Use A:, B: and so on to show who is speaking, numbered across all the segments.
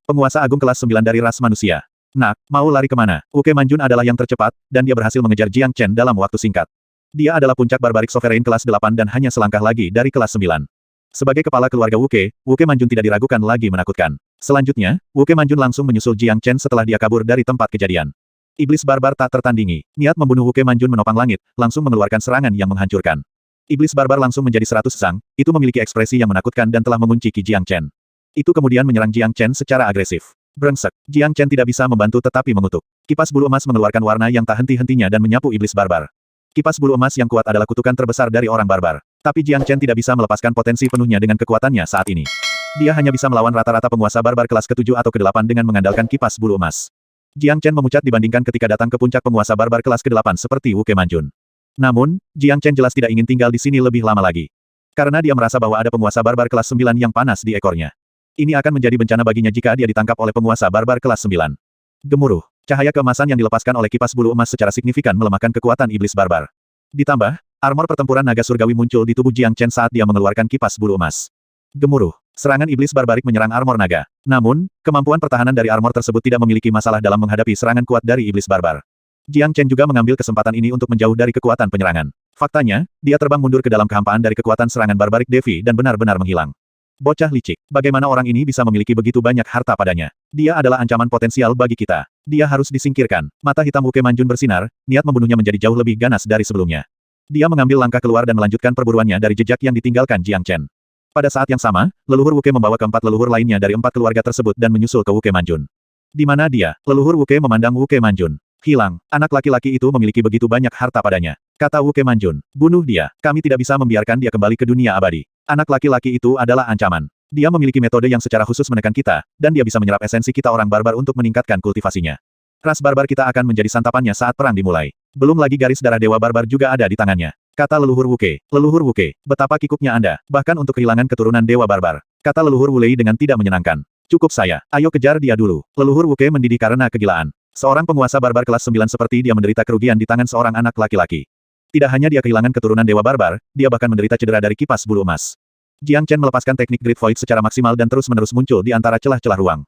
A: Penguasa agung kelas 9 dari ras manusia. Nak, mau lari kemana? Uke Manjun adalah yang tercepat, dan dia berhasil mengejar Jiang Chen dalam waktu singkat. Dia adalah puncak barbarik sovereign kelas 8 dan hanya selangkah lagi dari kelas 9. Sebagai kepala keluarga Wuke, Wuke Manjun tidak diragukan lagi menakutkan. Selanjutnya, Wuke Manjun langsung menyusul Jiang Chen setelah dia kabur dari tempat kejadian. Iblis barbar tak tertandingi. Niat membunuh Wuke Manjun menopang langit, langsung mengeluarkan serangan yang menghancurkan. Iblis barbar langsung menjadi 100 sang, itu memiliki ekspresi yang menakutkan dan telah mengunci Ki Jiang Chen. Itu kemudian menyerang Jiang Chen secara agresif. Brengsek. Jiang Chen tidak bisa membantu tetapi mengutuk. Kipas bulu emas mengeluarkan warna yang tak henti-hentinya dan menyapu iblis barbar. Kipas bulu emas yang kuat adalah kutukan terbesar dari orang barbar. Tapi Jiang Chen tidak bisa melepaskan potensi penuhnya dengan kekuatannya saat ini. Dia hanya bisa melawan rata-rata penguasa barbar kelas ke-7 atau ke-8 dengan mengandalkan kipas bulu emas. Jiang Chen memucat dibandingkan ketika datang ke puncak penguasa barbar kelas ke-8 seperti Wuke Manjun. Namun, Jiang Chen jelas tidak ingin tinggal di sini lebih lama lagi. Karena dia merasa bahwa ada penguasa barbar kelas 9 yang panas di ekornya. Ini akan menjadi bencana baginya jika dia ditangkap oleh penguasa barbar kelas 9. Gemuruh. Cahaya keemasan yang dilepaskan oleh kipas bulu emas secara signifikan melemahkan kekuatan iblis barbar. Ditambah, armor pertempuran naga surgawi muncul di tubuh Jiang Chen saat dia mengeluarkan kipas bulu emas. Gemuruh. Serangan iblis barbarik menyerang armor naga. Namun, kemampuan pertahanan dari armor tersebut tidak memiliki masalah dalam menghadapi serangan kuat dari iblis barbar. Jiang Chen juga mengambil kesempatan ini untuk menjauh dari kekuatan penyerangan. Faktanya, dia terbang mundur ke dalam kehampaan dari kekuatan serangan barbarik Devi dan benar-benar menghilang. Bocah licik. Bagaimana orang ini bisa memiliki begitu banyak harta padanya? Dia adalah ancaman potensial bagi kita. Dia harus disingkirkan. Mata hitam Wuke Manjun bersinar, niat membunuhnya menjadi jauh lebih ganas dari sebelumnya. Dia mengambil langkah keluar dan melanjutkan perburuannya dari jejak yang ditinggalkan Jiang Chen. Pada saat yang sama, leluhur Wuke membawa keempat leluhur lainnya dari 4 keluarga tersebut dan menyusul ke Wuke Manjun. Di mana dia? Leluhur Wuke memandang Wuke Manjun. Hilang. Anak laki-laki itu memiliki begitu banyak harta padanya. Kata Wuke Manjun. Bunuh dia. Kami tidak bisa membiarkan dia kembali ke dunia abadi. Anak laki-laki itu adalah ancaman. Dia memiliki metode yang secara khusus menekan kita, dan dia bisa menyerap esensi kita orang barbar untuk meningkatkan kultivasinya. Ras barbar kita akan menjadi santapannya saat perang dimulai. Belum lagi garis darah dewa barbar juga ada di tangannya. Kata leluhur Wuke. Leluhur Wuke, betapa kikuknya Anda, bahkan untuk kehilangan keturunan dewa barbar. Kata leluhur Wulei dengan tidak menyenangkan. Cukup saya. Ayo kejar dia dulu. Leluhur Wuke mendidih karena kegilaan. Seorang penguasa barbar kelas 9 seperti dia menderita kerugian di tangan seorang anak laki-laki. Tidak hanya dia kehilangan keturunan dewa barbar, dia bahkan menderita cedera dari kipas bulu emas. Jiang Chen melepaskan teknik Great Void secara maksimal dan terus-menerus muncul di antara celah-celah ruang.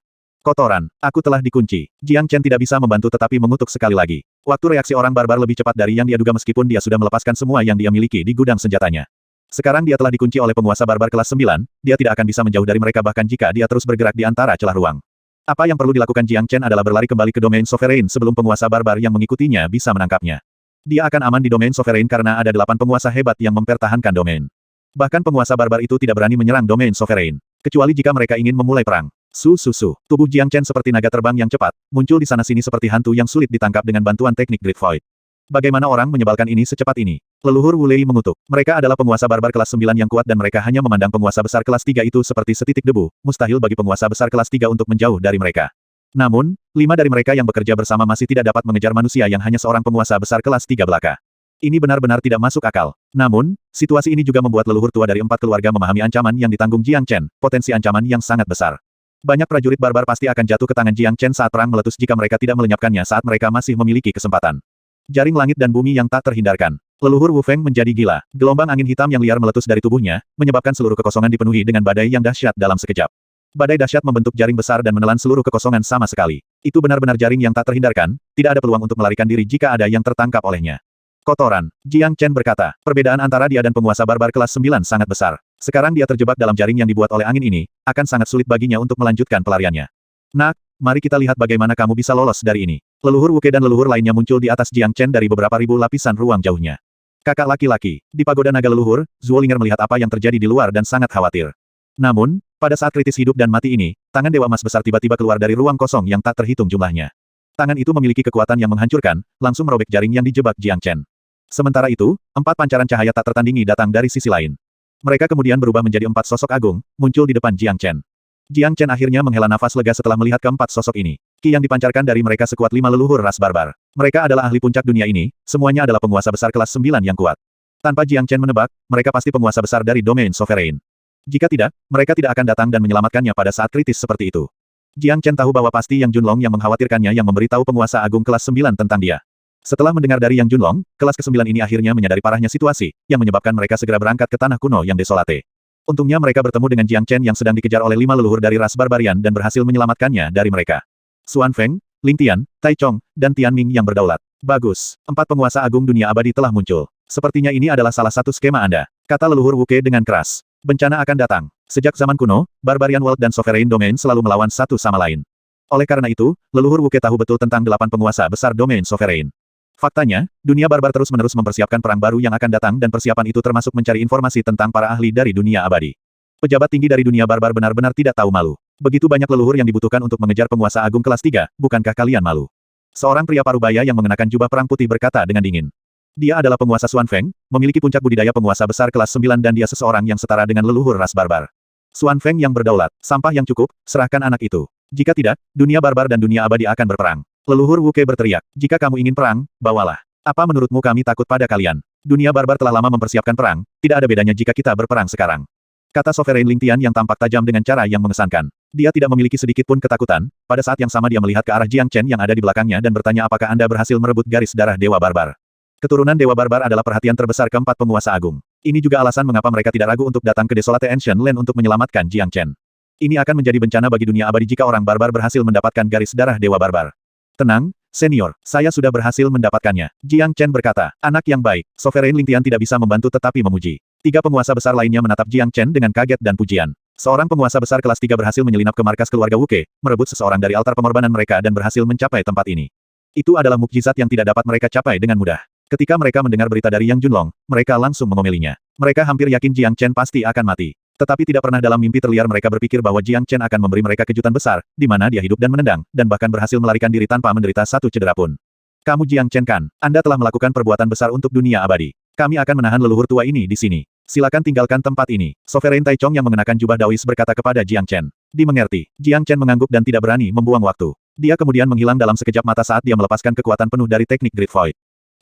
A: Kotoran. Aku telah dikunci. Jiang Chen tidak bisa membantu tetapi mengutuk sekali lagi. Waktu reaksi orang barbar lebih cepat dari yang dia duga meskipun dia sudah melepaskan semua yang dia miliki di gudang senjatanya. Sekarang dia telah dikunci oleh penguasa barbar kelas 9, dia tidak akan bisa menjauh dari mereka bahkan jika dia terus bergerak di antara celah ruang. Apa yang perlu dilakukan Jiang Chen adalah berlari kembali ke domain sovereign sebelum penguasa barbar yang mengikutinya bisa menangkapnya. Dia akan aman di domain sovereign karena ada 8 penguasa hebat yang mempertahankan domain. Bahkan penguasa barbar itu tidak berani menyerang domain sovereign. Kecuali jika mereka ingin memulai perang. Tubuh Jiang Chen seperti naga terbang yang cepat, muncul di sana-sini seperti hantu yang sulit ditangkap dengan bantuan teknik Great Void. Bagaimana orang menyebalkan ini secepat ini? Leluhur Wulei mengutuk. Mereka adalah penguasa barbar kelas 9 yang kuat dan mereka hanya memandang penguasa besar kelas 3 itu seperti setitik debu, mustahil bagi penguasa besar kelas 3 untuk menjauh dari mereka. Namun, 5 dari mereka yang bekerja bersama masih tidak dapat mengejar manusia yang hanya seorang penguasa besar kelas 3 belaka. Ini benar-benar tidak masuk akal. Namun, situasi ini juga membuat leluhur tua dari 4 keluarga memahami ancaman yang ditanggung Jiang Chen, potensi ancaman yang sangat besar. Banyak prajurit barbar pasti akan jatuh ke tangan Jiang Chen saat perang meletus jika mereka tidak melenyapkannya saat mereka masih memiliki kesempatan. Jaring langit dan bumi yang tak terhindarkan. Leluhur Wu Feng menjadi gila. Gelombang angin hitam yang liar meletus dari tubuhnya, menyebabkan seluruh kekosongan dipenuhi dengan badai yang dahsyat dalam sekejap. Badai dahsyat membentuk jaring besar dan menelan seluruh kekosongan sama sekali. Itu benar-benar jaring yang tak terhindarkan, tidak ada peluang untuk melarikan diri jika ada yang tertangkap olehnya. Kotoran. Jiang Chen berkata, perbedaan antara dia dan penguasa barbar kelas 9 sangat besar. Sekarang dia terjebak dalam jaring yang dibuat oleh angin ini, akan sangat sulit baginya untuk melanjutkan pelariannya. Nak, mari kita lihat bagaimana kamu bisa lolos dari ini. Leluhur Wuke dan leluhur lainnya muncul di atas Jiang Chen dari beberapa ribu lapisan ruang jauhnya. Kakak laki-laki, di pagoda naga leluhur, Zuolinger melihat apa yang terjadi di luar dan sangat khawatir. Namun, pada saat kritis hidup dan mati ini, tangan dewa emas besar tiba-tiba keluar dari ruang kosong yang tak terhitung jumlahnya. Tangan itu memiliki kekuatan yang menghancurkan, langsung merobek jaring yang dijebak Jiang Chen. Sementara itu, 4 pancaran cahaya tak tertandingi datang dari sisi lain. Mereka kemudian berubah menjadi 4 sosok agung, muncul di depan Jiang Chen. Jiang Chen akhirnya menghela nafas lega setelah melihat keempat sosok ini. Ki yang dipancarkan dari mereka sekuat 5 leluhur ras barbar. Mereka adalah ahli puncak dunia ini, semuanya adalah penguasa besar kelas 9 yang kuat. Tanpa Jiang Chen menebak, mereka pasti penguasa besar dari domain sovereign. Jika tidak, mereka tidak akan datang dan menyelamatkannya pada saat kritis seperti itu. Jiang Chen tahu bahwa pasti Yang Junlong yang mengkhawatirkannya yang memberitahu penguasa agung kelas 9 tentang dia. Setelah mendengar dari Yang Junlong, kelas ke-9 ini akhirnya menyadari parahnya situasi, yang menyebabkan mereka segera berangkat ke tanah kuno yang desolate. Untungnya mereka bertemu dengan Jiang Chen yang sedang dikejar oleh 5 leluhur dari ras barbarian dan berhasil menyelamatkannya dari mereka. Xuan Feng, Ling Tian, Tai Chong, dan Tian Ming yang berdaulat. Bagus, 4 penguasa agung dunia abadi telah muncul. Sepertinya ini adalah salah satu skema Anda, kata leluhur Wuke dengan keras. Bencana akan datang. Sejak zaman kuno, Barbarian World dan Sovereign Domain selalu melawan satu sama lain. Oleh karena itu, leluhur Wuke tahu betul tentang 8 penguasa besar domain Sovereign. Faktanya, dunia barbar terus-menerus mempersiapkan perang baru yang akan datang dan persiapan itu termasuk mencari informasi tentang para ahli dari dunia abadi. Pejabat tinggi dari dunia barbar benar-benar tidak tahu malu. Begitu banyak leluhur yang dibutuhkan untuk mengejar penguasa agung kelas 3, bukankah kalian malu? Seorang pria parubaya yang mengenakan jubah perang putih berkata dengan dingin. Dia adalah penguasa Xuan Feng, memiliki puncak budidaya penguasa besar kelas 9 dan dia seseorang yang setara dengan leluhur ras barbar. Xuan Feng yang berdaulat, sampah yang cukup, serahkan anak itu. Jika tidak, dunia barbar dan dunia abadi akan berperang. Leluhur Wuke berteriak, jika kamu ingin perang, bawalah. Apa menurutmu kami takut pada kalian? Dunia barbar telah lama mempersiapkan perang, tidak ada bedanya jika kita berperang sekarang. Kata Sovereign Ling Tian yang tampak tajam dengan cara yang mengesankan. Dia tidak memiliki sedikit pun ketakutan, pada saat yang sama dia melihat ke arah Jiang Chen yang ada di belakangnya dan bertanya apakah Anda berhasil merebut garis darah Dewa Barbar. Keturunan Dewa Barbar adalah perhatian terbesar keempat penguasa agung. Ini juga alasan mengapa mereka tidak ragu untuk datang ke Desolate Ancient Land untuk menyelamatkan Jiang Chen. Ini akan menjadi bencana bagi dunia abadi jika orang barbar berhasil mendapatkan garis darah Dewa Barbar. Tenang, senior, saya sudah berhasil mendapatkannya. Jiang Chen berkata, anak yang baik. Sovereign Ling Tian tidak bisa membantu tetapi memuji. 3 penguasa besar lainnya menatap Jiang Chen dengan kaget dan pujian. Seorang penguasa besar kelas 3 berhasil menyelinap ke markas keluarga Wuke, merebut seseorang dari altar pengorbanan mereka dan berhasil mencapai tempat ini. Itu adalah mukjizat yang tidak dapat mereka capai dengan mudah. Ketika mereka mendengar berita dari Yang Junlong, mereka langsung mengomelinya. Mereka hampir yakin Jiang Chen pasti akan mati. Tetapi tidak pernah dalam mimpi terliar mereka berpikir bahwa Jiang Chen akan memberi mereka kejutan besar, di mana dia hidup dan menendang, dan bahkan berhasil melarikan diri tanpa menderita satu cedera pun. Kamu Jiang Chen kan? Anda telah melakukan perbuatan besar untuk dunia abadi. Kami akan menahan leluhur tua ini di sini. Silakan tinggalkan tempat ini. Sovereign Tai Chong yang mengenakan jubah Daois berkata kepada Jiang Chen. Dimengerti. Jiang Chen mengangguk dan tidak berani membuang waktu. Dia kemudian menghilang dalam sekejap mata saat dia melepaskan kekuatan penuh dari teknik Great Void.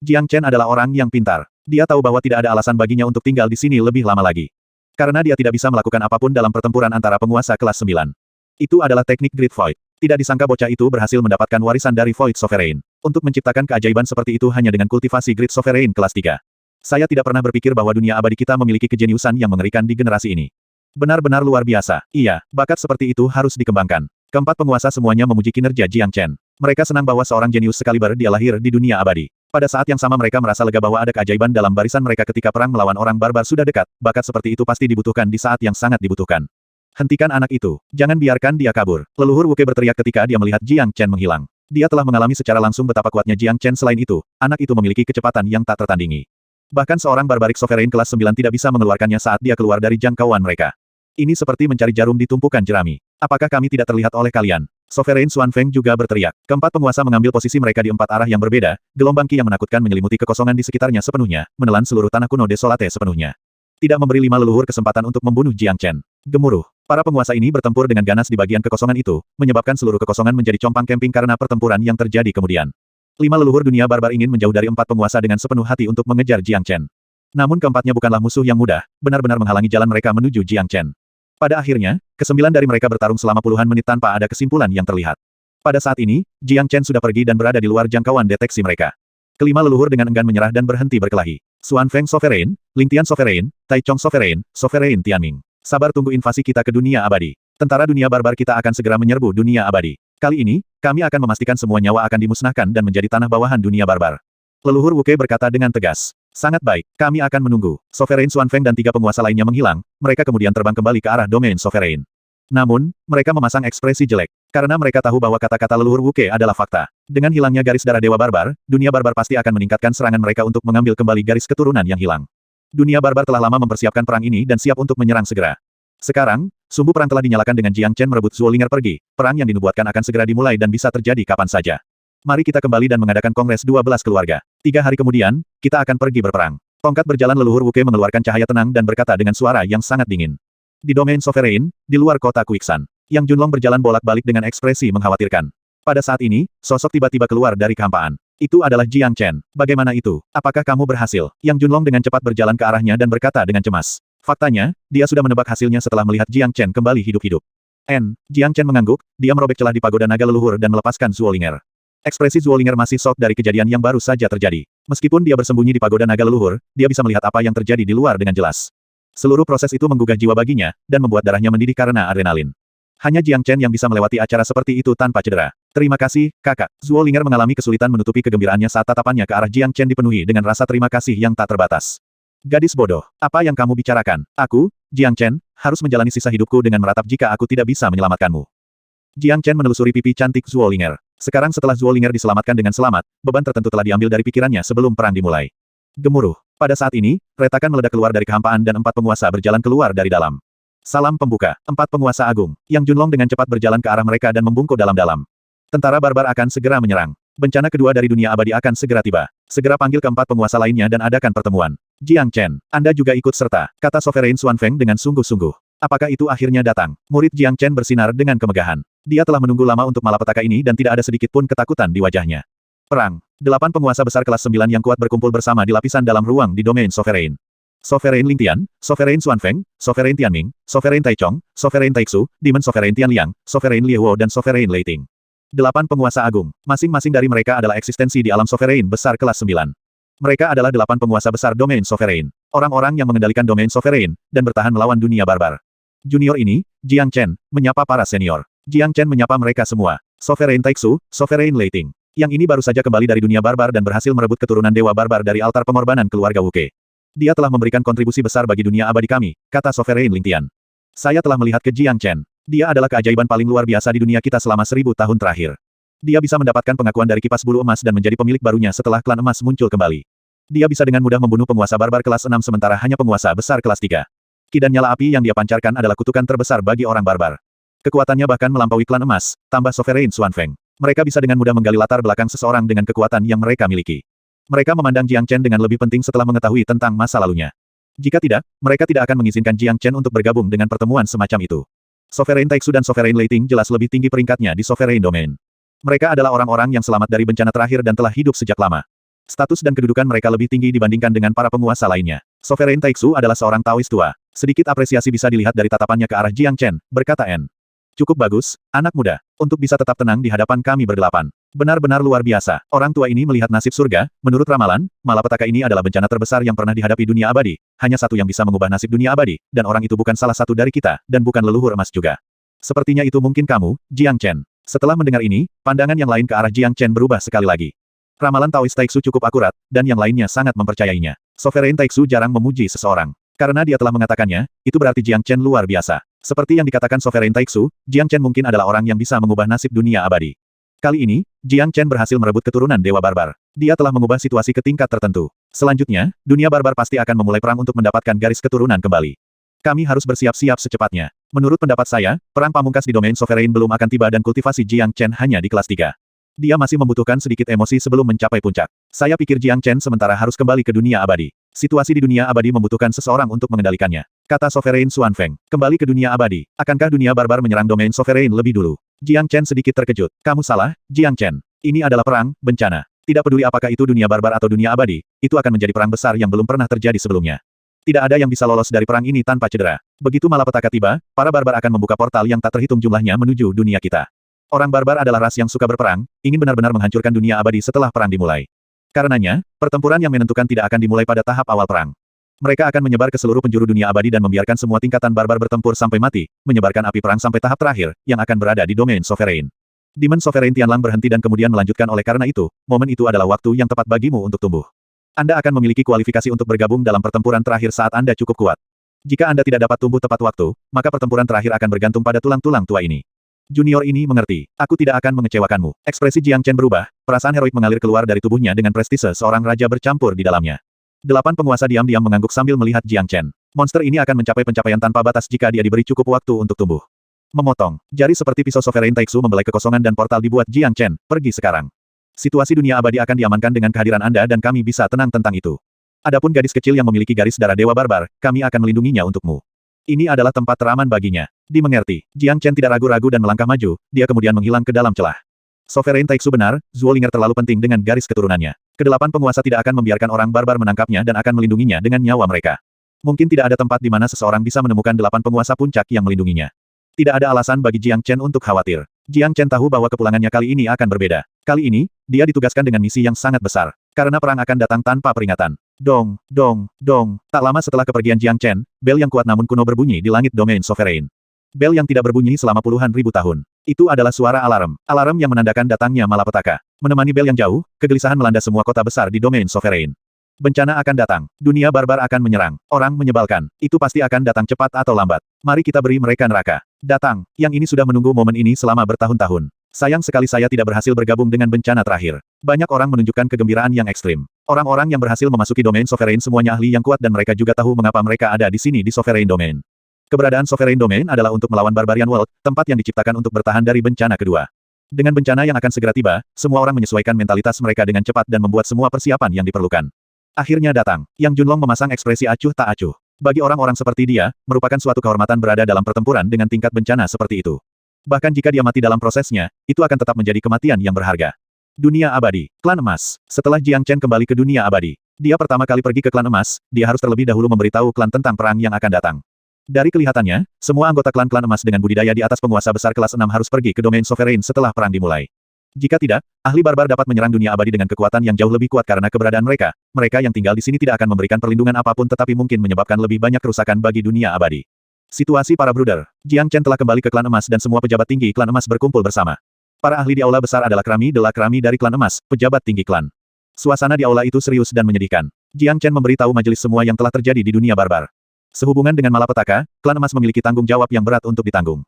A: Jiang Chen adalah orang yang pintar. Dia tahu bahwa tidak ada alasan baginya untuk tinggal di sini lebih lama lagi. Karena dia tidak bisa melakukan apapun dalam pertempuran antara penguasa kelas 9. Itu adalah teknik Great Void. Tidak disangka bocah itu berhasil mendapatkan warisan dari Void Sovereign. Untuk menciptakan keajaiban seperti itu hanya dengan kultivasi Great Sovereign kelas 3. Saya tidak pernah berpikir bahwa dunia abadi kita memiliki kejeniusan yang mengerikan di generasi ini. Benar-benar luar biasa. Iya, bakat seperti itu harus dikembangkan. Keempat penguasa semuanya memuji kinerja Jiang Chen. Mereka senang bahwa seorang jenius sekaliber dia lahir di dunia abadi. Pada saat yang sama mereka merasa lega bahwa ada keajaiban dalam barisan mereka ketika perang melawan orang barbar sudah dekat. Bakat seperti itu pasti dibutuhkan di saat yang sangat dibutuhkan. Hentikan anak itu. Jangan biarkan dia kabur. Leluhur Wuke berteriak ketika dia melihat Jiang Chen menghilang. Dia telah mengalami secara langsung betapa kuatnya Jiang Chen. Selain itu, anak itu memiliki kecepatan yang tak tertandingi. Bahkan seorang barbarik sovereign kelas 9 tidak bisa mengeluarkannya saat dia keluar dari jangkauan mereka. Ini seperti mencari jarum di tumpukan jerami. Apakah kami tidak terlihat oleh kalian? Sovereign Xuan Feng juga berteriak. Keempat penguasa mengambil posisi mereka di 4 arah yang berbeda, gelombang ki yang menakutkan menyelimuti kekosongan di sekitarnya sepenuhnya, menelan seluruh tanah kuno Desolate sepenuhnya. Tidak memberi 5 leluhur kesempatan untuk membunuh Jiang Chen. Gemuruh. Para penguasa ini bertempur dengan ganas di bagian kekosongan itu, menyebabkan seluruh kekosongan menjadi compang camping karena pertempuran yang terjadi kemudian. 5 leluhur dunia barbar ingin menjauh dari 4 penguasa dengan sepenuh hati untuk mengejar Jiang Chen. Namun keempatnya bukanlah musuh yang mudah, benar-benar menghalangi jalan mereka menuju Jiang Chen. Pada akhirnya, ke-9 dari mereka bertarung selama puluhan menit tanpa ada kesimpulan yang terlihat. Pada saat ini, Jiang Chen sudah pergi dan berada di luar jangkauan deteksi mereka. Kelima leluhur dengan enggan menyerah dan berhenti berkelahi. Xuan Feng Sovereign, Ling Tian Sovereign, Tai Chong Sovereign, Sovereign Tianming. Sabar tunggu invasi kita ke dunia abadi. Tentara dunia barbar kita akan segera menyerbu dunia abadi. Kali ini, kami akan memastikan semua nyawa akan dimusnahkan dan menjadi tanah bawahan dunia barbar. Leluhur Wuke berkata dengan tegas. Sangat baik, kami akan menunggu. Sovereign Xuan Feng dan 3 penguasa lainnya menghilang, mereka kemudian terbang kembali ke arah domain Sovereign. Namun, mereka memasang ekspresi jelek. Karena mereka tahu bahwa kata-kata leluhur Wuke adalah fakta. Dengan hilangnya garis darah Dewa Barbar, dunia barbar pasti akan meningkatkan serangan mereka untuk mengambil kembali garis keturunan yang hilang. Dunia barbar telah lama mempersiapkan perang ini dan siap untuk menyerang segera. Sekarang, sumbu perang telah dinyalakan dengan Jiang Chen merebut Zuolinger pergi. Perang yang dinubuatkan akan segera dimulai dan bisa terjadi kapan saja. Mari kita kembali dan mengadakan kongres 12 keluarga. 3 hari kemudian, kita akan pergi berperang. Tongkat berjalan leluhur Wuke mengeluarkan cahaya tenang dan berkata dengan suara yang sangat dingin. Di domain Sovereign, di luar kota Kuiksan, Yang Junlong berjalan bolak-balik dengan ekspresi mengkhawatirkan. Pada saat ini, sosok tiba-tiba keluar dari kehampaan. Itu adalah Jiang Chen. Bagaimana itu? Apakah kamu berhasil? Yang Junlong dengan cepat berjalan ke arahnya dan berkata dengan cemas. Faktanya, dia sudah menebak hasilnya setelah melihat Jiang Chen kembali hidup-hidup. Jiang Chen mengangguk, dia merobek celah di pagoda naga leluhur dan melepaskan Zuolinger. Ekspresi Zuolinger masih shock dari kejadian yang baru saja terjadi. Meskipun dia bersembunyi di pagoda naga leluhur, dia bisa melihat apa yang terjadi di luar dengan jelas. Seluruh proses itu menggugah jiwa baginya, dan membuat darahnya mendidih karena adrenalin. Hanya Jiang Chen yang bisa melewati acara seperti itu tanpa cedera. Terima kasih, kakak. Zhuo Linger mengalami kesulitan menutupi kegembiraannya saat tatapannya ke arah Jiang Chen dipenuhi dengan rasa terima kasih yang tak terbatas. Gadis bodoh, apa yang kamu bicarakan? Aku, Jiang Chen, harus menjalani sisa hidupku dengan meratap jika aku tidak bisa menyelamatkanmu. Jiang Chen menelusuri pipi cantik Zhuo Linger. Sekarang setelah Zhuo Linger diselamatkan dengan selamat, beban tertentu telah diambil dari pikirannya sebelum perang dimulai. Gemuruh. Pada saat ini, retakan meledak keluar dari kehampaan dan 4 penguasa berjalan keluar dari dalam. Salam pembuka. 4 penguasa agung. Yang Junlong dengan cepat berjalan ke arah mereka dan membungkuk dalam-dalam. Tentara barbar akan segera menyerang. Bencana kedua dari dunia abadi akan segera tiba. Segera panggil ke-4 penguasa lainnya dan adakan pertemuan. Jiang Chen, Anda juga ikut serta, kata Sovereign Xuanfeng dengan sungguh-sungguh. Apakah itu akhirnya datang? Murid Jiang Chen bersinar dengan kemegahan. Dia telah menunggu lama untuk malapetaka ini dan tidak ada sedikit pun ketakutan di wajahnya. Perang. 8 penguasa besar kelas 9 yang kuat berkumpul bersama di lapisan dalam ruang di domain Sovereign. Sovereign Lingtian, Sovereign Xuanfeng, Sovereign Tianming, Sovereign Taichong, Sovereign Taixu, Demon Sovereign Tianliang, Sovereign Liehuo dan Sovereign Leiting. 8 penguasa agung. Masing-masing dari mereka adalah eksistensi di alam Sovereign besar kelas 9. Mereka adalah 8 penguasa besar domain Sovereign. Orang-orang yang mengendalikan domain Sovereign, dan bertahan melawan dunia barbar. Junior ini, Jiang Chen, menyapa para senior. Jiang Chen menyapa mereka semua. Sovereign Taixu, Sovereign Leiting. Yang ini baru saja kembali dari dunia barbar dan berhasil merebut keturunan dewa barbar dari altar pengorbanan keluarga Wuke. Dia telah memberikan kontribusi besar bagi dunia abadi kami, kata Sovereign Lingtian. Saya telah melihat ke Jiang Chen. Dia adalah keajaiban paling luar biasa di dunia kita selama 1000 tahun terakhir. Dia bisa mendapatkan pengakuan dari kipas bulu emas dan menjadi pemilik barunya setelah klan emas muncul kembali. Dia bisa dengan mudah membunuh penguasa barbar kelas 6 sementara hanya penguasa besar kelas 3. Ki dan nyala api yang dia pancarkan adalah kutukan terbesar bagi orang barbar. Kekuatannya bahkan melampaui klan emas, tambah Sovereign Xuanfeng. Mereka bisa dengan mudah menggali latar belakang seseorang dengan kekuatan yang mereka miliki. Mereka memandang Jiang Chen dengan lebih penting setelah mengetahui tentang masa lalunya. Jika tidak, mereka tidak akan mengizinkan Jiang Chen untuk bergabung dengan pertemuan semacam itu. Sovereign Taixu dan Sovereign Leiting jelas lebih tinggi peringkatnya di Sovereign Domain. Mereka adalah orang-orang yang selamat dari bencana terakhir dan telah hidup sejak lama. Status dan kedudukan mereka lebih tinggi dibandingkan dengan para penguasa lainnya. Sovereign Taixu adalah seorang Taoist tua. Sedikit apresiasi bisa dilihat dari tatapannya ke arah Jiang Chen, berkata N. Cukup bagus, anak muda, untuk bisa tetap tenang di hadapan kami berdelapan. Benar-benar luar biasa. Orang tua ini melihat nasib surga, menurut ramalan, malapetaka ini adalah bencana terbesar yang pernah dihadapi dunia abadi. Hanya satu yang bisa mengubah nasib dunia abadi, dan orang itu bukan salah satu dari kita, dan bukan leluhur emas juga. Sepertinya itu mungkin kamu, Jiang Chen. Setelah mendengar ini, pandangan yang lain ke arah Jiang Chen berubah sekali lagi. Ramalan Taoist Taixu cukup akurat, dan yang lainnya sangat mempercayainya. Sovereign Taixu jarang memuji seseorang. Karena dia telah mengatakannya, itu berarti Jiang Chen luar biasa. Seperti yang dikatakan Sovereign Taixu, Jiang Chen mungkin adalah orang yang bisa mengubah nasib dunia abadi. Kali ini, Jiang Chen berhasil merebut keturunan dewa barbar. Dia telah mengubah situasi ke tingkat tertentu. Selanjutnya, dunia barbar pasti akan memulai perang untuk mendapatkan garis keturunan kembali. Kami harus bersiap-siap secepatnya. Menurut pendapat saya, perang pamungkas di domain Sovereign belum akan tiba dan kultivasi Jiang Chen hanya di kelas 3. Dia masih membutuhkan sedikit emosi sebelum mencapai puncak. Saya pikir Jiang Chen sementara harus kembali ke dunia abadi. Situasi di dunia abadi membutuhkan seseorang untuk mengendalikannya, kata Sovereign Xuanfeng. Kembali ke dunia abadi. Akankah dunia barbar menyerang domain Sovereign lebih dulu? Jiang Chen sedikit terkejut. Kamu salah, Jiang Chen. Ini adalah perang, bencana. Tidak peduli apakah itu dunia barbar atau dunia abadi, itu akan menjadi perang besar yang belum pernah terjadi sebelumnya. Tidak ada yang bisa lolos dari perang ini tanpa cedera. Begitu malapetaka tiba, para barbar akan membuka portal yang tak terhitung jumlahnya menuju dunia kita. Orang barbar adalah ras yang suka berperang, ingin benar-benar menghancurkan dunia abadi setelah perang dimulai. Karenanya, pertempuran yang menentukan tidak akan dimulai pada tahap awal perang. Mereka akan menyebar ke seluruh penjuru dunia abadi dan membiarkan semua tingkatan barbar bertempur sampai mati, menyebarkan api perang sampai tahap terakhir, yang akan berada di domain Sovereign. Demon Sovereign Tianlang berhenti dan kemudian melanjutkan oleh karena itu, momen itu adalah waktu yang tepat bagimu untuk tumbuh. Anda akan memiliki kualifikasi untuk bergabung dalam pertempuran terakhir saat Anda cukup kuat. Jika Anda tidak dapat tumbuh tepat waktu, maka pertempuran terakhir akan bergantung pada tulang-tulang tua ini. Junior ini mengerti. Aku tidak akan mengecewakanmu. Ekspresi Jiang Chen berubah, perasaan heroik mengalir keluar dari tubuhnya dengan prestise seorang raja bercampur di dalamnya. 8 penguasa diam-diam mengangguk sambil melihat Jiang Chen. Monster ini akan mencapai pencapaian tanpa batas jika dia diberi cukup waktu untuk tumbuh. Memotong. Jari seperti pisau Sovereign Taixu membelai kekosongan dan portal dibuat Jiang Chen, pergi sekarang. Situasi dunia abadi akan diamankan dengan kehadiran Anda dan kami bisa tenang tentang itu. Adapun gadis kecil yang memiliki garis darah dewa barbar, kami akan melindunginya untukmu. Ini adalah tempat teraman baginya. Dimengerti. Jiang Chen tidak ragu-ragu dan melangkah maju, dia kemudian menghilang ke dalam celah. Sovereign Taixu benar, Zhuo Linger terlalu penting dengan garis keturunannya. Kedelapan penguasa tidak akan membiarkan orang barbar menangkapnya dan akan melindunginya dengan nyawa mereka. Mungkin tidak ada tempat di mana seseorang bisa menemukan 8 penguasa puncak yang melindunginya. Tidak ada alasan bagi Jiang Chen untuk khawatir. Jiang Chen tahu bahwa kepulangannya kali ini akan berbeda. Kali ini, dia ditugaskan dengan misi yang sangat besar. Karena perang akan datang tanpa peringatan. Dong, dong, dong. Tak lama setelah kepergian Jiang Chen, bel yang kuat namun kuno berbunyi di langit domain sovereign. Bel yang tidak berbunyi selama puluhan ribu tahun. Itu adalah suara alarm. Alarm yang menandakan datangnya malapetaka. Menemani bel yang jauh, kegelisahan melanda semua kota besar di domain sovereign. Bencana akan datang. Dunia barbar akan menyerang. Orang menyebalkan. Itu pasti akan datang cepat atau lambat. Mari kita beri mereka neraka. Datang. Yang ini sudah menunggu momen ini selama bertahun-tahun. Sayang sekali saya tidak berhasil bergabung dengan bencana terakhir. Banyak orang menunjukkan kegembiraan yang ekstrim. Orang-orang yang berhasil memasuki domain sovereign semuanya ahli yang kuat dan mereka juga tahu mengapa mereka ada di sini di sovereign domain. Keberadaan sovereign domain adalah untuk melawan Barbarian World, tempat yang diciptakan untuk bertahan dari bencana kedua. Dengan bencana yang akan segera tiba, semua orang menyesuaikan mentalitas mereka dengan cepat dan membuat semua persiapan yang diperlukan. Akhirnya datang. Yang Junlong memasang ekspresi acuh tak acuh. Bagi orang-orang seperti dia, merupakan suatu kehormatan berada dalam pertempuran dengan tingkat bencana seperti itu. Bahkan jika dia mati dalam prosesnya, itu akan tetap menjadi kematian yang berharga. Dunia abadi. Klan emas. Setelah Jiang Chen kembali ke dunia abadi, dia pertama kali pergi ke klan emas, dia harus terlebih dahulu memberitahu klan tentang perang yang akan datang. Dari kelihatannya, semua anggota klan-klan emas dengan budidaya di atas penguasa besar kelas 6 harus pergi ke domain sovereign setelah perang dimulai. Jika tidak, ahli barbar dapat menyerang dunia abadi dengan kekuatan yang jauh lebih kuat karena keberadaan mereka. Mereka yang tinggal di sini tidak akan memberikan perlindungan apapun tetapi mungkin menyebabkan lebih banyak kerusakan bagi dunia abadi. Situasi para bruder. Jiang Chen telah kembali ke klan emas dan semua pejabat tinggi klan emas berkumpul bersama. Para ahli di aula besar adalah krami dari klan emas, pejabat tinggi klan. Suasana di aula itu serius dan menyedihkan. Jiang Chen memberitahu majelis semua yang telah terjadi di dunia barbar. Sehubungan dengan malapetaka, klan emas memiliki tanggung jawab yang berat untuk ditanggung.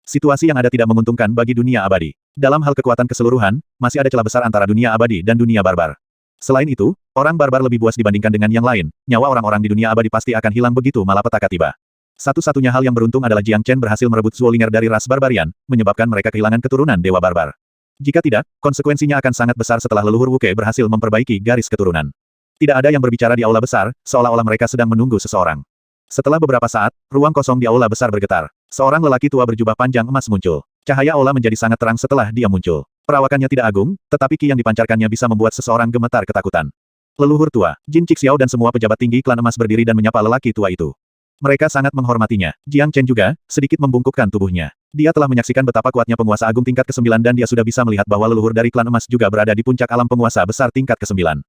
A: Situasi yang ada tidak menguntungkan bagi dunia abadi. Dalam hal kekuatan keseluruhan, masih ada celah besar antara dunia abadi dan dunia barbar. Selain itu, orang barbar lebih buas dibandingkan dengan yang lain, nyawa orang-orang di dunia abadi pasti akan hilang begitu malapetaka tiba. Satu-satunya hal yang beruntung adalah Jiang Chen berhasil merebut Zuolinger dari ras barbarian, menyebabkan mereka kehilangan keturunan dewa barbar. Jika tidak, konsekuensinya akan sangat besar setelah leluhur Wuke berhasil memperbaiki garis keturunan. Tidak ada yang berbicara di aula besar, seolah-olah mereka sedang menunggu seseorang. Setelah beberapa saat, ruang kosong di aula besar bergetar. Seorang lelaki tua berjubah panjang emas muncul. Cahaya aula menjadi sangat terang setelah dia muncul. Perawakannya tidak agung, tetapi ki yang dipancarkannya bisa membuat seseorang gemetar ketakutan. Leluhur tua, Jin Cixiao dan semua pejabat tinggi klan emas berdiri dan menyapa lelaki tua itu. Mereka sangat menghormatinya. Jiang Chen juga, sedikit membungkukkan tubuhnya. Dia telah menyaksikan betapa kuatnya penguasa agung tingkat ke-9 dan dia sudah bisa melihat bahwa leluhur dari klan emas juga berada di puncak alam penguasa besar tingkat ke-9.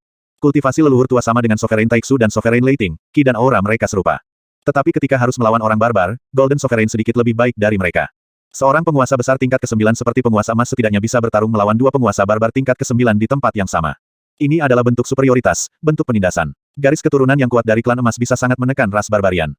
A: Kultivasi leluhur tua sama dengan Sovereign Taixu dan Sovereign Leiting, ki dan aura mereka serupa. Tetapi ketika harus melawan orang barbar, Golden Sovereign sedikit lebih baik dari mereka. Seorang penguasa besar tingkat ke-9 seperti penguasa emas setidaknya bisa bertarung melawan dua penguasa barbar tingkat ke-9 di tempat yang sama. Ini adalah bentuk superioritas, bentuk penindasan. Garis keturunan yang kuat dari klan emas bisa sangat menekan ras barbarian.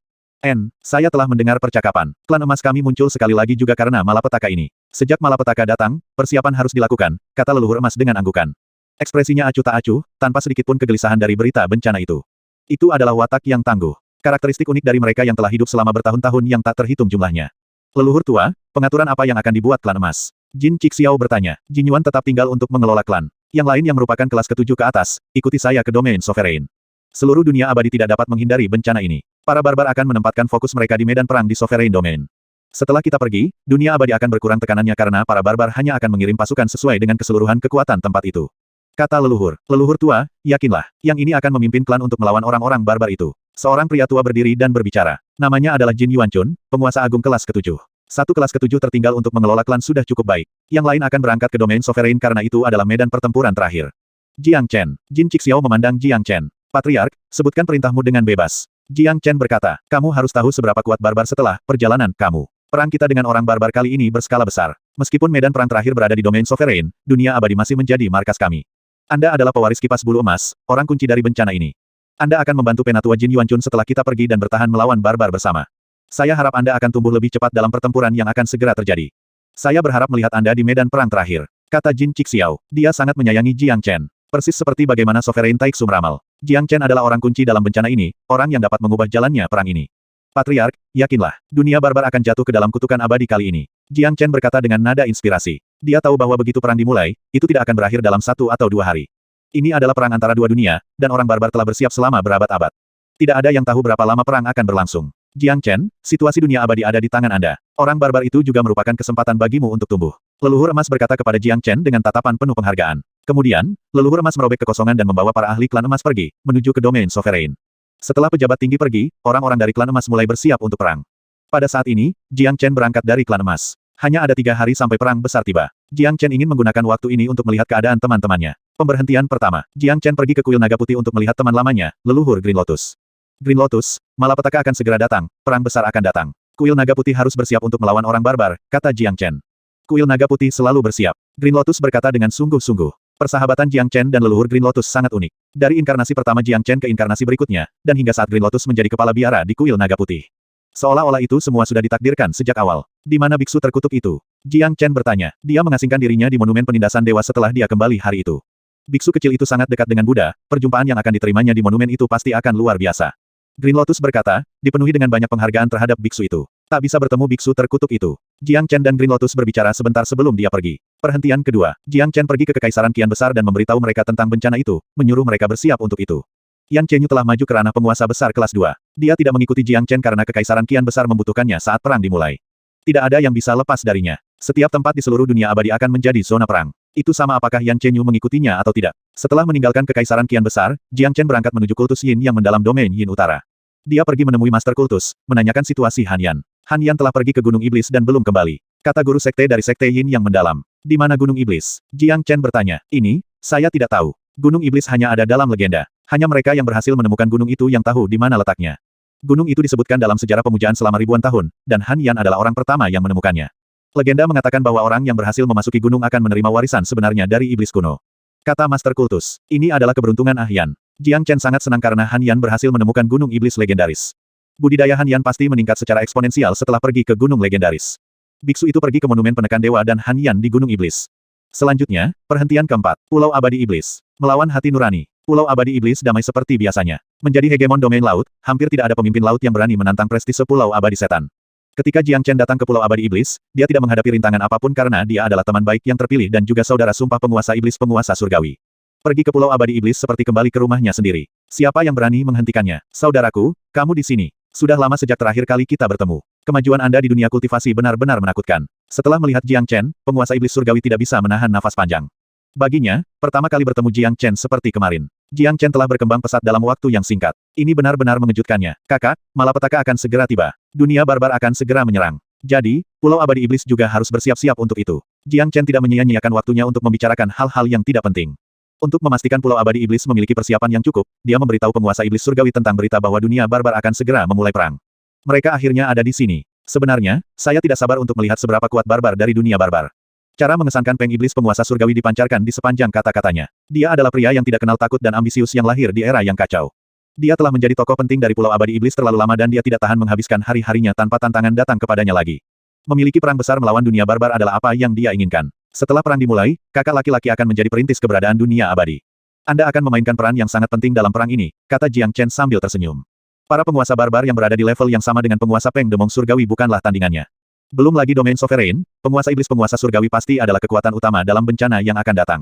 A: Saya telah mendengar percakapan. Klan emas kami muncul sekali lagi juga karena malapetaka ini. Sejak malapetaka datang, persiapan harus dilakukan, kata leluhur emas dengan anggukan. Ekspresinya acuh tak acuh, tanpa sedikitpun kegelisahan dari berita bencana itu. Itu adalah watak yang tangguh. Karakteristik unik dari mereka yang telah hidup selama bertahun-tahun yang tak terhitung jumlahnya. Leluhur tua, pengaturan apa yang akan dibuat klan emas? Jin Cixiao bertanya. Jin Yuan tetap tinggal untuk mengelola klan. Yang lain yang merupakan kelas ke-7 ke atas, ikuti saya ke domain sovereign. Seluruh dunia abadi tidak dapat menghindari bencana ini. Para barbar akan menempatkan fokus mereka di medan perang di sovereign domain. Setelah kita pergi, dunia abadi akan berkurang tekanannya karena para barbar hanya akan mengirim pasukan sesuai dengan keseluruhan kekuatan tempat itu. Kata leluhur. Leluhur tua, yakinlah, yang ini akan memimpin klan untuk melawan orang-orang barbar itu. Seorang pria tua berdiri dan berbicara. Namanya adalah Jin Yuanchun, penguasa agung kelas ke-7. Satu kelas ke-7 tertinggal untuk mengelola klan sudah cukup baik. Yang lain akan berangkat ke domain sovereign karena itu adalah medan pertempuran terakhir. Jiang Chen. Jin Cixiao memandang Jiang Chen. Patriark, sebutkan perintahmu dengan bebas. Jiang Chen berkata, kamu harus tahu seberapa kuat barbar setelah perjalanan kamu. Perang kita dengan orang barbar kali ini berskala besar. Meskipun medan perang terakhir berada di domain sovereign, dunia abadi masih menjadi markas kami. Anda adalah pewaris kipas bulu emas, orang kunci dari bencana ini. Anda akan membantu penatua Jin Yuanchun setelah kita pergi dan bertahan melawan barbar bersama. Saya harap Anda akan tumbuh lebih cepat dalam pertempuran yang akan segera terjadi. Saya berharap melihat Anda di medan perang terakhir. Kata Jin Cixiao. Dia sangat menyayangi Jiang Chen. Persis seperti bagaimana Sovereign Taixu meramal. Jiang Chen adalah orang kunci dalam bencana ini, orang yang dapat mengubah jalannya perang ini. Patriark, yakinlah, dunia barbar akan jatuh ke dalam kutukan abadi kali ini. Jiang Chen berkata dengan nada inspirasi. Dia tahu bahwa begitu perang dimulai, itu tidak akan berakhir dalam 1 atau 2 hari. Ini adalah perang antara dua dunia, dan orang barbar telah bersiap selama berabad-abad. Tidak ada yang tahu berapa lama perang akan berlangsung. Jiang Chen, situasi dunia abadi ada di tangan Anda. Orang barbar itu juga merupakan kesempatan bagimu untuk tumbuh. Leluhur emas berkata kepada Jiang Chen dengan tatapan penuh penghargaan. Kemudian, leluhur emas merobek kekosongan dan membawa para ahli klan emas pergi, menuju ke domain sovereign. Setelah pejabat tinggi pergi, orang-orang dari klan emas mulai bersiap untuk perang. Pada saat ini, Jiang Chen berangkat dari klan emas. Hanya ada 3 hari sampai perang besar tiba. Jiang Chen ingin menggunakan waktu ini untuk melihat keadaan teman-temannya. Pemberhentian pertama. Jiang Chen pergi ke kuil naga putih untuk melihat teman lamanya, leluhur Green Lotus. Green Lotus, malapetaka akan segera datang, perang besar akan datang. Kuil naga putih harus bersiap untuk melawan orang barbar, kata Jiang Chen. Kuil naga putih selalu bersiap. Green Lotus berkata dengan sungguh-sungguh. Persahabatan Jiang Chen dan leluhur Green Lotus sangat unik. Dari inkarnasi pertama Jiang Chen ke inkarnasi berikutnya, dan hingga saat Green Lotus menjadi kepala biara di kuil naga putih. Seolah-olah itu semua sudah ditakdirkan sejak awal. Di mana biksu terkutuk itu? Jiang Chen bertanya. Dia mengasingkan dirinya di monumen penindasan dewa setelah dia kembali hari itu. Biksu kecil itu sangat dekat dengan Buddha, perjumpaan yang akan diterimanya di monumen itu pasti akan luar biasa. Green Lotus berkata, dipenuhi dengan banyak penghargaan terhadap biksu itu. Tak bisa bertemu biksu terkutuk itu. Jiang Chen dan Green Lotus berbicara sebentar sebelum dia pergi. Perhentian kedua, Jiang Chen pergi ke Kekaisaran Qian Besar dan memberitahu mereka tentang bencana itu, menyuruh mereka bersiap untuk itu. Yan Chenyu telah maju ke ranah penguasa besar kelas 2. Dia tidak mengikuti Jiang Chen karena Kekaisaran Qian Besar membutuhkannya saat perang dimulai. Tidak ada yang bisa lepas darinya. Setiap tempat di seluruh dunia abadi akan menjadi zona perang. Itu sama apakah Yan Chenyu mengikutinya atau tidak. Setelah meninggalkan Kekaisaran Qian Besar, Jiang Chen berangkat menuju kultus Yin yang mendalam domain Yin Utara. Dia pergi menemui Master Kultus, menanyakan situasi Han Yan. Han Yan telah pergi ke Gunung Iblis dan belum kembali. Kata guru sekte dari sekte Yin yang mendalam. Di mana Gunung Iblis? Jiang Chen bertanya. Ini, saya tidak tahu. Gunung Iblis hanya ada dalam legenda. Hanya mereka yang berhasil menemukan gunung itu yang tahu di mana letaknya. Gunung itu disebutkan dalam sejarah pemujaan selama ribuan tahun, dan Han Yan adalah orang pertama yang menemukannya. Legenda mengatakan bahwa orang yang berhasil memasuki gunung akan menerima warisan sebenarnya dari iblis kuno. Kata Master Kultus, ini adalah keberuntungan Ah Yan. Jiang Chen sangat senang karena Han Yan berhasil menemukan gunung iblis legendaris. Budidaya Han Yan pasti meningkat secara eksponensial setelah pergi ke gunung legendaris. Biksu itu pergi ke monumen penekan dewa dan Han Yan di gunung iblis. Selanjutnya, perhentian keempat, Pulau Abadi Iblis. Melawan hati nurani. Pulau Abadi Iblis damai seperti biasanya. Menjadi hegemon domain laut, hampir tidak ada pemimpin laut yang berani menantang prestise Pulau Abadi Setan. Ketika Jiang Chen datang ke Pulau Abadi Iblis, dia tidak menghadapi rintangan apapun karena dia adalah teman baik yang terpilih dan juga saudara sumpah penguasa iblis penguasa surgawi. Pergi ke Pulau Abadi Iblis seperti kembali ke rumahnya sendiri. Siapa yang berani menghentikannya? Saudaraku, kamu di sini. Sudah lama sejak terakhir kali kita bertemu. Kemajuan Anda di dunia kultivasi benar-benar menakutkan. Setelah melihat Jiang Chen, penguasa iblis surgawi tidak bisa menahan nafas panjang. Baginya, pertama kali bertemu Jiang Chen seperti kemarin. Jiang Chen telah berkembang pesat dalam waktu yang singkat. Ini benar-benar mengejutkannya. Kakak, malapetaka akan segera tiba. Dunia barbar akan segera menyerang. Jadi, Pulau Abadi Iblis juga harus bersiap-siap untuk itu. Jiang Chen tidak menyia-nyiakan waktunya untuk membicarakan hal-hal yang tidak penting. Untuk memastikan Pulau Abadi Iblis memiliki persiapan yang cukup, dia memberitahu penguasa iblis surgawi tentang berita bahwa dunia barbar akan segera memulai perang. Mereka akhirnya ada di sini. Sebenarnya, saya tidak sabar untuk melihat seberapa kuat barbar dari dunia barbar. Cara mengesankan peng iblis penguasa surgawi dipancarkan di sepanjang kata-katanya. Dia adalah pria yang tidak kenal takut dan ambisius yang lahir di era yang kacau. Dia telah menjadi tokoh penting dari Pulau Abadi Iblis terlalu lama dan dia tidak tahan menghabiskan hari-harinya tanpa tantangan datang kepadanya lagi. Memiliki perang besar melawan dunia barbar adalah apa yang dia inginkan. Setelah perang dimulai, kakak laki-laki akan menjadi perintis keberadaan dunia abadi. Anda akan memainkan peran yang sangat penting dalam perang ini, kata Jiang Chen sambil tersenyum. Para penguasa barbar yang berada di level yang sama dengan penguasa Peng Demong Surgawi bukanlah tandingannya. Belum lagi domain sovereign, penguasa iblis penguasa surgawi pasti adalah kekuatan utama dalam bencana yang akan datang.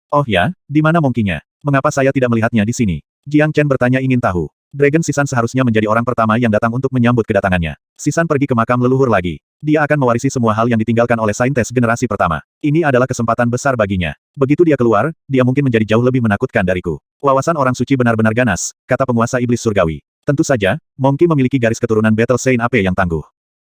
A: Oh ya, di mana Mongkinya? Mengapa saya tidak melihatnya di sini? Jiang Chen bertanya ingin tahu. Dragon Sisan seharusnya menjadi orang pertama yang datang untuk menyambut kedatangannya. Sisan pergi ke makam leluhur lagi. Dia akan mewarisi semua hal yang ditinggalkan oleh saintes generasi pertama. Ini adalah kesempatan besar baginya. Begitu dia keluar, dia mungkin menjadi jauh lebih menakutkan dariku. Wawasan orang suci benar-benar ganas, kata penguasa iblis surgawi. Tentu saja, Mongki memiliki garis keturunan Battle Saint AP yang tangguh.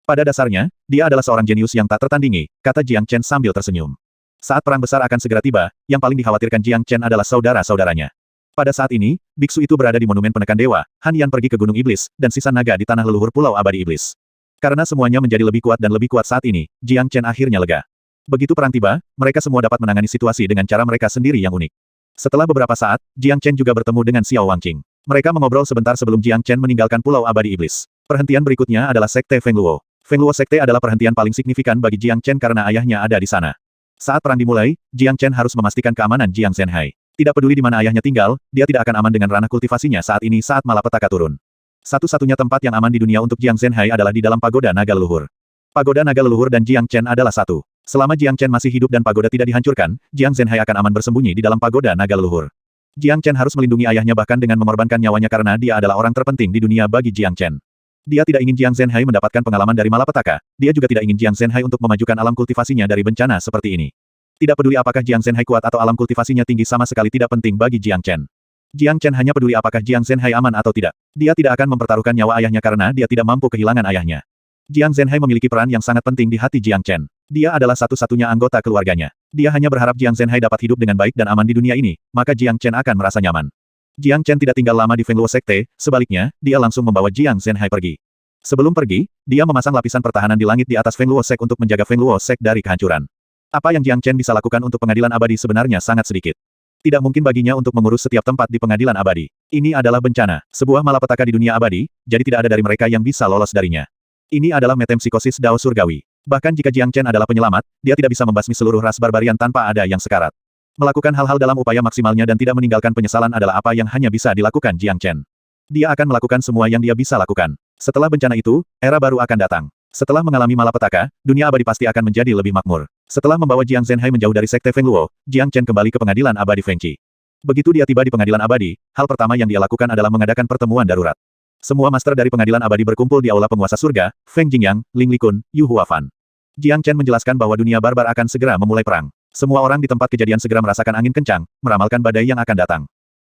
A: Pada dasarnya, dia adalah seorang jenius yang tak tertandingi, kata Jiang Chen sambil tersenyum. Saat perang besar akan segera tiba, yang paling dikhawatirkan Jiang Chen adalah saudara-saudaranya. Pada saat ini, biksu itu berada di monumen penekan dewa, Han Yan pergi ke Gunung Iblis, dan sisa naga di tanah leluhur Pulau Abadi Iblis. Karena semuanya menjadi lebih kuat dan lebih kuat saat ini, Jiang Chen akhirnya lega. Begitu perang tiba, mereka semua dapat menangani situasi dengan cara mereka sendiri yang unik. Setelah beberapa saat, Jiang Chen juga bertemu dengan Xiao Wangqing. Mereka mengobrol sebentar sebelum Jiang Chen meninggalkan Pulau Abadi Iblis. Perhentian berikutnya adalah Sekte Feng Luo. Feng Luo Sekte adalah perhentian paling signifikan bagi Jiang Chen karena ayahnya ada di sana. Saat perang dimulai, Jiang Chen harus memastikan keamanan Jiang Zhenhai. Tidak peduli di mana ayahnya tinggal, dia tidak akan aman dengan ranah kultivasinya saat ini saat malapetaka turun. Satu-satunya tempat yang aman di dunia untuk Jiang Zhenhai adalah di dalam pagoda naga leluhur. Pagoda naga leluhur dan Jiang Chen adalah satu. Selama Jiang Chen masih hidup dan pagoda tidak dihancurkan, Jiang Zhenhai akan aman bersembunyi di dalam pagoda naga leluhur. Jiang Chen harus melindungi ayahnya bahkan dengan mengorbankan nyawanya karena dia adalah orang terpenting di dunia bagi Jiang Chen. Dia tidak ingin Jiang Zhenhai mendapatkan pengalaman dari malapetaka, dia juga tidak ingin Jiang Zhenhai untuk memajukan alam kultivasinya dari bencana seperti ini. Tidak peduli apakah Jiang Zhenhai kuat atau alam kultivasinya tinggi sama sekali tidak penting bagi Jiang Chen. Jiang Chen hanya peduli apakah Jiang Zhenhai aman atau tidak. Dia tidak akan mempertaruhkan nyawa ayahnya karena dia tidak mampu kehilangan ayahnya. Jiang Zhenhai memiliki peran yang sangat penting di hati Jiang Chen. Dia adalah satu-satunya anggota keluarganya. Dia hanya berharap Jiang Zhenhai dapat hidup dengan baik dan aman di dunia ini, maka Jiang Chen akan merasa nyaman. Jiang Chen tidak tinggal lama di Fengluo Sekte, sebaliknya, dia langsung membawa Jiang Zhenhai pergi. Sebelum pergi, dia memasang lapisan pertahanan di langit di atas Fengluo Sek untuk menjaga Fengluo Sek dari kehancuran. Apa yang Jiang Chen bisa lakukan untuk pengadilan abadi sebenarnya sangat sedikit. Tidak mungkin baginya untuk mengurus setiap tempat di pengadilan abadi. Ini adalah bencana, sebuah malapetaka di dunia abadi, jadi tidak ada dari mereka yang bisa lolos darinya. Ini adalah metempsikosis Dao Surgawi. Bahkan jika Jiang Chen adalah penyelamat, dia tidak bisa membasmi seluruh ras barbarian tanpa ada yang sekarat. Melakukan hal-hal dalam upaya maksimalnya dan tidak meninggalkan penyesalan adalah apa yang hanya bisa dilakukan Jiang Chen. Dia akan melakukan semua yang dia bisa lakukan. Setelah bencana itu, era baru akan datang. Setelah mengalami malapetaka, dunia abadi pasti akan menjadi lebih makmur. Setelah membawa Jiang Zhenhai menjauh dari Sekte Fengluo, Jiang Chen kembali ke pengadilan abadi Fengqi. Begitu dia tiba di pengadilan abadi, hal pertama yang dia lakukan adalah mengadakan pertemuan darurat. Semua master dari pengadilan abadi berkumpul di aula penguasa surga, Feng Jingyang, Ling Likun, Yu Huafan. Jiang Chen menjelaskan bahwa dunia barbar akan segera memulai perang. Semua orang di tempat kejadian segera merasakan angin kencang, meramalkan badai yang akan datang.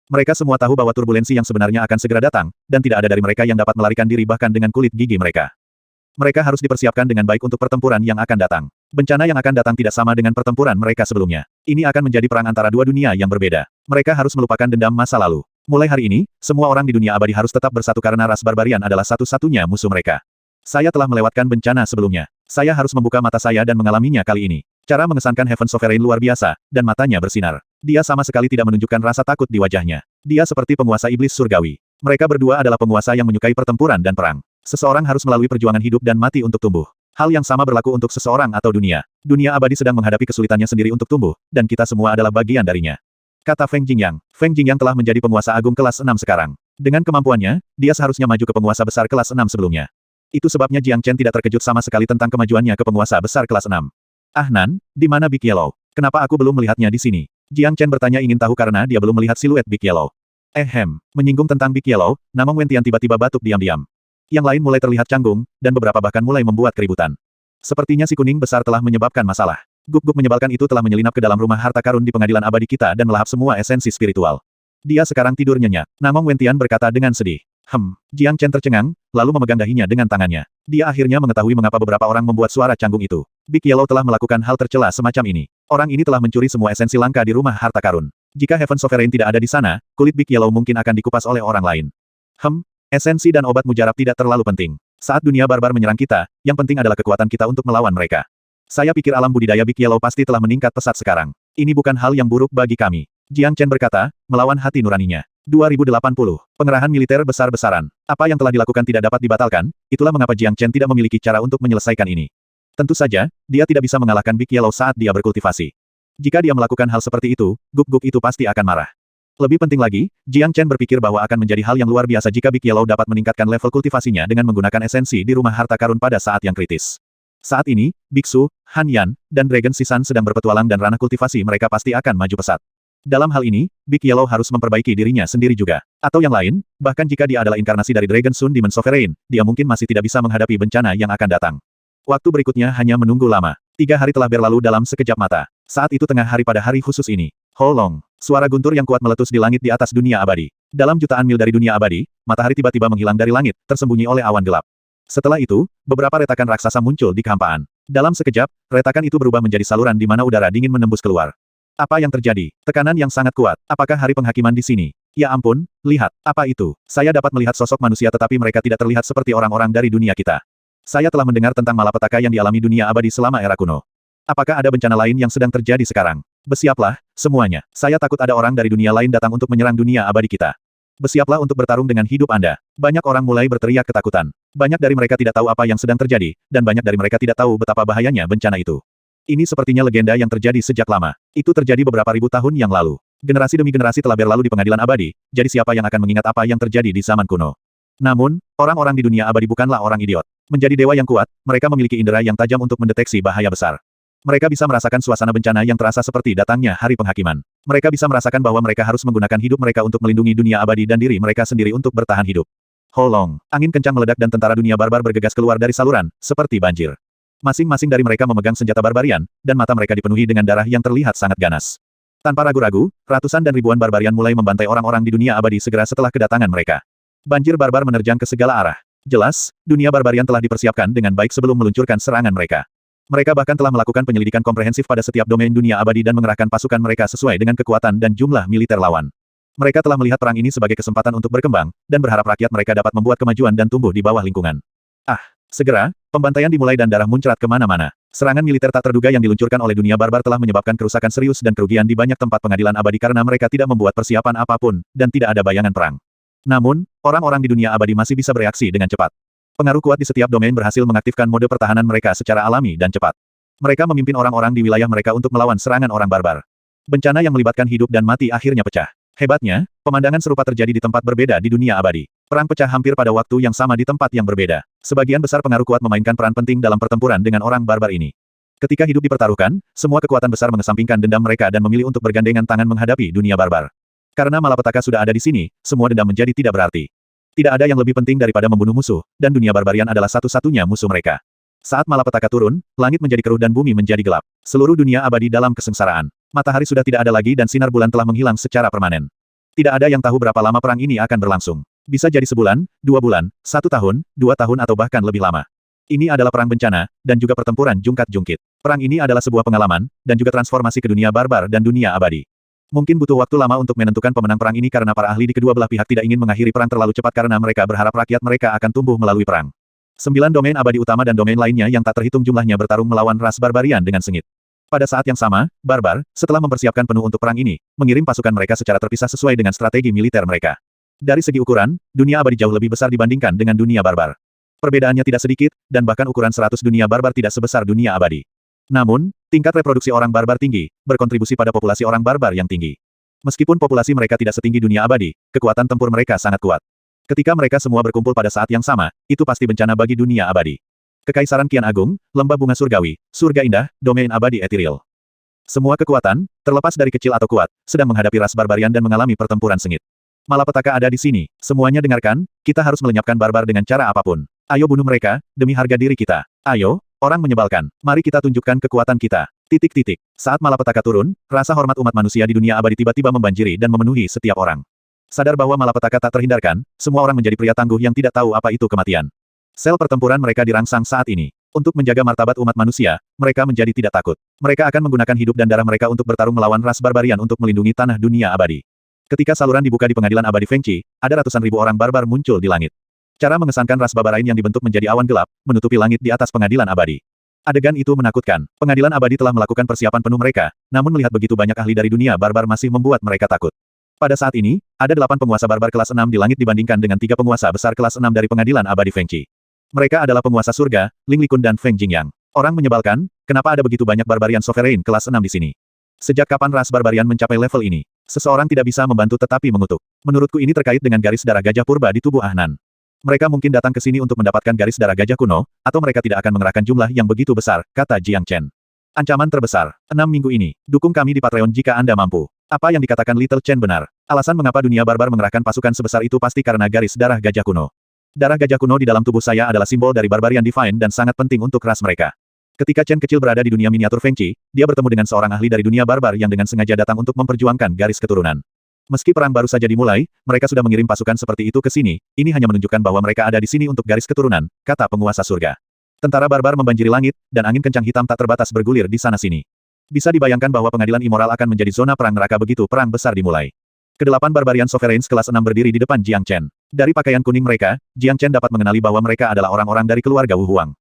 A: Mereka semua tahu bahwa turbulensi yang sebenarnya akan segera datang, dan tidak ada dari mereka yang dapat melarikan diri bahkan dengan kulit gigi mereka. Mereka harus dipersiapkan dengan baik untuk pertempuran yang akan datang. Bencana yang akan datang tidak sama dengan pertempuran mereka sebelumnya. Ini akan menjadi perang antara dua dunia yang berbeda. Mereka harus melupakan dendam masa lalu. Mulai hari ini, semua orang di dunia abadi harus tetap bersatu karena ras barbarian adalah satu-satunya musuh mereka. Saya telah melewatkan bencana sebelumnya. Saya harus membuka mata saya dan mengalaminya kali ini. Cara mengesankan Heaven Sovereign luar biasa, dan matanya bersinar. Dia sama sekali tidak menunjukkan rasa takut di wajahnya. Dia seperti penguasa iblis surgawi. Mereka berdua adalah penguasa yang menyukai pertempuran dan perang. Seseorang harus melalui perjuangan hidup dan mati untuk tumbuh. Hal yang sama berlaku untuk seseorang atau dunia. Dunia abadi sedang menghadapi kesulitannya sendiri untuk tumbuh, dan kita semua adalah bagian darinya. Kata Feng Jingyang. Feng Jingyang telah menjadi penguasa agung kelas 6 sekarang. Dengan kemampuannya, dia seharusnya maju ke penguasa besar kelas 6 sebelumnya. Itu sebabnya Jiang Chen tidak terkejut sama sekali tentang kemajuannya ke penguasa besar kelas 6. Ah Nan, di mana Big Yellow? Kenapa aku belum melihatnya di sini? Jiang Chen bertanya ingin tahu karena dia belum melihat siluet Big Yellow. Menyinggung tentang Big Yellow, Namong Wentian tiba-tiba batuk diam-diam. Yang lain mulai terlihat canggung, dan beberapa bahkan mulai membuat keributan. Sepertinya si kuning besar telah menyebabkan masalah. Guk-guk menyebalkan itu telah menyelinap ke dalam rumah harta karun di pengadilan abadi kita dan melahap semua esensi spiritual. Dia sekarang tidur nyenyak. Namong Wentian berkata dengan sedih. Jiang Chen tercengang, lalu memegang dahinya dengan tangannya. Dia akhirnya mengetahui mengapa beberapa orang membuat suara canggung itu. Big Yellow telah melakukan hal tercela semacam ini. Orang ini telah mencuri semua esensi langka di rumah harta karun. Jika Heaven Sovereign tidak ada di sana, kulit Big Yellow mungkin akan dikupas oleh orang lain. Esensi dan obat mujarab tidak terlalu penting. Saat dunia barbar menyerang kita, yang penting adalah kekuatan kita untuk melawan mereka. Saya pikir alam budidaya Big Yellow pasti telah meningkat pesat sekarang. Ini bukan hal yang buruk bagi kami. Jiang Chen berkata, melawan hati nuraninya. 2080. Pengerahan militer besar-besaran. Apa yang telah dilakukan tidak dapat dibatalkan, itulah mengapa Jiang Chen tidak memiliki cara untuk menyelesaikan ini. Tentu saja, dia tidak bisa mengalahkan Big Yellow saat dia berkultivasi. Jika dia melakukan hal seperti itu, guk-guk itu pasti akan marah. Lebih penting lagi, Jiang Chen berpikir bahwa akan menjadi hal yang luar biasa jika Big Yellow dapat meningkatkan level kultivasinya dengan menggunakan esensi di rumah harta karun pada saat yang kritis. Saat ini, Biksu, Han Yan, dan Dragon Sisan sedang berpetualang dan ranah kultivasi mereka pasti akan maju pesat. Dalam hal ini, Big Yellow harus memperbaiki dirinya sendiri juga. Atau yang lain, bahkan jika dia adalah inkarnasi dari Dragon Sun Demon Sovereign, dia mungkin masih tidak bisa menghadapi bencana yang akan datang. Waktu berikutnya hanya menunggu lama. 3 hari telah berlalu dalam sekejap mata. Saat itu tengah hari pada hari khusus ini. Holong. Suara guntur yang kuat meletus di langit di atas dunia abadi. Dalam jutaan mil dari dunia abadi, matahari tiba-tiba menghilang dari langit, tersembunyi oleh awan gelap. Setelah itu, beberapa retakan raksasa muncul di kehampaan. Dalam sekejap, retakan itu berubah menjadi saluran di mana udara dingin menembus keluar. Apa yang terjadi? Tekanan yang sangat kuat. Apakah hari penghakiman di sini? Ya ampun, lihat. Apa itu? Saya dapat melihat sosok manusia tetapi mereka tidak terlihat seperti orang-orang dari dunia kita. Saya telah mendengar tentang malapetaka yang dialami dunia abadi selama era kuno. Apakah ada bencana lain yang sedang terjadi sekarang? Bersiaplah, semuanya. Saya takut ada orang dari dunia lain datang untuk menyerang dunia abadi kita. Bersiaplah untuk bertarung dengan hidup Anda. Banyak orang mulai berteriak ketakutan. Banyak dari mereka tidak tahu apa yang sedang terjadi, dan banyak dari mereka tidak tahu betapa bahayanya bencana itu. Ini sepertinya legenda yang terjadi sejak lama. Itu terjadi beberapa ribu tahun yang lalu. Generasi demi generasi telah berlalu di pengadilan abadi, jadi siapa yang akan mengingat apa yang terjadi di zaman kuno? Namun, orang-orang di dunia abadi bukanlah orang idiot. Menjadi dewa yang kuat, mereka memiliki indera yang tajam untuk mendeteksi bahaya besar. Mereka bisa merasakan suasana bencana yang terasa seperti datangnya hari penghakiman. Mereka bisa merasakan bahwa mereka harus menggunakan hidup mereka untuk melindungi dunia abadi dan diri mereka sendiri untuk bertahan hidup. Holong. Angin kencang meledak dan tentara dunia barbar bergegas keluar dari saluran, seperti banjir. Masing-masing dari mereka memegang senjata barbarian, dan mata mereka dipenuhi dengan darah yang terlihat sangat ganas. Tanpa ragu-ragu, ratusan dan ribuan barbarian mulai membantai orang-orang di dunia abadi segera setelah kedatangan mereka. Banjir barbar menerjang ke segala arah. Jelas, dunia barbarian telah dipersiapkan dengan baik sebelum meluncurkan serangan mereka. Mereka bahkan telah melakukan penyelidikan komprehensif pada setiap domain dunia abadi dan mengerahkan pasukan mereka sesuai dengan kekuatan dan jumlah militer lawan. Mereka telah melihat perang ini sebagai kesempatan untuk berkembang, dan berharap rakyat mereka dapat membuat kemajuan dan tumbuh di bawah lingkungan. Segera, pembantaian dimulai dan darah muncrat kemana-mana. Serangan militer tak terduga yang diluncurkan oleh dunia barbar telah menyebabkan kerusakan serius dan kerugian di banyak tempat pengadilan abadi karena mereka tidak membuat persiapan apapun, dan tidak ada bayangan perang. Namun, orang-orang di dunia abadi masih bisa bereaksi dengan cepat. Pengaruh kuat di setiap domain berhasil mengaktifkan mode pertahanan mereka secara alami dan cepat. Mereka memimpin orang-orang di wilayah mereka untuk melawan serangan orang barbar. Bencana yang melibatkan hidup dan mati akhirnya pecah. Hebatnya, pemandangan serupa terjadi di tempat berbeda di dunia abadi. Perang pecah hampir pada waktu yang sama di tempat yang berbeda. Sebagian besar pengaruh kuat memainkan peran penting dalam pertempuran dengan orang barbar ini. Ketika hidup dipertaruhkan, semua kekuatan besar mengesampingkan dendam mereka dan memilih untuk bergandengan tangan menghadapi dunia barbar. Karena malapetaka sudah ada di sini, semua dendam menjadi tidak berarti. Tidak ada yang lebih penting daripada membunuh musuh, dan dunia barbarian adalah satu-satunya musuh mereka. Saat malapetaka turun, langit menjadi keruh dan bumi menjadi gelap. Seluruh dunia abadi dalam kesengsaraan. Matahari sudah tidak ada lagi dan sinar bulan telah menghilang secara permanen. Tidak ada yang tahu berapa lama perang ini akan berlangsung. Bisa jadi sebulan, 2 bulan, 1 tahun, 2 tahun atau bahkan lebih lama. Ini adalah perang bencana, dan juga pertempuran jungkat-jungkit. Perang ini adalah sebuah pengalaman, dan juga transformasi ke dunia barbar dan dunia abadi. Mungkin butuh waktu lama untuk menentukan pemenang perang ini karena para ahli di kedua belah pihak tidak ingin mengakhiri perang terlalu cepat karena mereka berharap rakyat mereka akan tumbuh melalui perang. 9 domain abadi utama dan domain lainnya yang tak terhitung jumlahnya bertarung melawan ras barbarian dengan sengit. Pada saat yang sama, barbar, setelah mempersiapkan penuh untuk perang ini, mengirim pasukan mereka secara terpisah sesuai dengan strategi militer mereka. Dari segi ukuran, dunia abadi jauh lebih besar dibandingkan dengan dunia barbar. Perbedaannya tidak sedikit, dan bahkan ukuran 100 dunia barbar tidak sebesar dunia abadi. Namun, tingkat reproduksi orang barbar tinggi, berkontribusi pada populasi orang barbar yang tinggi. Meskipun populasi mereka tidak setinggi dunia abadi, kekuatan tempur mereka sangat kuat. Ketika mereka semua berkumpul pada saat yang sama, itu pasti bencana bagi dunia abadi. Kekaisaran Kian Agung, Lembah Bunga Surgawi, Surga Indah, Domain Abadi Ethereal. Semua kekuatan, terlepas dari kecil atau kuat, sedang menghadapi ras barbarian dan mengalami pertempuran sengit. Malapetaka ada di sini. Semuanya dengarkan, kita harus melenyapkan barbar dengan cara apapun. Ayo bunuh mereka, demi harga diri kita. Ayo, orang menyebalkan. Mari kita tunjukkan kekuatan kita. Titik-titik. Saat malapetaka turun, rasa hormat umat manusia di dunia abadi tiba-tiba membanjiri dan memenuhi setiap orang. Sadar bahwa malapetaka tak terhindarkan, semua orang menjadi pria tangguh yang tidak tahu apa itu kematian. Sel pertempuran mereka dirangsang saat ini. Untuk menjaga martabat umat manusia, mereka menjadi tidak takut. Mereka akan menggunakan hidup dan darah mereka untuk bertarung melawan ras barbarian untuk melindungi tanah dunia abadi. Ketika saluran dibuka di pengadilan abadi Fengqi, ada ratusan ribu orang barbar muncul di langit. Cara mengesankan ras barbarain yang dibentuk menjadi awan gelap, menutupi langit di atas pengadilan abadi. Adegan itu menakutkan. Pengadilan abadi telah melakukan persiapan penuh mereka, namun melihat begitu banyak ahli dari dunia barbar masih membuat mereka takut. Pada saat ini, ada 8 penguasa barbar kelas 6 di langit dibandingkan dengan 3 penguasa besar kelas 6 dari pengadilan abadi Fengqi. Mereka adalah penguasa surga, Ling Likun dan Feng Jingyang. Orang menyebalkan, kenapa ada begitu banyak barbarian sovereign kelas 6 di sini? Sejak kapan ras barbarian mencapai level ini? Seseorang tidak bisa membantu tetapi mengutuk. Menurutku ini terkait dengan garis darah gajah purba di tubuh Ahnan. Mereka mungkin datang ke sini untuk mendapatkan garis darah gajah kuno, atau mereka tidak akan mengerahkan jumlah yang begitu besar, kata Jiang Chen. Ancaman terbesar. 6 minggu ini. Dukung kami di Patreon jika Anda mampu. Apa yang dikatakan Little Chen benar. Alasan mengapa dunia barbar mengerahkan pasukan sebesar itu pasti karena garis darah gajah kuno. Darah gajah kuno di dalam tubuh saya adalah simbol dari barbarian divine dan sangat penting untuk ras mereka. Ketika Chen kecil berada di dunia miniatur Fengqi, dia bertemu dengan seorang ahli dari dunia barbar yang dengan sengaja datang untuk memperjuangkan garis keturunan. Meski perang baru saja dimulai, mereka sudah mengirim pasukan seperti itu ke sini, ini hanya menunjukkan bahwa mereka ada di sini untuk garis keturunan, kata penguasa surga. Tentara barbar membanjiri langit, dan angin kencang hitam tak terbatas bergulir di sana-sini. Bisa dibayangkan bahwa pengadilan immoral akan menjadi zona perang neraka begitu perang besar dimulai. Kedelapan barbarian sovereign kelas 6 berdiri di depan Jiang Chen. Dari pakaian kuning mereka, Jiang Chen dapat mengenali bahwa mereka adalah orang-orang dari keluarga Wu Huang.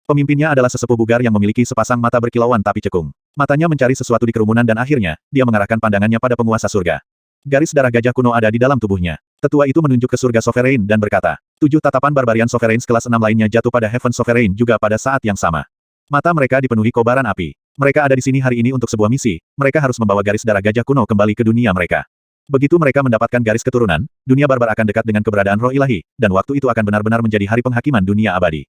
A: Pemimpinnya adalah sesepuh bugar yang memiliki sepasang mata berkilauan tapi cekung. Matanya mencari sesuatu di kerumunan dan akhirnya, dia mengarahkan pandangannya pada penguasa surga. Garis darah gajah kuno ada di dalam tubuhnya. Tetua itu menunjuk ke surga sovereign dan berkata, 7 tatapan barbarian sovereign kelas 6 lainnya jatuh pada Heaven Sovereign juga pada saat yang sama. Mata mereka dipenuhi kobaran api. Mereka ada di sini hari ini untuk sebuah misi, mereka harus membawa garis darah gajah kuno kembali ke dunia mereka. Begitu mereka mendapatkan garis keturunan, dunia barbar akan dekat dengan keberadaan roh ilahi, dan waktu itu akan benar-benar menjadi hari penghakiman dunia abadi.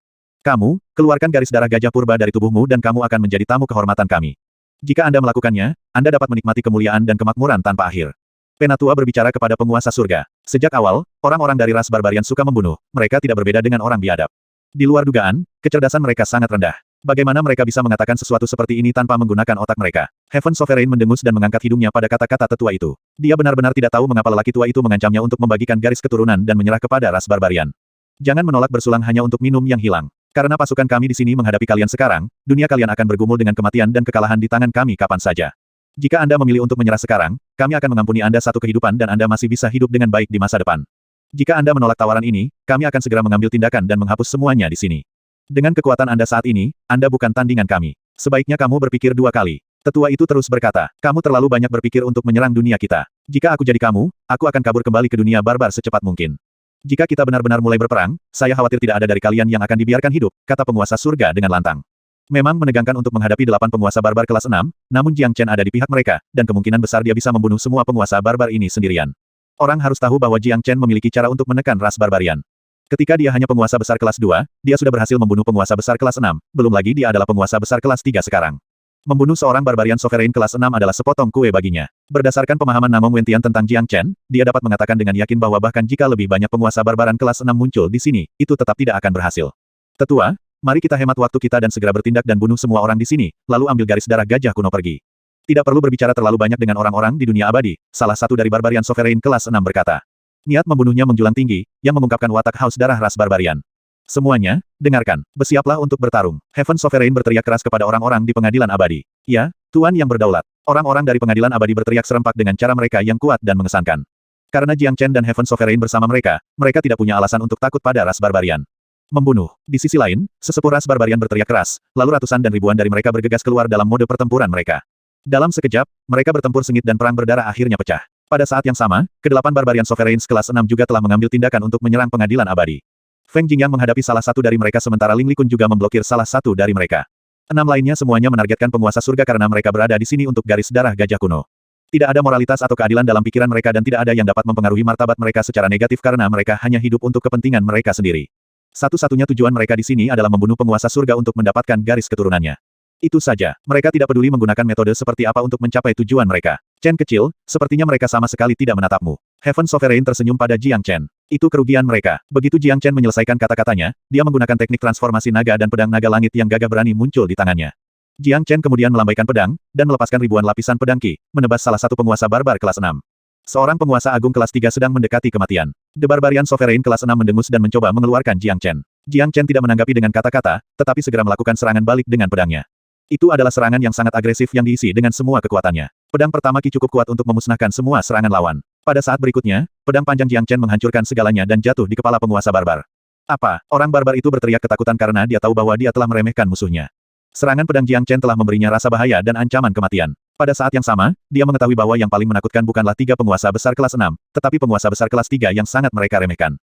A: Kamu, keluarkan garis darah gajah purba dari tubuhmu dan kamu akan menjadi tamu kehormatan kami. Jika Anda melakukannya, Anda dapat menikmati kemuliaan dan kemakmuran tanpa akhir. Penatua berbicara kepada penguasa surga. Sejak awal, orang-orang dari ras barbarian suka membunuh, mereka tidak berbeda dengan orang biadab. Di luar dugaan, kecerdasan mereka sangat rendah. Bagaimana mereka bisa mengatakan sesuatu seperti ini tanpa menggunakan otak mereka? Heaven Sovereign mendengus dan mengangkat hidungnya pada kata-kata tetua itu. Dia benar-benar tidak tahu mengapa lelaki tua itu mengancamnya untuk membagikan garis keturunan dan menyerah kepada ras barbarian. Jangan menolak bersulang hanya untuk minum yang hilang. Karena pasukan kami di sini menghadapi kalian sekarang, dunia kalian akan bergumul dengan kematian dan kekalahan di tangan kami kapan saja. Jika Anda memilih untuk menyerah sekarang, kami akan mengampuni Anda satu kehidupan dan Anda masih bisa hidup dengan baik di masa depan. Jika Anda menolak tawaran ini, kami akan segera mengambil tindakan dan menghapus semuanya di sini. Dengan kekuatan Anda saat ini, Anda bukan tandingan kami. Sebaiknya kamu berpikir dua kali. Tetua itu terus berkata, kamu terlalu banyak berpikir untuk menyerang dunia kita. Jika aku jadi kamu, aku akan kabur kembali ke dunia barbar secepat mungkin. Jika kita benar-benar mulai berperang, saya khawatir tidak ada dari kalian yang akan dibiarkan hidup, kata penguasa surga dengan lantang. Memang menegangkan untuk menghadapi 8 penguasa barbar kelas 6, namun Jiang Chen ada di pihak mereka, dan kemungkinan besar dia bisa membunuh semua penguasa barbar ini sendirian. Orang harus tahu bahwa Jiang Chen memiliki cara untuk menekan ras barbarian. Ketika dia hanya penguasa besar kelas 2, dia sudah berhasil membunuh penguasa besar kelas 6, belum lagi dia adalah penguasa besar kelas 3 sekarang. Membunuh seorang barbarian sovereign kelas 6 adalah sepotong kue baginya. Berdasarkan pemahaman Namong Wentian tentang Jiang Chen, dia dapat mengatakan dengan yakin bahwa bahkan jika lebih banyak penguasa barbaran kelas 6 muncul di sini, itu tetap tidak akan berhasil. Tetua, mari kita hemat waktu kita dan segera bertindak dan bunuh semua orang di sini, lalu ambil garis darah gajah kuno pergi. Tidak perlu berbicara terlalu banyak dengan orang-orang di dunia abadi, salah satu dari barbarian sovereign kelas 6 berkata. Niat membunuhnya menjulang tinggi, yang mengungkapkan watak haus darah ras barbarian. Semuanya, dengarkan, bersiaplah untuk bertarung. Heaven Sovereign berteriak keras kepada orang-orang di pengadilan abadi. Ya, Tuan yang berdaulat. Orang-orang dari pengadilan abadi berteriak serempak dengan cara mereka yang kuat dan mengesankan. Karena Jiang Chen dan Heaven Sovereign bersama mereka, mereka tidak punya alasan untuk takut pada ras barbarian. Membunuh. Di sisi lain, sesepuh ras barbarian berteriak keras, lalu ratusan dan ribuan dari mereka bergegas keluar dalam mode pertempuran mereka. Dalam sekejap, mereka bertempur sengit dan perang berdarah akhirnya pecah. Pada saat yang sama, kedelapan barbarian Sovereign kelas 6 juga telah mengambil tindakan untuk menyerang pengadilan abadi. Feng Jingyang menghadapi salah satu dari mereka sementara Ling Likun juga memblokir salah satu dari mereka. 6 lainnya semuanya menargetkan penguasa surga karena mereka berada di sini untuk garis darah gajah kuno. Tidak ada moralitas atau keadilan dalam pikiran mereka dan tidak ada yang dapat mempengaruhi martabat mereka secara negatif karena mereka hanya hidup untuk kepentingan mereka sendiri. Satu-satunya tujuan mereka di sini adalah membunuh penguasa surga untuk mendapatkan garis keturunannya. Itu saja, mereka tidak peduli menggunakan metode seperti apa untuk mencapai tujuan mereka. Chen kecil, sepertinya mereka sama sekali tidak menatapmu. Heaven Sovereign tersenyum pada Jiang Chen. Itu kerugian mereka. Begitu Jiang Chen menyelesaikan kata-katanya, dia menggunakan teknik transformasi naga dan pedang naga langit yang gagah berani muncul di tangannya. Jiang Chen kemudian melambaikan pedang, dan melepaskan ribuan lapisan pedang Qi, menebas salah satu penguasa barbar kelas 6. Seorang penguasa agung kelas 3 sedang mendekati kematian. The Barbarian Sovereign kelas 6 mendengus dan mencoba mengeluarkan Jiang Chen. Jiang Chen tidak menanggapi dengan kata-kata, tetapi segera melakukan serangan balik dengan pedangnya. Itu adalah serangan yang sangat agresif yang diisi dengan semua kekuatannya. Pedang pertama Qi cukup kuat untuk memusnahkan semua serangan lawan. Pada saat berikutnya, pedang panjang Jiang Chen menghancurkan segalanya dan jatuh di kepala penguasa barbar. Apa? Orang barbar itu berteriak ketakutan karena dia tahu bahwa dia telah meremehkan musuhnya. Serangan pedang Jiang Chen telah memberinya rasa bahaya dan ancaman kematian. Pada saat yang sama, dia mengetahui bahwa yang paling menakutkan bukanlah 3 penguasa besar kelas 6, tetapi penguasa besar kelas 3 yang sangat mereka remehkan.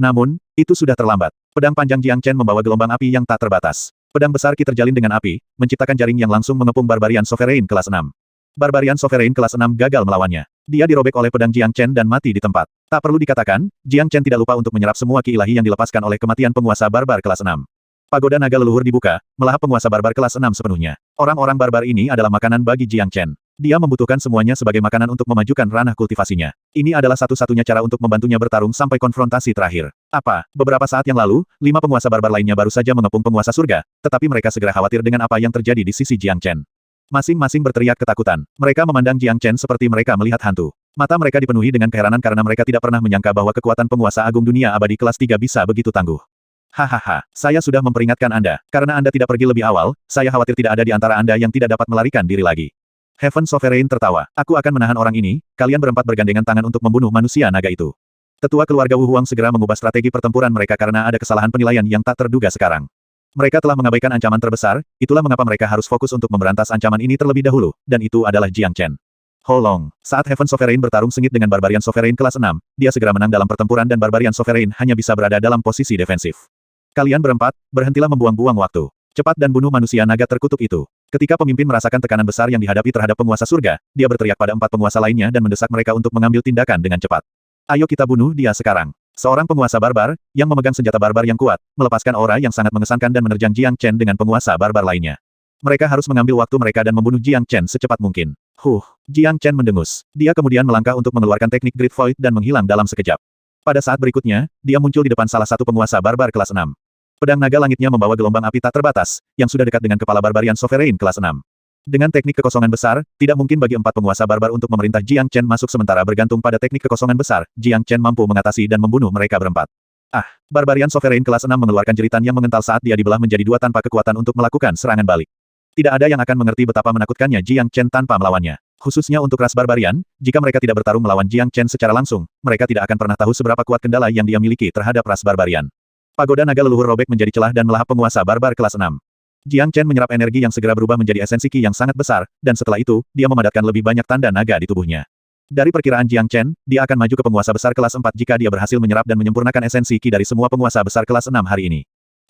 A: Namun, itu sudah terlambat. Pedang panjang Jiang Chen membawa gelombang api yang tak terbatas. Pedang besar Qi terjalin dengan api, menciptakan jaring yang langsung mengepung Barbarian Sovereign kelas 6. Barbarian Sovereign kelas 6 gagal melawannya. Dia dirobek oleh pedang Jiang Chen dan mati di tempat. Tak perlu dikatakan, Jiang Chen tidak lupa untuk menyerap semua Qi ilahi yang dilepaskan oleh kematian penguasa barbar kelas 6. Pagoda naga leluhur dibuka, melahap penguasa barbar kelas 6 sepenuhnya. Orang-orang barbar ini adalah makanan bagi Jiang Chen. Dia membutuhkan semuanya sebagai makanan untuk memajukan ranah kultivasinya. Ini adalah satu-satunya cara untuk membantunya bertarung sampai konfrontasi terakhir. Beberapa saat yang lalu, 5 penguasa barbar lainnya baru saja mengepung penguasa surga, tetapi mereka segera khawatir dengan apa yang terjadi di sisi Jiang Chen. Masing-masing berteriak ketakutan. Mereka memandang Jiang Chen seperti mereka melihat hantu. Mata mereka dipenuhi dengan keheranan karena mereka tidak pernah menyangka bahwa kekuatan penguasa agung dunia abadi kelas 3 bisa begitu tangguh. Hahaha, saya sudah memperingatkan Anda. Karena Anda tidak pergi lebih awal, saya khawatir tidak ada di antara Anda yang tidak dapat melarikan diri lagi. Heaven Sovereign tertawa. Aku akan menahan orang ini, kalian berempat bergandengan tangan untuk membunuh manusia naga itu. Tetua keluarga Wu Huang segera mengubah strategi pertempuran mereka karena ada kesalahan penilaian yang tak terduga sekarang. Mereka telah mengabaikan ancaman terbesar, itulah mengapa mereka harus fokus untuk memberantas ancaman ini terlebih dahulu, dan itu adalah Jiang Chen. Holong, saat Heaven Sovereign bertarung sengit dengan Barbarian Sovereign kelas 6, dia segera menang dalam pertempuran dan Barbarian Sovereign hanya bisa berada dalam posisi defensif. Kalian berempat, berhentilah membuang-buang waktu. Cepat dan bunuh manusia naga terkutuk itu. Ketika pemimpin merasakan tekanan besar yang dihadapi terhadap penguasa surga, dia berteriak pada 4 penguasa lainnya dan mendesak mereka untuk mengambil tindakan dengan cepat. Ayo kita bunuh dia sekarang. Seorang penguasa barbar, yang memegang senjata barbar yang kuat, melepaskan aura yang sangat mengesankan dan menerjang Jiang Chen dengan penguasa barbar lainnya. Mereka harus mengambil waktu mereka dan membunuh Jiang Chen secepat mungkin. Jiang Chen mendengus. Dia kemudian melangkah untuk mengeluarkan teknik Great Void dan menghilang dalam sekejap. Pada saat berikutnya, dia muncul di depan salah satu penguasa barbar kelas 6. Pedang naga langitnya membawa gelombang api tak terbatas, yang sudah dekat dengan kepala Barbarian Sovereign kelas 6. Dengan teknik kekosongan besar, tidak mungkin bagi 4 penguasa barbar untuk memerintah Jiang Chen masuk sementara bergantung pada teknik kekosongan besar, Jiang Chen mampu mengatasi dan membunuh mereka berempat. Barbarian Sovereign kelas 6 mengeluarkan jeritan yang mengental saat dia dibelah menjadi dua tanpa kekuatan untuk melakukan serangan balik. Tidak ada yang akan mengerti betapa menakutkannya Jiang Chen tanpa melawannya. Khususnya untuk ras barbarian, jika mereka tidak bertarung melawan Jiang Chen secara langsung, mereka tidak akan pernah tahu seberapa kuat kendala yang dia miliki terhadap ras barbarian. Pagoda naga leluhur robek menjadi celah dan melahap penguasa barbar kelas 6. Jiang Chen menyerap energi yang segera berubah menjadi esensi Qi yang sangat besar, dan setelah itu, dia memadatkan lebih banyak tanda naga di tubuhnya. Dari perkiraan Jiang Chen, dia akan maju ke penguasa besar kelas 4 jika dia berhasil menyerap dan menyempurnakan esensi Qi dari semua penguasa besar kelas 6 hari ini.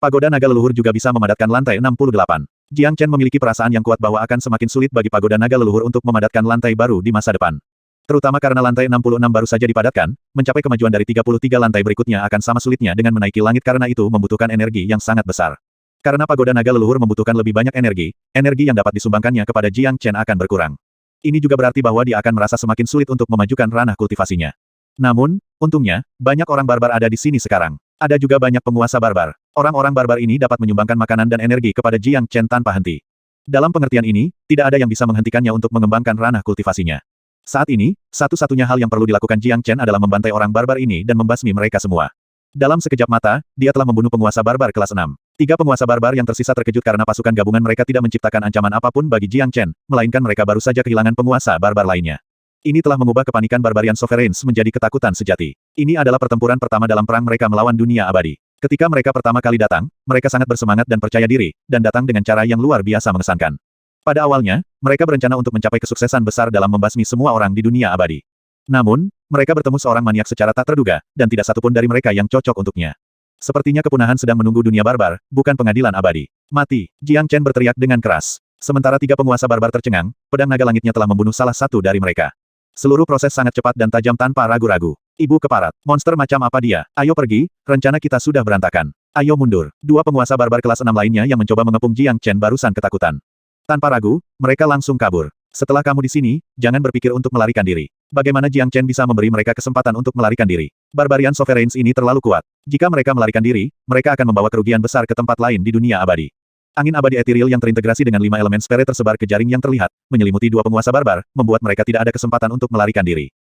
A: Pagoda naga leluhur juga bisa memadatkan lantai 68. Jiang Chen memiliki perasaan yang kuat bahwa akan semakin sulit bagi pagoda naga leluhur untuk memadatkan lantai baru di masa depan. Terutama karena lantai 66 baru saja dipadatkan, mencapai kemajuan dari 33 lantai berikutnya akan sama sulitnya dengan menaiki langit karena itu membutuhkan energi yang sangat besar. Karena pagoda naga leluhur membutuhkan lebih banyak energi, energi yang dapat disumbangkannya kepada Jiang Chen akan berkurang. Ini juga berarti bahwa dia akan merasa semakin sulit untuk memajukan ranah kultivasinya. Namun, untungnya, banyak orang barbar ada di sini sekarang. Ada juga banyak penguasa barbar. Orang-orang barbar ini dapat menyumbangkan makanan dan energi kepada Jiang Chen tanpa henti. Dalam pengertian ini, tidak ada yang bisa menghentikannya untuk mengembangkan ranah kultivasinya. Saat ini, satu-satunya hal yang perlu dilakukan Jiang Chen adalah membantai orang barbar ini dan membasmi mereka semua. Dalam sekejap mata, dia telah membunuh penguasa barbar kelas 6. 3 penguasa barbar yang tersisa terkejut karena pasukan gabungan mereka tidak menciptakan ancaman apapun bagi Jiang Chen, melainkan mereka baru saja kehilangan penguasa barbar lainnya. Ini telah mengubah kepanikan Barbarian Sovereigns menjadi ketakutan sejati. Ini adalah pertempuran pertama dalam perang mereka melawan dunia abadi. Ketika mereka pertama kali datang, mereka sangat bersemangat dan percaya diri, dan datang dengan cara yang luar biasa mengesankan. Pada awalnya, mereka berencana untuk mencapai kesuksesan besar dalam membasmi semua orang di dunia abadi. Namun, mereka bertemu seorang maniak secara tak terduga, dan tidak satupun dari mereka yang cocok untuknya. Sepertinya kepunahan sedang menunggu dunia barbar, bukan pengadilan abadi. Mati! Jiang Chen berteriak dengan keras. Sementara 3 penguasa barbar tercengang, pedang naga langitnya telah membunuh salah satu dari mereka. Seluruh proses sangat cepat dan tajam tanpa ragu-ragu. Ibu keparat, monster macam apa dia? Ayo pergi, rencana kita sudah berantakan. Ayo mundur. 2 penguasa barbar kelas 6 lainnya yang mencoba mengepung Jiang Chen barusan ketakutan. Tanpa ragu, mereka langsung kabur. Setelah kamu di sini, jangan berpikir untuk melarikan diri. Bagaimana Jiang Chen bisa memberi mereka kesempatan untuk melarikan diri? Barbarian Sovereigns ini terlalu kuat. Jika mereka melarikan diri, mereka akan membawa kerugian besar ke tempat lain di dunia abadi. Angin abadi etiril yang terintegrasi dengan 5 elemen spere tersebar ke jaring yang terlihat, menyelimuti 2 penguasa barbar, membuat mereka tidak ada kesempatan untuk melarikan diri.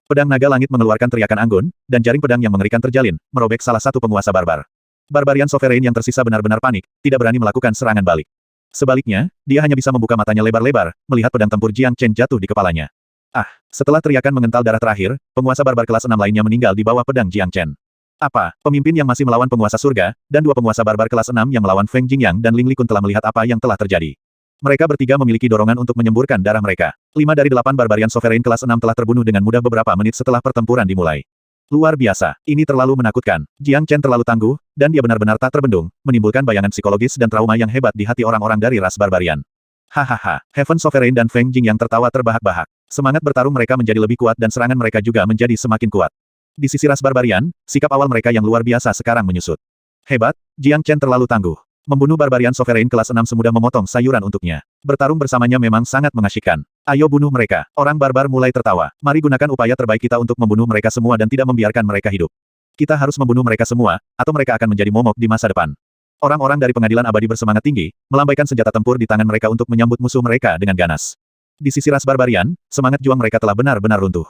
A: Pedang naga langit mengeluarkan teriakan anggun, dan jaring pedang yang mengerikan terjalin, merobek salah satu penguasa barbar. Barbarian Sovereign yang tersisa benar-benar panik, tidak berani melakukan serangan balik. Sebaliknya, dia hanya bisa membuka matanya lebar-lebar, melihat pedang tempur Jiang Chen jatuh di kepalanya. Setelah teriakan mengental darah terakhir, penguasa barbar kelas 6 lainnya meninggal di bawah pedang Jiang Chen. Pemimpin yang masih melawan penguasa surga, dan 2 penguasa barbar kelas 6 yang melawan Feng Jingyang dan Ling Likun telah melihat apa yang telah terjadi. Mereka bertiga memiliki dorongan untuk menyemburkan darah mereka. 5 dari 8 Barbarian Sovereign kelas 6 telah terbunuh dengan mudah beberapa menit setelah pertempuran dimulai. Luar biasa, ini terlalu menakutkan. Jiang Chen terlalu tangguh, dan dia benar-benar tak terbendung, menimbulkan bayangan psikologis dan trauma yang hebat di hati orang-orang dari ras barbarian. Hahaha, Heaven Sovereign dan Feng Jingyang tertawa terbahak-bahak. Semangat bertarung mereka menjadi lebih kuat dan serangan mereka juga menjadi semakin kuat. Di sisi ras barbarian, sikap awal mereka yang luar biasa sekarang menyusut. Hebat, Jiang Chen terlalu tangguh. Membunuh Barbarian Sovereign kelas 6 semudah memotong sayuran untuknya. Bertarung bersamanya memang sangat mengasyikkan. Ayo bunuh mereka. Orang barbar mulai tertawa. Mari gunakan upaya terbaik kita untuk membunuh mereka semua dan tidak membiarkan mereka hidup. Kita harus membunuh mereka semua, atau mereka akan menjadi momok di masa depan. Orang-orang dari pengadilan abadi bersemangat tinggi, melambaikan senjata tempur di tangan mereka untuk menyambut musuh mereka dengan ganas. Di sisi ras barbarian, semangat juang mereka telah benar-benar runtuh.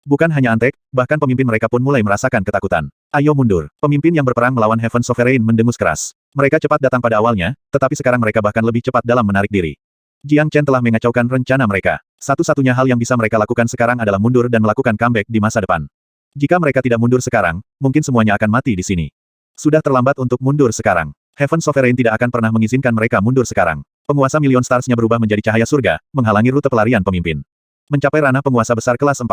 A: Bukan hanya Antek, bahkan pemimpin mereka pun mulai merasakan ketakutan. Ayo mundur. Pemimpin yang berperang melawan Heaven Sovereign mendengus keras. Mereka cepat datang pada awalnya, tetapi sekarang mereka bahkan lebih cepat dalam menarik diri. Jiang Chen telah mengacaukan rencana mereka. Satu-satunya hal yang bisa mereka lakukan sekarang adalah mundur dan melakukan comeback di masa depan. Jika mereka tidak mundur sekarang, mungkin semuanya akan mati di sini. Sudah terlambat untuk mundur sekarang. Heaven Sovereign tidak akan pernah mengizinkan mereka mundur sekarang. Penguasa Million Stars-nya berubah menjadi cahaya surga, menghalangi rute pelarian pemimpin. Mencapai ranah penguasa besar kelas 4.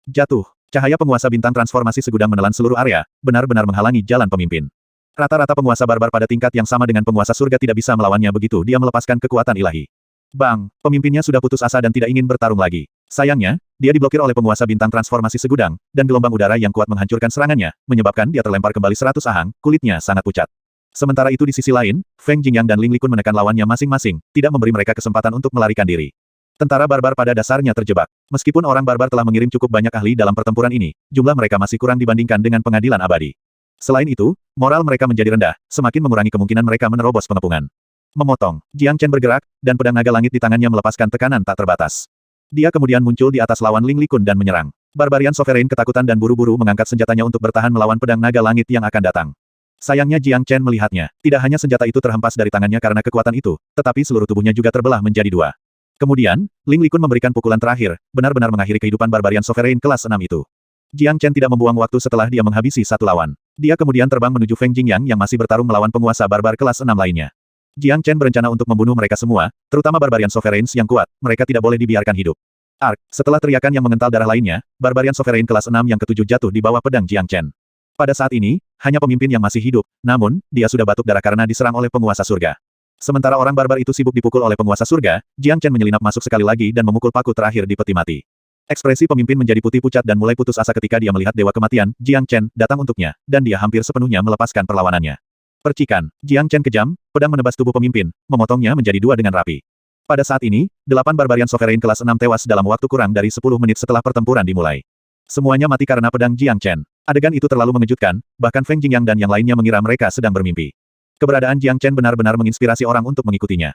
A: Jatuh. Cahaya penguasa bintang transformasi segudang menelan seluruh area, benar-benar menghalangi jalan pemimpin. Rata-rata penguasa barbar pada tingkat yang sama dengan penguasa surga tidak bisa melawannya begitu dia melepaskan kekuatan ilahi. Bang, pemimpinnya sudah putus asa dan tidak ingin bertarung lagi. Sayangnya, dia diblokir oleh penguasa bintang transformasi segudang, dan gelombang udara yang kuat menghancurkan serangannya, menyebabkan dia terlempar kembali 100 ahang, kulitnya sangat pucat. Sementara itu di sisi lain, Feng Jingyang dan Ling Likun menekan lawannya masing-masing, tidak memberi mereka kesempatan untuk melarikan diri. Tentara barbar pada dasarnya terjebak. Meskipun orang barbar telah mengirim cukup banyak ahli dalam pertempuran ini, jumlah mereka masih kurang dibandingkan dengan pengadilan abadi. Selain itu, moral mereka menjadi rendah, semakin mengurangi kemungkinan mereka menerobos pengepungan. Memotong. Jiang Chen bergerak, dan pedang naga langit di tangannya melepaskan tekanan tak terbatas. Dia kemudian muncul di atas lawan Ling Likun dan menyerang. Barbarian Sovereign ketakutan dan buru-buru mengangkat senjatanya untuk bertahan melawan pedang naga langit yang akan datang. Sayangnya Jiang Chen melihatnya. Tidak hanya senjata itu terhempas dari tangannya karena kekuatan itu, tetapi seluruh tubuhnya juga terbelah menjadi dua. Kemudian, Ling Likun memberikan pukulan terakhir, benar-benar mengakhiri kehidupan Barbarian Sovereign kelas 6 itu. Jiang Chen tidak membuang waktu setelah dia menghabisi satu lawan. Dia kemudian terbang menuju Feng Jingyang yang masih bertarung melawan penguasa barbar kelas 6 lainnya. Jiang Chen berencana untuk membunuh mereka semua, terutama Barbarian Sovereigns yang kuat, mereka tidak boleh dibiarkan hidup. Setelah teriakan yang mengental darah lainnya, Barbarian Sovereign kelas 6 yang ketujuh jatuh di bawah pedang Jiang Chen. Pada saat ini, hanya pemimpin yang masih hidup, namun, dia sudah batuk darah karena diserang oleh penguasa surga. Sementara orang barbar itu sibuk dipukul oleh penguasa surga, Jiang Chen menyelinap masuk sekali lagi dan memukul paku terakhir di peti mati. Ekspresi pemimpin menjadi putih pucat dan mulai putus asa ketika dia melihat Dewa Kematian, Jiang Chen, datang untuknya, dan dia hampir sepenuhnya melepaskan perlawanannya. Percikan, Jiang Chen kejam, pedang menebas tubuh pemimpin, memotongnya menjadi dua dengan rapi. Pada saat ini, 8 Barbarian Sovereign kelas 6 tewas dalam waktu kurang dari 10 menit setelah pertempuran dimulai. Semuanya mati karena pedang Jiang Chen. Adegan itu terlalu mengejutkan, bahkan Feng Jingyang dan yang lainnya mengira mereka sedang bermimpi. Keberadaan Jiang Chen benar-benar menginspirasi orang untuk mengikutinya.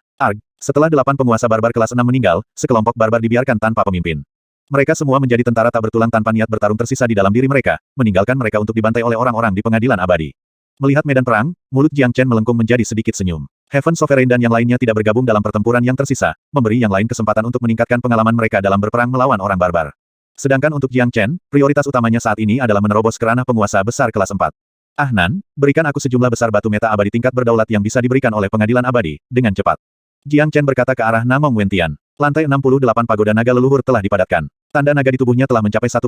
A: Setelah 8 penguasa barbar kelas 6 meninggal, sekelompok barbar dibiarkan tanpa pemimpin. Mereka semua menjadi tentara tak bertulang tanpa niat bertarung tersisa di dalam diri mereka, meninggalkan mereka untuk dibantai oleh orang-orang di pengadilan abadi. Melihat medan perang, mulut Jiang Chen melengkung menjadi sedikit senyum. Heaven Sovereign dan yang lainnya tidak bergabung dalam pertempuran yang tersisa, memberi yang lain kesempatan untuk meningkatkan pengalaman mereka dalam berperang melawan orang barbar. Sedangkan untuk Jiang Chen, prioritas utamanya saat ini adalah menerobos ke ranah penguasa besar kelas 4. Nan, berikan aku sejumlah besar batu meta abadi tingkat berdaulat yang bisa diberikan oleh pengadilan abadi, dengan cepat. Jiang Chen berkata ke arah Namong Wentian. Lantai 68 pagoda naga leluhur telah dipadatkan. Tanda naga di tubuhnya telah mencapai 1,85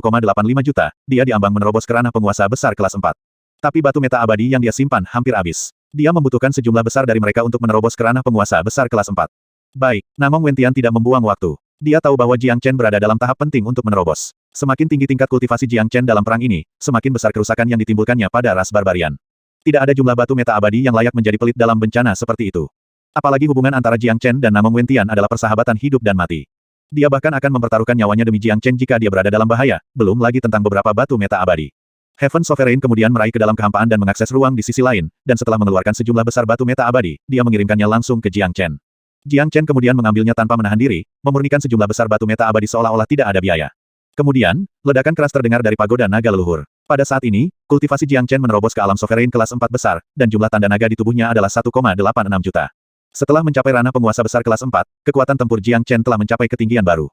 A: juta, dia diambang menerobos ke ranah penguasa besar kelas 4. Tapi batu meta abadi yang dia simpan hampir habis. Dia membutuhkan sejumlah besar dari mereka untuk menerobos ke ranah penguasa besar kelas 4. Baik, Namong Wentian tidak membuang waktu. Dia tahu bahwa Jiang Chen berada dalam tahap penting untuk menerobos. Semakin tinggi tingkat kultivasi Jiang Chen dalam perang ini, semakin besar kerusakan yang ditimbulkannya pada ras barbarian. Tidak ada jumlah batu meta abadi yang layak menjadi pelit dalam bencana seperti itu. Apalagi hubungan antara Jiang Chen dan Namong Wentian adalah persahabatan hidup dan mati. Dia bahkan akan mempertaruhkan nyawanya demi Jiang Chen jika dia berada dalam bahaya, belum lagi tentang beberapa batu meta abadi. Heaven Sovereign kemudian meraih ke dalam kehampaan dan mengakses ruang di sisi lain, dan setelah mengeluarkan sejumlah besar batu meta abadi, dia mengirimkannya langsung ke Jiang Chen. Jiang Chen kemudian mengambilnya tanpa menahan diri, memurnikan sejumlah besar batu meta abadi seolah-olah tidak ada biaya. Kemudian, ledakan keras terdengar dari pagoda naga leluhur. Pada saat ini, kultivasi Jiang Chen menerobos ke alam Sovereign kelas 4 besar, dan jumlah tanda naga di tubuhnya adalah 1,86 juta. Setelah mencapai ranah penguasa besar kelas 4, kekuatan tempur Jiang Chen telah mencapai ketinggian baru.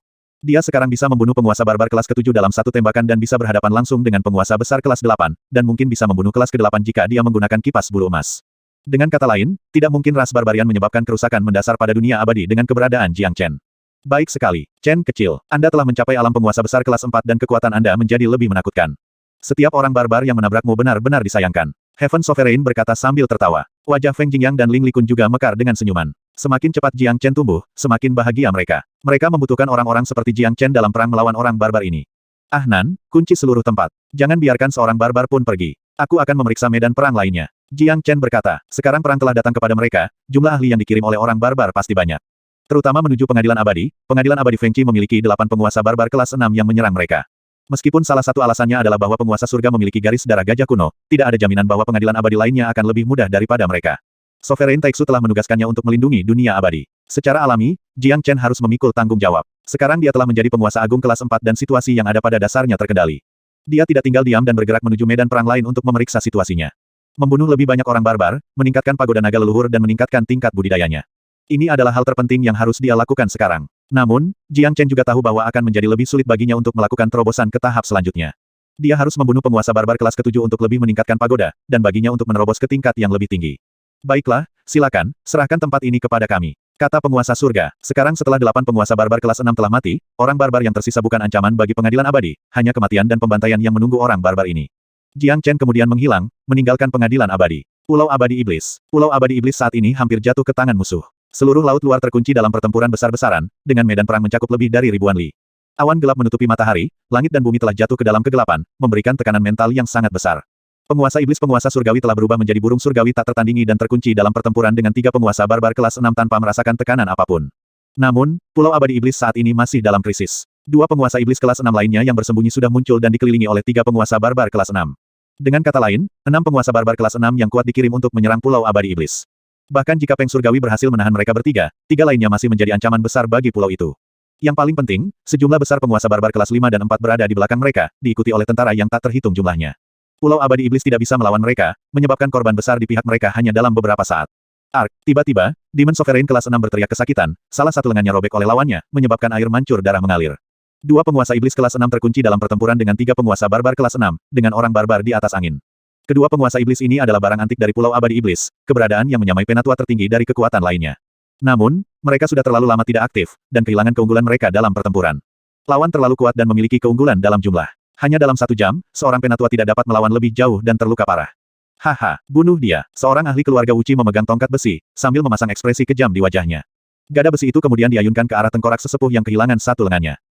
A: Dia sekarang bisa membunuh penguasa barbar kelas ke-7 dalam satu tembakan dan bisa berhadapan langsung dengan penguasa besar kelas 8, dan mungkin bisa membunuh kelas ke-8 jika dia menggunakan kipas bulu emas. Dengan kata lain, tidak mungkin ras barbarian menyebabkan kerusakan mendasar pada dunia abadi dengan keberadaan Jiang Chen. Baik sekali, Chen kecil, Anda telah mencapai alam penguasa besar kelas 4 dan kekuatan Anda menjadi lebih menakutkan. Setiap orang barbar yang menabrakmu benar-benar disayangkan. Heaven Sovereign berkata sambil tertawa. Wajah Feng Jingyang dan Ling Likun juga mekar dengan senyuman. Semakin cepat Jiang Chen tumbuh, semakin bahagia mereka. Mereka membutuhkan orang-orang seperti Jiang Chen dalam perang melawan orang barbar ini. Nan, kunci seluruh tempat. Jangan biarkan seorang barbar pun pergi. Aku akan memeriksa medan perang lainnya. Jiang Chen berkata, sekarang perang telah datang kepada mereka, jumlah ahli yang dikirim oleh orang barbar pasti banyak. Terutama menuju pengadilan abadi Feng Qi memiliki 8 penguasa barbar kelas 6 yang menyerang mereka. Meskipun salah satu alasannya adalah bahwa penguasa surga memiliki garis darah gajah kuno, tidak ada jaminan bahwa pengadilan abadi lainnya akan lebih mudah daripada mereka. Sovereign Taixu telah menugaskannya untuk melindungi dunia abadi. Secara alami, Jiang Chen harus memikul tanggung jawab. Sekarang dia telah menjadi penguasa agung kelas 4 dan situasi yang ada pada dasarnya terkendali. Dia tidak tinggal diam dan bergerak menuju medan perang lain untuk memeriksa situasinya. Membunuh lebih banyak orang barbar, meningkatkan pagoda naga leluhur dan meningkatkan tingkat budidayanya. Ini adalah hal terpenting yang harus dia lakukan sekarang. Namun, Jiang Chen juga tahu bahwa akan menjadi lebih sulit baginya untuk melakukan terobosan ke tahap selanjutnya. Dia harus membunuh penguasa barbar kelas ke-7 untuk lebih meningkatkan pagoda, dan baginya untuk menerobos ke tingkat yang lebih tinggi. Baiklah, silakan, serahkan tempat ini kepada kami. Kata penguasa surga, sekarang setelah 8 penguasa barbar kelas 6 telah mati, orang barbar yang tersisa bukan ancaman bagi pengadilan abadi, hanya kematian dan pembantaian yang menunggu orang barbar ini. Jiang Chen kemudian menghilang, meninggalkan pengadilan abadi. Pulau Abadi Iblis. Pulau Abadi Iblis saat ini hampir jatuh ke tangan musuh. Seluruh laut luar terkunci dalam pertempuran besar-besaran, dengan medan perang mencakup lebih dari ribuan li. Awan gelap menutupi matahari, langit dan bumi telah jatuh ke dalam kegelapan, memberikan tekanan mental yang sangat besar. Penguasa iblis penguasa surgawi telah berubah menjadi burung surgawi tak tertandingi dan terkunci dalam pertempuran dengan 3 penguasa barbar kelas 6 tanpa merasakan tekanan apapun. Namun, Pulau Abadi Iblis saat ini masih dalam krisis. 2 penguasa iblis kelas 6 lainnya yang bersembunyi sudah muncul dan dikelilingi oleh 3 penguasa barbar kelas 6. Dengan kata lain, 6 penguasa barbar kelas 6 yang kuat dikirim untuk menyerang Pulau Abadi Iblis. Bahkan jika Peng Surgawi berhasil menahan mereka bertiga, 3 lainnya masih menjadi ancaman besar bagi pulau itu. Yang paling penting, sejumlah besar penguasa barbar kelas 5 dan 4 berada di belakang mereka, diikuti oleh tentara yang tak terhitung jumlahnya. Pulau Abadi Iblis tidak bisa melawan mereka, menyebabkan korban besar di pihak mereka hanya dalam beberapa saat. Tiba-tiba, Demon Sovereign kelas 6 berteriak kesakitan, salah satu lengannya robek oleh lawannya, menyebabkan air mancur darah mengalir. Dua penguasa iblis kelas 6 terkunci dalam pertempuran dengan tiga penguasa barbar kelas 6, dengan orang barbar di atas angin. Kedua penguasa iblis ini adalah barang antik dari Pulau Abadi Iblis, keberadaan yang menyamai penatua tertinggi dari kekuatan lainnya. Namun, mereka sudah terlalu lama tidak aktif, dan kehilangan keunggulan mereka dalam pertempuran. Lawan terlalu kuat dan memiliki keunggulan dalam jumlah. Hanya dalam 1 jam, seorang penatua tidak dapat melawan lebih jauh dan terluka parah. Haha, bunuh dia. Seorang ahli keluarga Wuci memegang tongkat besi, sambil memasang ekspresi kejam di wajahnya. Gada besi itu kemudian diayunkan ke arah tengkorak sesepuh yang kehilangan satu lengannya.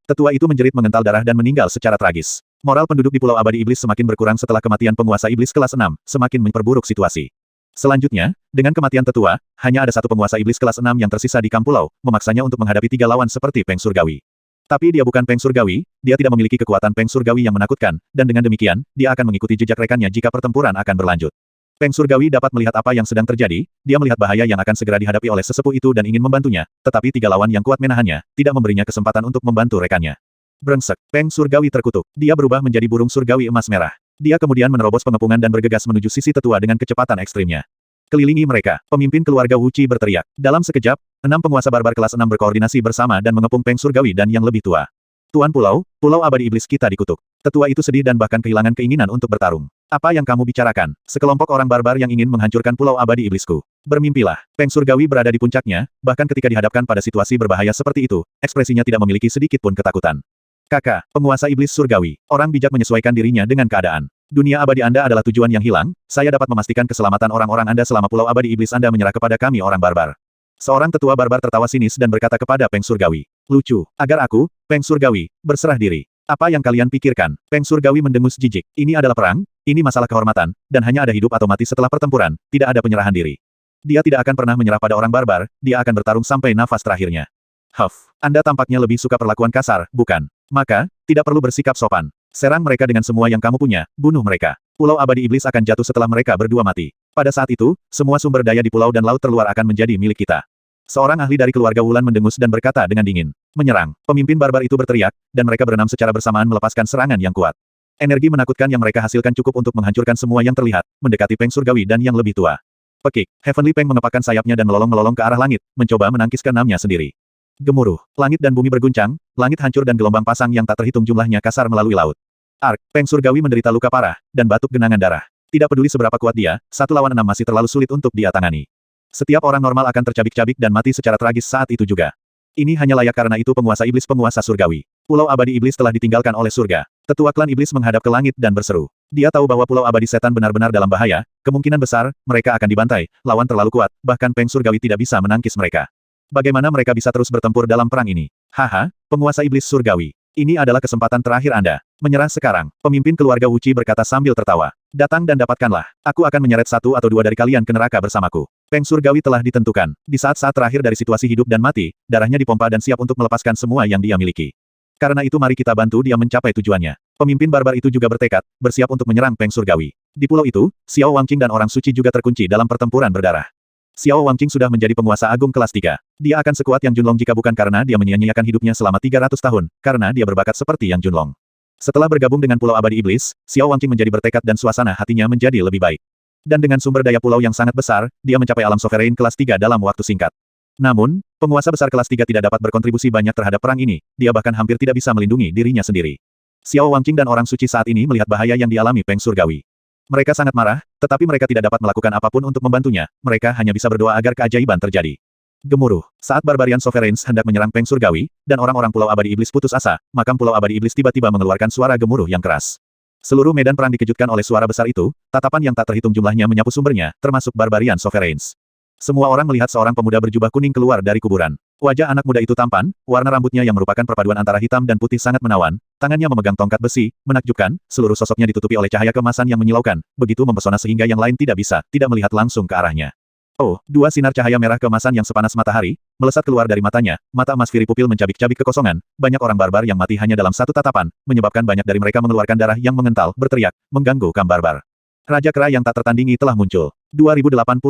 A: Tetua itu menjerit mengental darah dan meninggal secara tragis. Moral penduduk di Pulau Abadi Iblis semakin berkurang setelah kematian penguasa iblis kelas 6, semakin memperburuk situasi. Selanjutnya, dengan kematian tetua, hanya ada satu penguasa iblis kelas 6 yang tersisa di Kampulau, memaksanya untuk menghadapi 3 lawan seperti Peng Surgawi. Tapi dia bukan Peng Surgawi, dia tidak memiliki kekuatan Peng Surgawi yang menakutkan, dan dengan demikian, dia akan mengikuti jejak rekannya jika pertempuran akan berlanjut. Peng Surgawi dapat melihat apa yang sedang terjadi, dia melihat bahaya yang akan segera dihadapi oleh sesepuh itu dan ingin membantunya, tetapi 3 lawan yang kuat menahannya, tidak memberinya kesempatan untuk membantu rekannya. Brengsek, Peng Surgawi terkutuk. Dia berubah menjadi burung surgawi emas merah. Dia kemudian menerobos pengepungan dan bergegas menuju sisi tetua dengan kecepatan ekstrimnya. Kelilingi mereka, pemimpin keluarga Wuci berteriak. Dalam sekejap, 6 penguasa barbar kelas 6 berkoordinasi bersama dan mengepung Peng Surgawi dan yang lebih tua. Tuan Pulau, Pulau Abadi Iblis kita dikutuk. Tetua itu sedih dan bahkan kehilangan keinginan untuk bertarung. Apa yang kamu bicarakan? Sekelompok orang barbar yang ingin menghancurkan Pulau Abadi Iblisku. Bermimpilah. Peng Surgawi berada di puncaknya, bahkan ketika dihadapkan pada situasi berbahaya seperti itu, ekspresinya tidak memiliki sedikit pun ketakutan. Kakak, penguasa iblis surgawi, orang bijak menyesuaikan dirinya dengan keadaan. Dunia abadi Anda adalah tujuan yang hilang, saya dapat memastikan keselamatan orang-orang Anda selama Pulau Abadi Iblis Anda menyerah kepada kami orang barbar. Seorang tetua barbar tertawa sinis dan berkata kepada Peng Surgawi. Lucu, agar aku, Peng Surgawi, berserah diri. Apa yang kalian pikirkan? Peng Surgawi mendengus jijik. Ini adalah perang, ini masalah kehormatan, dan hanya ada hidup atau mati setelah pertempuran, tidak ada penyerahan diri. Dia tidak akan pernah menyerah pada orang barbar, dia akan bertarung sampai nafas terakhirnya. Anda tampaknya lebih suka perlakuan kasar, bukan? Maka, tidak perlu bersikap sopan. Serang mereka dengan semua yang kamu punya, bunuh mereka. Pulau Abadi Iblis akan jatuh setelah mereka berdua mati. Pada saat itu, semua sumber daya di pulau dan laut terluar akan menjadi milik kita. Seorang ahli dari keluarga Wulan mendengus dan berkata dengan dingin. Menyerang. Pemimpin barbar itu berteriak, dan mereka berenam secara bersamaan melepaskan serangan yang kuat. Energi menakutkan yang mereka hasilkan cukup untuk menghancurkan semua yang terlihat, mendekati Peng Surgawi dan yang lebih tua. Pekik, Heavenly Peng mengepakkan sayapnya dan melolong-melolong ke arah langit, mencoba menangkis keenamnya sendiri. Gemuruh. Langit dan bumi berguncang, langit hancur dan gelombang pasang yang tak terhitung jumlahnya kasar melalui laut. Peng Surgawi menderita luka parah, dan batuk genangan darah. Tidak peduli seberapa kuat dia, 1 lawan 6 masih terlalu sulit untuk dia tangani. Setiap orang normal akan tercabik-cabik dan mati secara tragis saat itu juga. Ini hanya layak karena itu penguasa surgawi. Pulau Abadi Iblis telah ditinggalkan oleh surga. Tetua klan iblis menghadap ke langit dan berseru. Dia tahu bahwa Pulau Abadi Setan benar-benar dalam bahaya, kemungkinan besar, mereka akan dibantai, lawan terlalu kuat, bahkan Peng Surgawi tidak bisa menangkis mereka. Bagaimana mereka bisa terus bertempur dalam perang ini? Haha, penguasa iblis surgawi. Ini adalah kesempatan terakhir Anda. Menyerah sekarang. Pemimpin keluarga Wuci berkata sambil tertawa. Datang dan dapatkanlah. Aku akan menyeret 1 atau 2 dari kalian ke neraka bersamaku. Peng Surgawi telah ditentukan. Di saat-saat terakhir dari situasi hidup dan mati, darahnya dipompa dan siap untuk melepaskan semua yang dia miliki. Karena itu mari kita bantu dia mencapai tujuannya. Pemimpin barbar itu juga bertekad, bersiap untuk menyerang Peng Surgawi. Di pulau itu, Xiao Wangqing dan orang suci juga terkunci dalam pertempuran berdarah. Xiao Wangqing sudah menjadi penguasa agung kelas 3. Dia akan sekuat Yang Junlong jika bukan karena dia menyia-nyiakan hidupnya selama 300 tahun, karena dia berbakat seperti Yang Junlong. Setelah bergabung dengan Pulau Abadi Iblis, Xiao Wangqing menjadi bertekad dan suasana hatinya menjadi lebih baik. Dan dengan sumber daya pulau yang sangat besar, dia mencapai alam sovereign kelas 3 dalam waktu singkat. Namun, penguasa besar kelas 3 tidak dapat berkontribusi banyak terhadap perang ini, dia bahkan hampir tidak bisa melindungi dirinya sendiri. Xiao Wangqing dan orang suci saat ini melihat bahaya yang dialami Peng Surgawi. Mereka sangat marah, tetapi mereka tidak dapat melakukan apapun untuk membantunya, mereka hanya bisa berdoa agar keajaiban terjadi. Gemuruh. Saat Barbarian Sovereigns hendak menyerang Peng Surgawi, dan orang-orang Pulau Abadi Iblis putus asa, makam Pulau Abadi Iblis tiba-tiba mengeluarkan suara gemuruh yang keras. Seluruh medan perang dikejutkan oleh suara besar itu, tatapan yang tak terhitung jumlahnya menyapu sumbernya, termasuk Barbarian Sovereigns. Semua orang melihat seorang pemuda berjubah kuning keluar dari kuburan. Wajah anak muda itu tampan, warna rambutnya yang merupakan perpaduan antara hitam dan putih sangat menawan, tangannya memegang tongkat besi, menakjubkan, seluruh sosoknya ditutupi oleh cahaya keemasan yang menyilaukan, begitu mempesona sehingga yang lain tidak melihat langsung ke arahnya. Oh, 2 sinar cahaya merah keemasan yang sepanas matahari, melesat keluar dari matanya, mata emas Firi pupil mencabik-cabik kekosongan, banyak orang barbar yang mati hanya dalam 1 tatapan, menyebabkan banyak dari mereka mengeluarkan darah yang mengental, berteriak, mengganggu kaum barbar. Raja Kera yang tak tertandingi telah muncul. 2085.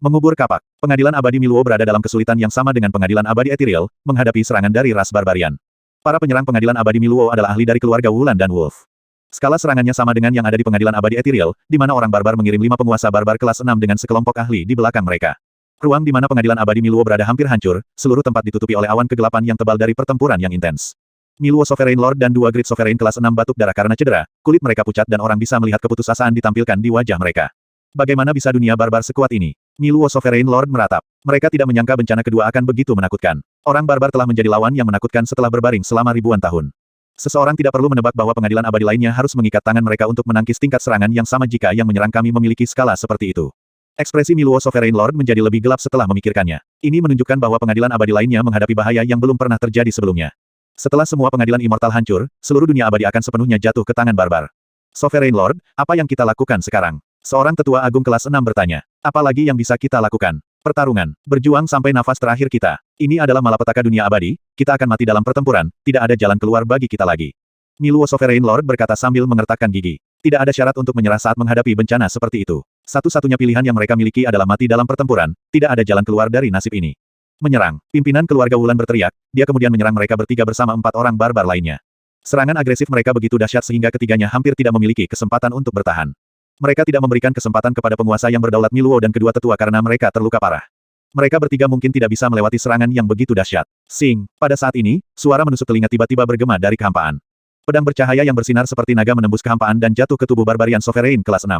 A: Mengubur kapak. Pengadilan abadi Miluo berada dalam kesulitan yang sama dengan pengadilan abadi Ethereal, menghadapi serangan dari ras barbarian. Para penyerang pengadilan abadi Miluo adalah ahli dari keluarga Wulan dan Wolf. Skala serangannya sama dengan yang ada di pengadilan abadi Ethereal, di mana orang barbar mengirim 5 penguasa barbar kelas 6 dengan sekelompok ahli di belakang mereka. Ruang di mana pengadilan abadi Miluo berada hampir hancur, seluruh tempat ditutupi oleh awan kegelapan yang tebal dari pertempuran yang intens. Miluo Sovereign Lord dan 2 Great Sovereign kelas 6 batuk darah karena cedera, kulit mereka pucat dan orang bisa melihat keputusasaan ditampilkan di wajah mereka. Bagaimana bisa dunia barbar sekuat ini? Miluo Sovereign Lord meratap. Mereka tidak menyangka bencana kedua akan begitu menakutkan. Orang barbar telah menjadi lawan yang menakutkan setelah berbaring selama ribuan tahun. Seseorang tidak perlu menebak bahwa pengadilan abadi lainnya harus mengikat tangan mereka untuk menangkis tingkat serangan yang sama jika yang menyerang kami memiliki skala seperti itu. Ekspresi Miluo Sovereign Lord menjadi lebih gelap setelah memikirkannya. Ini menunjukkan bahwa pengadilan abadi lainnya menghadapi bahaya yang belum pernah terjadi sebelumnya. Setelah semua pengadilan immortal hancur, seluruh dunia abadi akan sepenuhnya jatuh ke tangan barbar. Sovereign Lord, apa yang kita lakukan sekarang? Seorang tetua agung kelas 6 bertanya. Apa lagi yang bisa kita lakukan? Pertarungan. Berjuang sampai nafas terakhir kita. Ini adalah malapetaka dunia abadi, kita akan mati dalam pertempuran, tidak ada jalan keluar bagi kita lagi. Miluo Sovereign Lord berkata sambil mengertakkan gigi. Tidak ada syarat untuk menyerah saat menghadapi bencana seperti itu. Satu-satunya pilihan yang mereka miliki adalah mati dalam pertempuran, tidak ada jalan keluar dari nasib ini. Menyerang. Pimpinan keluarga Wulan berteriak, dia kemudian menyerang mereka bertiga bersama 4 orang barbar lainnya. Serangan agresif mereka begitu dahsyat sehingga ketiganya hampir tidak memiliki kesempatan untuk bertahan. Mereka tidak memberikan kesempatan kepada penguasa yang berdaulat Miluo dan kedua tetua karena mereka terluka parah. Mereka bertiga mungkin tidak bisa melewati serangan yang begitu dahsyat. Sing, pada saat ini, suara menusuk telinga tiba-tiba bergema dari kehampaan. Pedang bercahaya yang bersinar seperti naga menembus kehampaan dan jatuh ke tubuh Barbarian Sovereign kelas 6.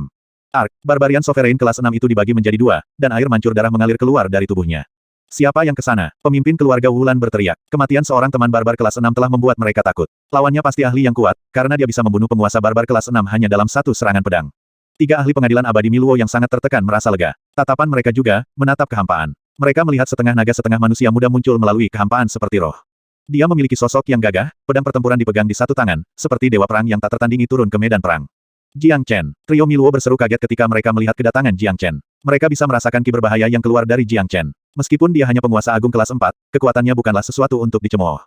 A: Barbarian Sovereign kelas 6 itu dibagi menjadi 2, dan air mancur darah mengalir keluar dari tubuhnya. Siapa yang ke sana? Pemimpin keluarga Wulan berteriak. Kematian seorang teman barbar kelas 6 telah membuat mereka takut. Lawannya pasti ahli yang kuat, karena dia bisa membunuh penguasa barbar kelas 6 hanya dalam satu serangan pedang. 3 ahli pengadilan abadi Miluo yang sangat tertekan merasa lega. Tatapan mereka juga menatap kehampaan. Mereka melihat setengah naga setengah manusia muda muncul melalui kehampaan seperti roh. Dia memiliki sosok yang gagah, pedang pertempuran dipegang di satu tangan, seperti dewa perang yang tak tertandingi turun ke medan perang. Jiang Chen. Trio Miluo berseru kaget ketika mereka melihat kedatangan Jiang Chen. Mereka bisa merasakan ki berbahaya yang keluar dari Jiang Chen. Meskipun dia hanya penguasa agung kelas 4, kekuatannya bukanlah sesuatu untuk dicemooh.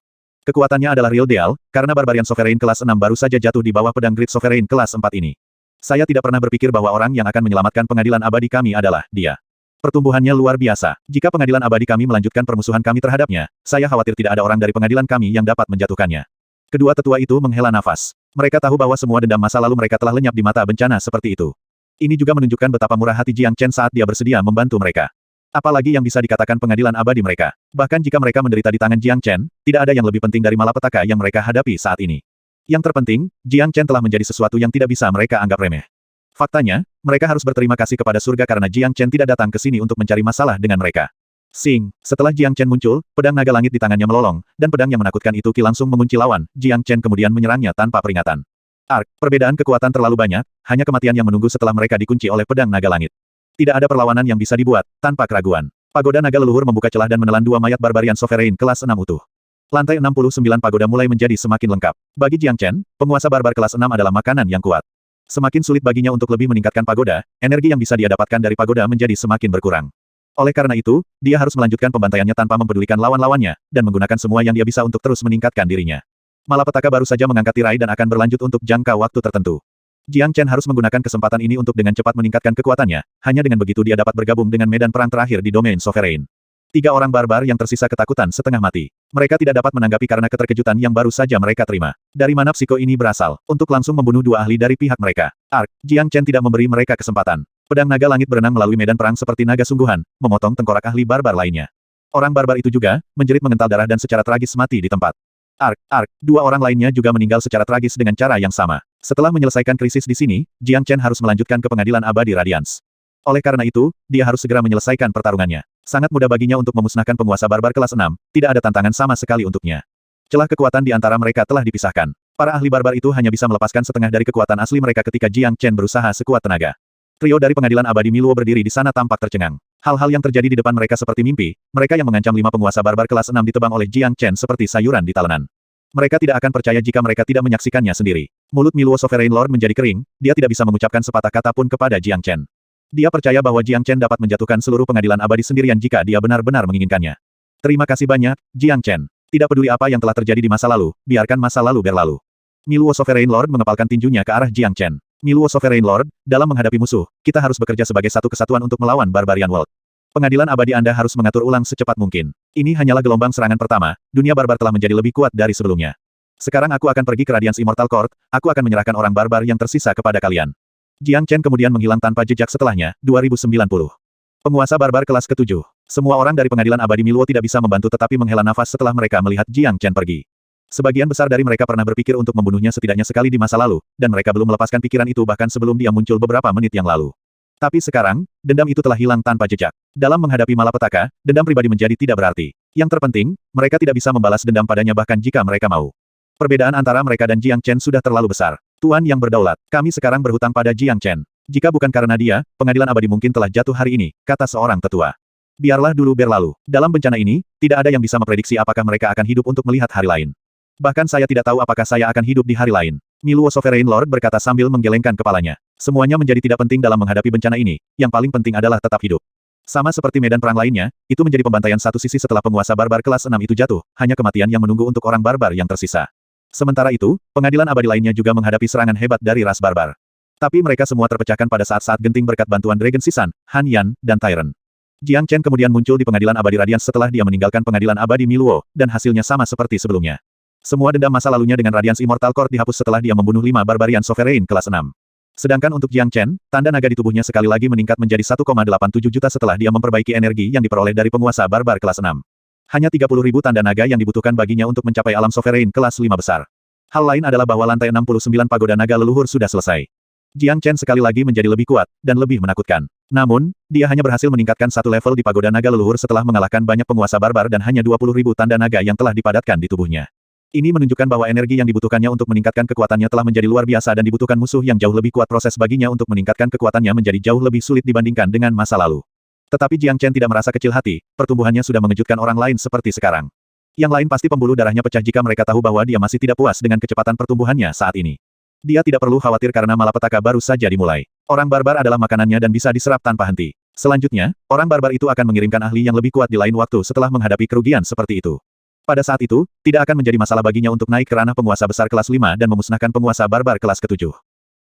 A: Kekuatannya adalah real deal, karena Barbarian Sovereign kelas 6 baru saja jatuh di bawah pedang Great Sovereign kelas 4 ini. Saya tidak pernah berpikir bahwa orang yang akan menyelamatkan pengadilan abadi kami adalah dia. Pertumbuhannya luar biasa. Jika pengadilan abadi kami melanjutkan permusuhan kami terhadapnya, saya khawatir tidak ada orang dari pengadilan kami yang dapat menjatuhkannya. Kedua tetua itu menghela nafas. Mereka tahu bahwa semua dendam masa lalu mereka telah lenyap di mata bencana seperti itu. Ini juga menunjukkan betapa murah hati Jiang Chen saat dia bersedia membantu mereka. Apalagi yang bisa dikatakan pengadilan abadi mereka. Bahkan jika mereka menderita di tangan Jiang Chen, tidak ada yang lebih penting dari malapetaka yang mereka hadapi saat ini. Yang terpenting, Jiang Chen telah menjadi sesuatu yang tidak bisa mereka anggap remeh. Faktanya, mereka harus berterima kasih kepada surga karena Jiang Chen tidak datang ke sini untuk mencari masalah dengan mereka. Sing, setelah Jiang Chen muncul, pedang naga langit di tangannya melolong, dan pedang yang menakutkan itu langsung mengunci lawan. Jiang Chen kemudian menyerangnya tanpa peringatan. Perbedaan kekuatan terlalu banyak, hanya kematian yang menunggu setelah mereka dikunci oleh pedang naga langit. Tidak ada perlawanan yang bisa dibuat, tanpa keraguan. Pagoda naga leluhur membuka celah dan menelan 2 mayat Barbarian Sovereign kelas 6 utuh. Lantai 69 pagoda mulai menjadi semakin lengkap. Bagi Jiang Chen, penguasa barbar kelas 6 adalah makanan yang kuat. Semakin sulit baginya untuk lebih meningkatkan pagoda, energi yang bisa dia dapatkan dari pagoda menjadi semakin berkurang. Oleh karena itu, dia harus melanjutkan pembantaiannya tanpa mempedulikan lawan-lawannya, dan menggunakan semua yang dia bisa untuk terus meningkatkan dirinya. Malapetaka baru saja mengangkat tirai dan akan berlanjut untuk jangka waktu tertentu. Jiang Chen harus menggunakan kesempatan ini untuk dengan cepat meningkatkan kekuatannya, hanya dengan begitu dia dapat bergabung dengan medan perang terakhir di domain Sovereign. 3 orang barbar yang tersisa ketakutan setengah mati. Mereka tidak dapat menanggapi karena keterkejutan yang baru saja mereka terima. Dari mana psiko ini berasal, untuk langsung membunuh 2 ahli dari pihak mereka. Jiang Chen tidak memberi mereka kesempatan. Pedang naga langit berenang melalui medan perang seperti naga sungguhan, memotong tengkorak ahli barbar lainnya. Orang barbar itu juga, menjerit mengental darah dan secara tragis mati di tempat. 2 orang lainnya juga meninggal secara tragis dengan cara yang sama. Setelah menyelesaikan krisis di sini, Jiang Chen harus melanjutkan ke pengadilan abadi Radiance. Oleh karena itu, dia harus segera menyelesaikan pertarungannya. Sangat mudah baginya untuk memusnahkan penguasa barbar kelas 6, tidak ada tantangan sama sekali untuknya. Celah kekuatan di antara mereka telah dipisahkan. Para ahli barbar itu hanya bisa melepaskan setengah dari kekuatan asli mereka ketika Jiang Chen berusaha sekuat tenaga. Trio dari pengadilan abadi Miluo berdiri di sana tampak tercengang. Hal-hal yang terjadi di depan mereka seperti mimpi, mereka yang mengancam 5 penguasa barbar kelas 6 ditebang oleh Jiang Chen seperti sayuran di talenan. Mereka tidak akan percaya jika mereka tidak menyaksikannya sendiri. Mulut Miluo Sovereign Lord menjadi kering, dia tidak bisa mengucapkan sepatah kata pun kepada Jiang Chen. Dia percaya bahwa Jiang Chen dapat menjatuhkan seluruh pengadilan abadi sendirian jika dia benar-benar menginginkannya. Terima kasih banyak, Jiang Chen. Tidak peduli apa yang telah terjadi di masa lalu, biarkan masa lalu berlalu. Miluo Sovereign Lord mengepalkan tinjunya ke arah Jiang Chen. Miluo Sovereign Lord, dalam menghadapi musuh, kita harus bekerja sebagai satu kesatuan untuk melawan Barbarian World. Pengadilan abadi Anda harus mengatur ulang secepat mungkin. Ini hanyalah gelombang serangan pertama, dunia barbar telah menjadi lebih kuat dari sebelumnya. Sekarang aku akan pergi ke Radiance Immortal Court, aku akan menyerahkan orang barbar yang tersisa kepada kalian. Jiang Chen kemudian menghilang tanpa jejak setelahnya, 2090. Penguasa barbar kelas ke-7. Semua orang dari pengadilan abadi Miluo tidak bisa membantu tetapi menghela nafas setelah mereka melihat Jiang Chen pergi. Sebagian besar dari mereka pernah berpikir untuk membunuhnya setidaknya sekali di masa lalu, dan mereka belum melepaskan pikiran itu bahkan sebelum dia muncul beberapa menit yang lalu. Tapi sekarang, dendam itu telah hilang tanpa jejak. Dalam menghadapi malapetaka, dendam pribadi menjadi tidak berarti. Yang terpenting, mereka tidak bisa membalas dendam padanya bahkan jika mereka mau. Perbedaan antara mereka dan Jiang Chen sudah terlalu besar. Tuan yang berdaulat, kami sekarang berhutang pada Jiang Chen. Jika bukan karena dia, pengadilan abadi mungkin telah jatuh hari ini, kata seorang tetua. Biarlah dulu berlalu. Dalam bencana ini, tidak ada yang bisa memprediksi apakah mereka akan hidup untuk melihat hari lain. Bahkan saya tidak tahu apakah saya akan hidup di hari lain. Miluo Sovereign Lord berkata sambil menggelengkan kepalanya. Semuanya menjadi tidak penting dalam menghadapi bencana ini, yang paling penting adalah tetap hidup. Sama seperti medan perang lainnya, itu menjadi pembantaian satu sisi setelah penguasa barbar kelas 6 itu jatuh, hanya kematian yang menunggu untuk orang barbar yang tersisa. Sementara itu, pengadilan abadi lainnya juga menghadapi serangan hebat dari ras barbar. Tapi mereka semua terpecahkan pada saat-saat genting berkat bantuan Dragon Sisan, Han Yan, dan Tyrant. Jiang Chen kemudian muncul di pengadilan abadi Radiance setelah dia meninggalkan pengadilan abadi Miluo, dan hasilnya sama seperti sebelumnya. Semua dendam masa lalunya dengan Radiance Immortal Court dihapus setelah dia membunuh 5 Barbarian Sovereign kelas 6. Sedangkan untuk Jiang Chen, tanda naga di tubuhnya sekali lagi meningkat menjadi 1,87 juta setelah dia memperbaiki energi yang diperoleh dari penguasa barbar kelas 6. Hanya 30.000 tanda naga yang dibutuhkan baginya untuk mencapai alam Sovereign kelas 5 besar. Hal lain adalah bahwa lantai 69 pagoda naga leluhur sudah selesai. Jiang Chen sekali lagi menjadi lebih kuat, dan lebih menakutkan. Namun, dia hanya berhasil meningkatkan satu level di pagoda naga leluhur setelah mengalahkan banyak penguasa barbar dan hanya 20.000 tanda naga yang telah dipadatkan di tubuhnya. Ini menunjukkan bahwa energi yang dibutuhkannya untuk meningkatkan kekuatannya telah menjadi luar biasa dan dibutuhkan musuh yang jauh lebih kuat. Proses baginya untuk meningkatkan kekuatannya menjadi jauh lebih sulit dibandingkan dengan masa lalu. Tetapi Jiang Chen tidak merasa kecil hati, pertumbuhannya sudah mengejutkan orang lain seperti sekarang. Yang lain pasti pembuluh darahnya pecah jika mereka tahu bahwa dia masih tidak puas dengan kecepatan pertumbuhannya saat ini. Dia tidak perlu khawatir karena malapetaka baru saja dimulai. Orang barbar adalah makanannya dan bisa diserap tanpa henti. Selanjutnya, orang barbar itu akan mengirimkan ahli yang lebih kuat di lain waktu setelah menghadapi kerugian seperti itu. Pada saat itu, tidak akan menjadi masalah baginya untuk naik ke ranah penguasa besar kelas 5 dan memusnahkan penguasa barbar kelas ke-7.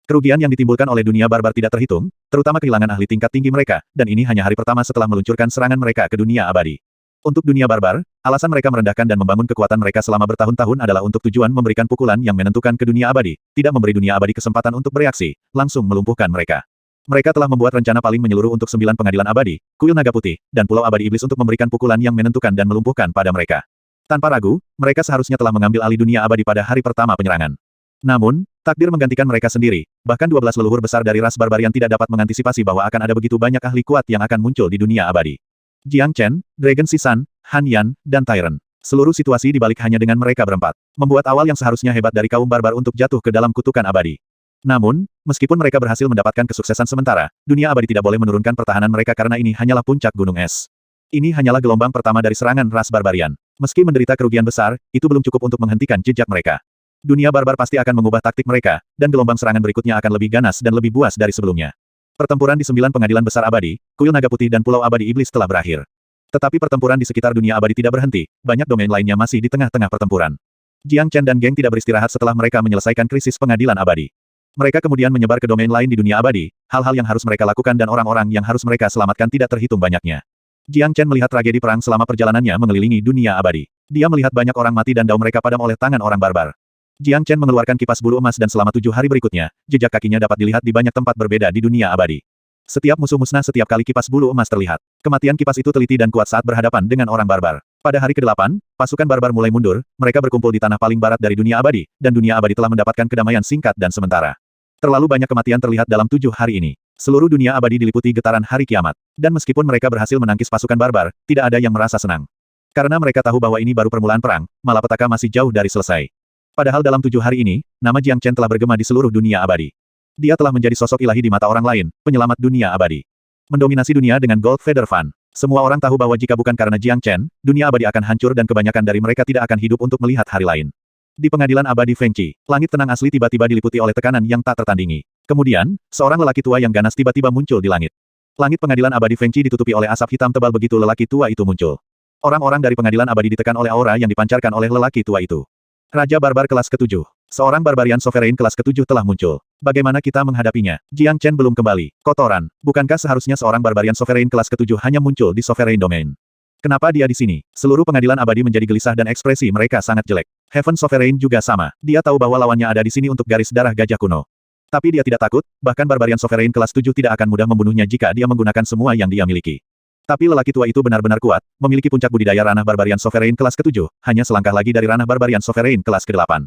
A: Kerugian yang ditimbulkan oleh dunia barbar tidak terhitung, terutama kehilangan ahli tingkat tinggi mereka, dan ini hanya hari pertama setelah meluncurkan serangan mereka ke dunia abadi. Untuk dunia barbar, alasan mereka merendahkan dan membangun kekuatan mereka selama bertahun-tahun adalah untuk tujuan memberikan pukulan yang menentukan ke dunia abadi, tidak memberi dunia abadi kesempatan untuk bereaksi, langsung melumpuhkan mereka. Mereka telah membuat rencana paling menyeluruh untuk 9 pengadilan abadi, kuil naga putih, dan pulau abadi iblis untuk memberikan pukulan yang menentukan dan melumpuhkan pada mereka. Tanpa ragu, mereka seharusnya telah mengambil alih dunia abadi pada hari pertama penyerangan. Namun, takdir menggantikan mereka sendiri, bahkan 12 leluhur besar dari ras barbarian tidak dapat mengantisipasi bahwa akan ada begitu banyak ahli kuat yang akan muncul di dunia abadi. Jiang Chen, Dragon Sisan, Han Yan, dan Tyrant. Seluruh situasi dibalik hanya dengan mereka berempat. Membuat awal yang seharusnya hebat dari kaum barbar untuk jatuh ke dalam kutukan abadi. Namun, meskipun mereka berhasil mendapatkan kesuksesan sementara, dunia abadi tidak boleh menurunkan pertahanan mereka karena ini hanyalah puncak gunung es. Ini hanyalah gelombang pertama dari serangan ras barbarian. Meski menderita kerugian besar, itu belum cukup untuk menghentikan jejak mereka. Dunia barbar pasti akan mengubah taktik mereka, dan gelombang serangan berikutnya akan lebih ganas dan lebih buas dari sebelumnya. Pertempuran di 9 pengadilan besar abadi, kuil naga putih dan pulau abadi iblis telah berakhir. Tetapi pertempuran di sekitar dunia abadi tidak berhenti, banyak domain lainnya masih di tengah-tengah pertempuran. Jiang Chen dan geng tidak beristirahat setelah mereka menyelesaikan krisis pengadilan abadi. Mereka kemudian menyebar ke domain lain di dunia abadi, hal-hal yang harus mereka lakukan dan orang-orang yang harus mereka selamatkan tidak terhitung banyaknya. Jiang Chen melihat tragedi perang selama perjalanannya mengelilingi dunia abadi. Dia melihat banyak orang mati dan daun mereka padam oleh tangan orang barbar. Jiang Chen mengeluarkan kipas bulu emas dan selama 7 hari berikutnya, jejak kakinya dapat dilihat di banyak tempat berbeda di dunia abadi. Setiap musuh musnah setiap kali kipas bulu emas terlihat. Kematian kipas itu teliti dan kuat saat berhadapan dengan orang barbar. Pada hari ke-8, pasukan barbar mulai mundur, mereka berkumpul di tanah paling barat dari dunia abadi, dan dunia abadi telah mendapatkan kedamaian singkat dan sementara. Terlalu banyak kematian terlihat dalam 7 hari ini. Seluruh dunia abadi diliputi getaran hari kiamat. Dan meskipun mereka berhasil menangkis pasukan barbar, tidak ada yang merasa senang. Karena mereka tahu bahwa ini baru permulaan perang, malapetaka masih jauh dari selesai. Padahal dalam 7 hari ini, nama Jiang Chen telah bergema di seluruh dunia abadi. Dia telah menjadi sosok ilahi di mata orang lain, penyelamat dunia abadi. Mendominasi dunia dengan Gold Feather Fan. Semua orang tahu bahwa jika bukan karena Jiang Chen, dunia abadi akan hancur dan kebanyakan dari mereka tidak akan hidup untuk melihat hari lain. Di pengadilan abadi Feng Qi, langit tenang asli tiba-tiba diliputi oleh tekanan yang tak tertandingi. Kemudian, seorang lelaki tua yang ganas tiba-tiba muncul di langit. Langit pengadilan abadi Feng Qi ditutupi oleh asap hitam tebal begitu lelaki tua itu muncul. Orang-orang dari pengadilan abadi ditekan oleh aura yang dipancarkan oleh lelaki tua itu. Raja Barbar kelas ke-7. Seorang barbarian sovereign kelas ke-7 telah muncul. Bagaimana kita menghadapinya? Jiang Chen belum kembali. Kotoran. Bukankah seharusnya seorang barbarian sovereign kelas ke-7 hanya muncul di sovereign domain? Kenapa dia di sini? Seluruh pengadilan abadi menjadi gelisah dan ekspresi mereka sangat jelek. Heaven Sovereign juga sama. Dia tahu bahwa lawannya ada di sini untuk garis darah gajah kuno. Tapi dia tidak takut, bahkan barbarian sovereign kelas 7 tidak akan mudah membunuhnya jika dia menggunakan semua yang dia miliki. Tapi lelaki tua itu benar-benar kuat, memiliki puncak budidaya ranah barbarian sovereign kelas ke-7, hanya selangkah lagi dari ranah barbarian sovereign kelas ke-8.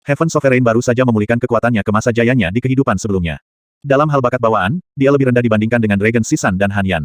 A: Heaven Sovereign baru saja memulihkan kekuatannya ke masa jayanya di kehidupan sebelumnya. Dalam hal bakat bawaan, dia lebih rendah dibandingkan dengan Dragon Sisan dan Han Yan.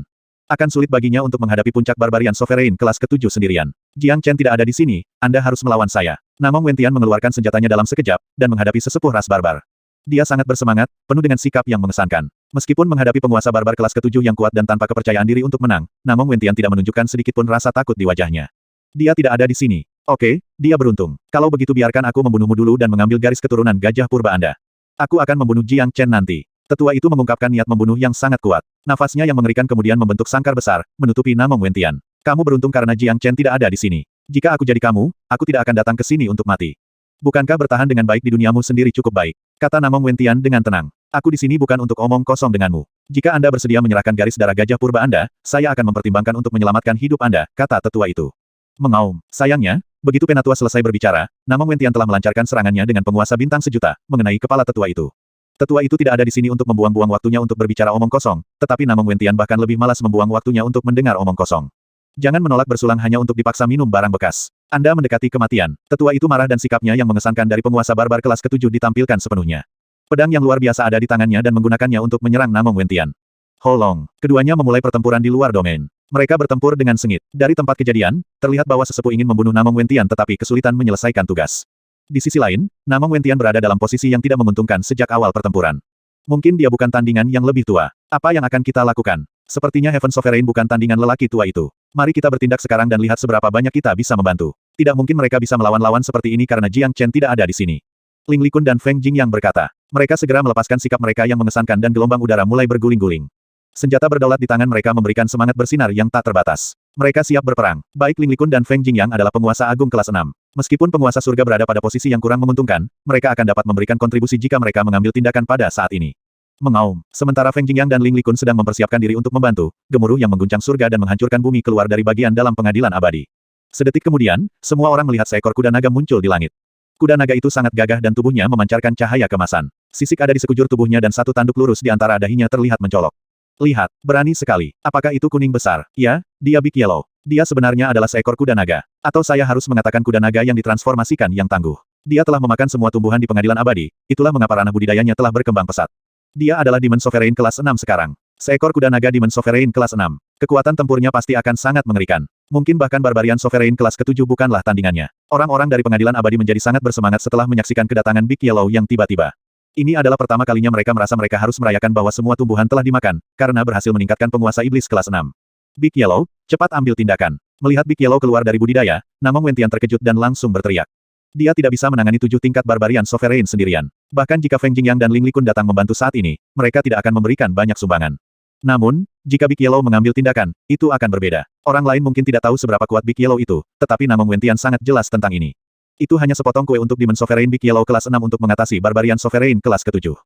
A: Akan sulit baginya untuk menghadapi puncak barbarian sovereign kelas ke-7 sendirian. Jiang Chen tidak ada di sini, Anda harus melawan saya. Namong Wentian mengeluarkan senjatanya dalam sekejap, dan menghadapi sesepuh ras barbar. Dia sangat bersemangat, penuh dengan sikap yang mengesankan. Meskipun menghadapi penguasa barbar kelas ke-7 yang kuat dan tanpa kepercayaan diri untuk menang, Namong Wentian tidak menunjukkan sedikitpun rasa takut di wajahnya. Dia tidak ada di sini. Oke, dia beruntung. Kalau begitu biarkan aku membunuhmu dulu dan mengambil garis keturunan gajah purba Anda. Aku akan membunuh Jiang Chen nanti. Tetua itu mengungkapkan niat membunuh yang sangat kuat. Nafasnya yang mengerikan kemudian membentuk sangkar besar, menutupi Namong Wentian. Kamu beruntung karena Jiang Chen tidak ada di sini. Jika aku jadi kamu, aku tidak akan datang ke sini untuk mati. Bukankah bertahan dengan baik di duniamu sendiri cukup baik? Kata Namong Wentian dengan tenang. Aku di sini bukan untuk omong kosong denganmu. Jika Anda bersedia menyerahkan garis darah gajah purba Anda, saya akan mempertimbangkan untuk menyelamatkan hidup Anda, kata tetua itu. Mengaum. Sayangnya, begitu Penatua selesai berbicara, Namong Wentian telah melancarkan serangannya dengan penguasa bintang sejuta, mengenai kepala tetua itu. Tetua itu tidak ada di sini untuk membuang-buang waktunya untuk berbicara omong kosong, tetapi Namong Wentian bahkan lebih malas membuang waktunya untuk mendengar omong kosong. Jangan menolak bersulang hanya untuk dipaksa minum barang bekas. Anda mendekati kematian. Tetua itu marah dan sikapnya yang mengesankan dari penguasa barbar kelas ke-7 ditampilkan sepenuhnya. Pedang yang luar biasa ada di tangannya dan menggunakannya untuk menyerang Namong Wentian. Holong. Keduanya memulai pertempuran di luar domain. Mereka bertempur dengan sengit. Dari tempat kejadian, terlihat bahwa sesepuh ingin membunuh Namong Wentian tetapi kesulitan menyelesaikan tugas. Di sisi lain, Namong Wentian berada dalam posisi yang tidak menguntungkan sejak awal pertempuran. Mungkin dia bukan tandingan yang lebih tua. Apa yang akan kita lakukan? Sepertinya Heaven Sovereign bukan tandingan lelaki tua itu. Mari kita bertindak sekarang dan lihat seberapa banyak kita bisa membantu. Tidak mungkin mereka bisa melawan lawan seperti ini karena Jiang Chen tidak ada di sini. Ling Likun dan Feng Jingyang berkata. Mereka segera melepaskan sikap mereka yang mengesankan dan gelombang udara mulai berguling-guling. Senjata berdaulat di tangan mereka memberikan semangat bersinar yang tak terbatas. Mereka siap berperang. Baik Ling Likun dan Feng Jingyang adalah penguasa agung kelas 6. Meskipun penguasa surga berada pada posisi yang kurang menguntungkan, mereka akan dapat memberikan kontribusi jika mereka mengambil tindakan pada saat ini. Mengaum. Sementara Feng Jingyang dan Ling Likun sedang mempersiapkan diri untuk membantu, gemuruh yang mengguncang surga dan menghancurkan bumi keluar dari bagian dalam pengadilan abadi. Sedetik kemudian, semua orang melihat seekor kuda naga muncul di langit. Kuda naga itu sangat gagah dan tubuhnya memancarkan cahaya kemasan. Sisik ada di sekujur tubuhnya dan satu tanduk lurus di antara dahinya terlihat mencolok. Lihat, berani sekali. Apakah itu kuning besar? Ya, dia Big Yellow. Dia sebenarnya adalah seekor kuda naga. Atau saya harus mengatakan kuda naga yang ditransformasikan yang tangguh. Dia telah memakan semua tumbuhan di pengadilan abadi, itulah mengapa ranah budidayanya telah berkembang pesat. Dia adalah Demon Sovereign kelas 6 sekarang. Seekor kuda naga Demon Sovereign kelas 6. Kekuatan tempurnya pasti akan sangat mengerikan. Mungkin bahkan Barbarian Sovereign kelas ke-7 bukanlah tandingannya. Orang-orang dari pengadilan abadi menjadi sangat bersemangat setelah menyaksikan kedatangan Big Yellow yang tiba-tiba. Ini adalah pertama kalinya mereka merasa mereka harus merayakan bahwa semua tumbuhan telah dimakan, karena berhasil meningkatkan penguasa iblis kelas 6. Big Yellow, cepat ambil tindakan. Melihat Big Yellow keluar dari budidaya, Namong Wentian terkejut dan langsung berteriak. Dia tidak bisa menangani 7 tingkat Barbarian Sovereign sendirian. Bahkan jika Feng Jingyang dan Ling Likun datang membantu saat ini, mereka tidak akan memberikan banyak sumbangan. Namun, jika Big Yellow mengambil tindakan, itu akan berbeda. Orang lain mungkin tidak tahu seberapa kuat Big Yellow itu, tetapi Namong Wentian sangat jelas tentang ini. Itu hanya sepotong kue untuk Demon Sovereign Big Yellow kelas 6 untuk mengatasi Barbarian Sovereign kelas ke-7.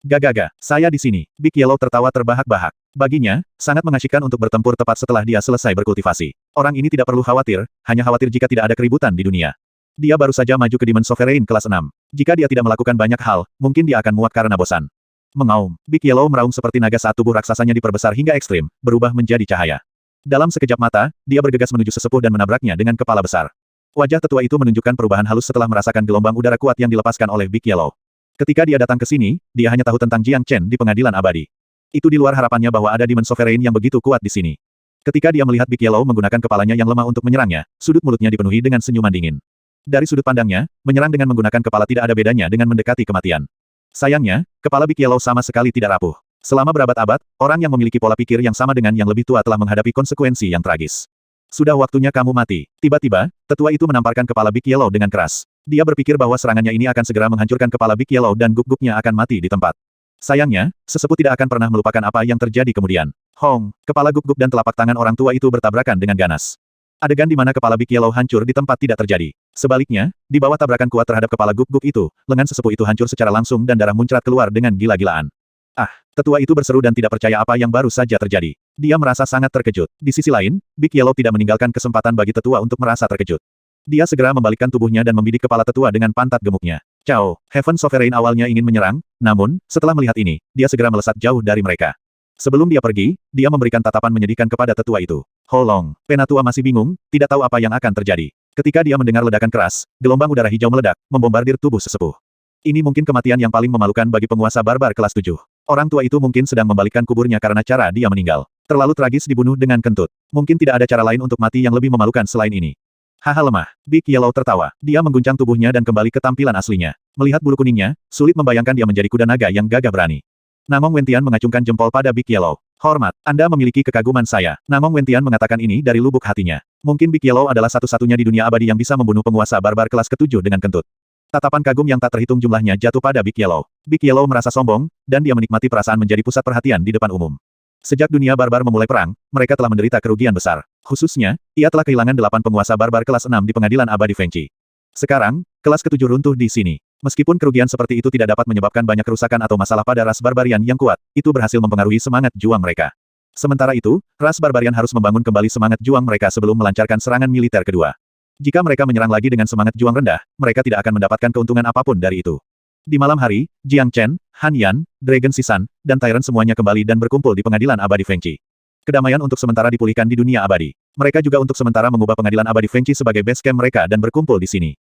A: Gagaga, saya di sini. Big Yellow tertawa terbahak-bahak. Baginya, sangat mengasyikkan untuk bertempur tepat setelah dia selesai berkultivasi. Orang ini tidak perlu khawatir, hanya khawatir jika tidak ada keributan di dunia. Dia baru saja maju ke Demon Sovereign kelas 6. Jika dia tidak melakukan banyak hal, mungkin dia akan muak karena bosan. Mengaum, Big Yellow meraung seperti naga saat tubuh raksasanya diperbesar hingga ekstrim, berubah menjadi cahaya. Dalam sekejap mata, dia bergegas menuju sesepuh dan menabraknya dengan kepala besar. Wajah tetua itu menunjukkan perubahan halus setelah merasakan gelombang udara kuat yang dilepaskan oleh Big Yellow. Ketika dia datang ke sini, dia hanya tahu tentang Jiang Chen di pengadilan abadi. Itu di luar harapannya bahwa ada Demon Sovereign yang begitu kuat di sini. Ketika dia melihat Big Yellow menggunakan kepalanya yang lemah untuk menyerangnya, sudut mulutnya dipenuhi dengan senyuman dingin. Dari sudut pandangnya, menyerang dengan menggunakan kepala tidak ada bedanya dengan mendekati kematian. Sayangnya, kepala Big Yellow sama sekali tidak rapuh. Selama berabad-abad, orang yang memiliki pola pikir yang sama dengan yang lebih tua telah menghadapi konsekuensi yang tragis. Sudah waktunya kamu mati. Tiba-tiba, tetua itu menamparkan kepala Big Yellow dengan keras. Dia berpikir bahwa serangannya ini akan segera menghancurkan kepala Big Yellow dan guk-guknya akan mati di tempat. Sayangnya, sesepuh tidak akan pernah melupakan apa yang terjadi kemudian. Hong, kepala guk-guk dan telapak tangan orang tua itu bertabrakan dengan ganas. Adegan di mana kepala Big Yellow hancur di tempat tidak terjadi. Sebaliknya, di bawah tabrakan kuat terhadap kepala Guk-Guk itu, lengan sesepuh itu hancur secara langsung dan darah muncrat keluar dengan gila-gilaan. Ah, tetua itu berseru dan tidak percaya apa yang baru saja terjadi. Dia merasa sangat terkejut. Di sisi lain, Big Yellow tidak meninggalkan kesempatan bagi tetua untuk merasa terkejut. Dia segera membalikkan tubuhnya dan membidik kepala tetua dengan pantat gemuknya. Cao, Heaven Sovereign awalnya ingin menyerang, namun, setelah melihat ini, dia segera melesat jauh dari mereka. Sebelum dia pergi, dia memberikan tatapan menyedihkan kepada tetua itu. Holong, Penatua masih bingung, tidak tahu apa yang akan terjadi. Ketika dia mendengar ledakan keras, gelombang udara hijau meledak, membombardir tubuh sesepuh. Ini mungkin kematian yang paling memalukan bagi penguasa barbar kelas 7. Orang tua itu mungkin sedang membalikkan kuburnya karena cara dia meninggal. Terlalu tragis dibunuh dengan kentut. Mungkin tidak ada cara lain untuk mati yang lebih memalukan selain ini. Haha lemah. Big Yellow tertawa. Dia mengguncang tubuhnya dan kembali ke tampilan aslinya. Melihat bulu kuningnya, sulit membayangkan dia menjadi kuda naga yang gagah berani. Namong Wentian mengacungkan jempol pada Big Yellow. Hormat, Anda memiliki kekaguman saya. Namong Wentian mengatakan ini dari lubuk hatinya. Mungkin Big Yellow adalah satu-satunya di dunia abadi yang bisa membunuh penguasa barbar kelas ke-7 dengan kentut. Tatapan kagum yang tak terhitung jumlahnya jatuh pada Big Yellow. Big Yellow merasa sombong, dan dia menikmati perasaan menjadi pusat perhatian di depan umum. Sejak dunia barbar memulai perang, mereka telah menderita kerugian besar. Khususnya, ia telah kehilangan 8 penguasa barbar kelas 6 di pengadilan abadi Fengqi. Sekarang, kelas ke-7 runtuh di sini. Meskipun kerugian seperti itu tidak dapat menyebabkan banyak kerusakan atau masalah pada ras barbarian yang kuat, itu berhasil mempengaruhi semangat juang mereka. Sementara itu, ras barbarian harus membangun kembali semangat juang mereka sebelum melancarkan serangan militer kedua. Jika mereka menyerang lagi dengan semangat juang rendah, mereka tidak akan mendapatkan keuntungan apapun dari itu. Di malam hari, Jiang Chen, Han Yan, Dragon Sisan, dan Tyrant semuanya kembali dan berkumpul di pengadilan abadi Fengqi. Kedamaian untuk sementara dipulihkan di dunia abadi. Mereka juga untuk sementara mengubah pengadilan abadi Fengqi sebagai base camp mereka dan berkumpul di sini.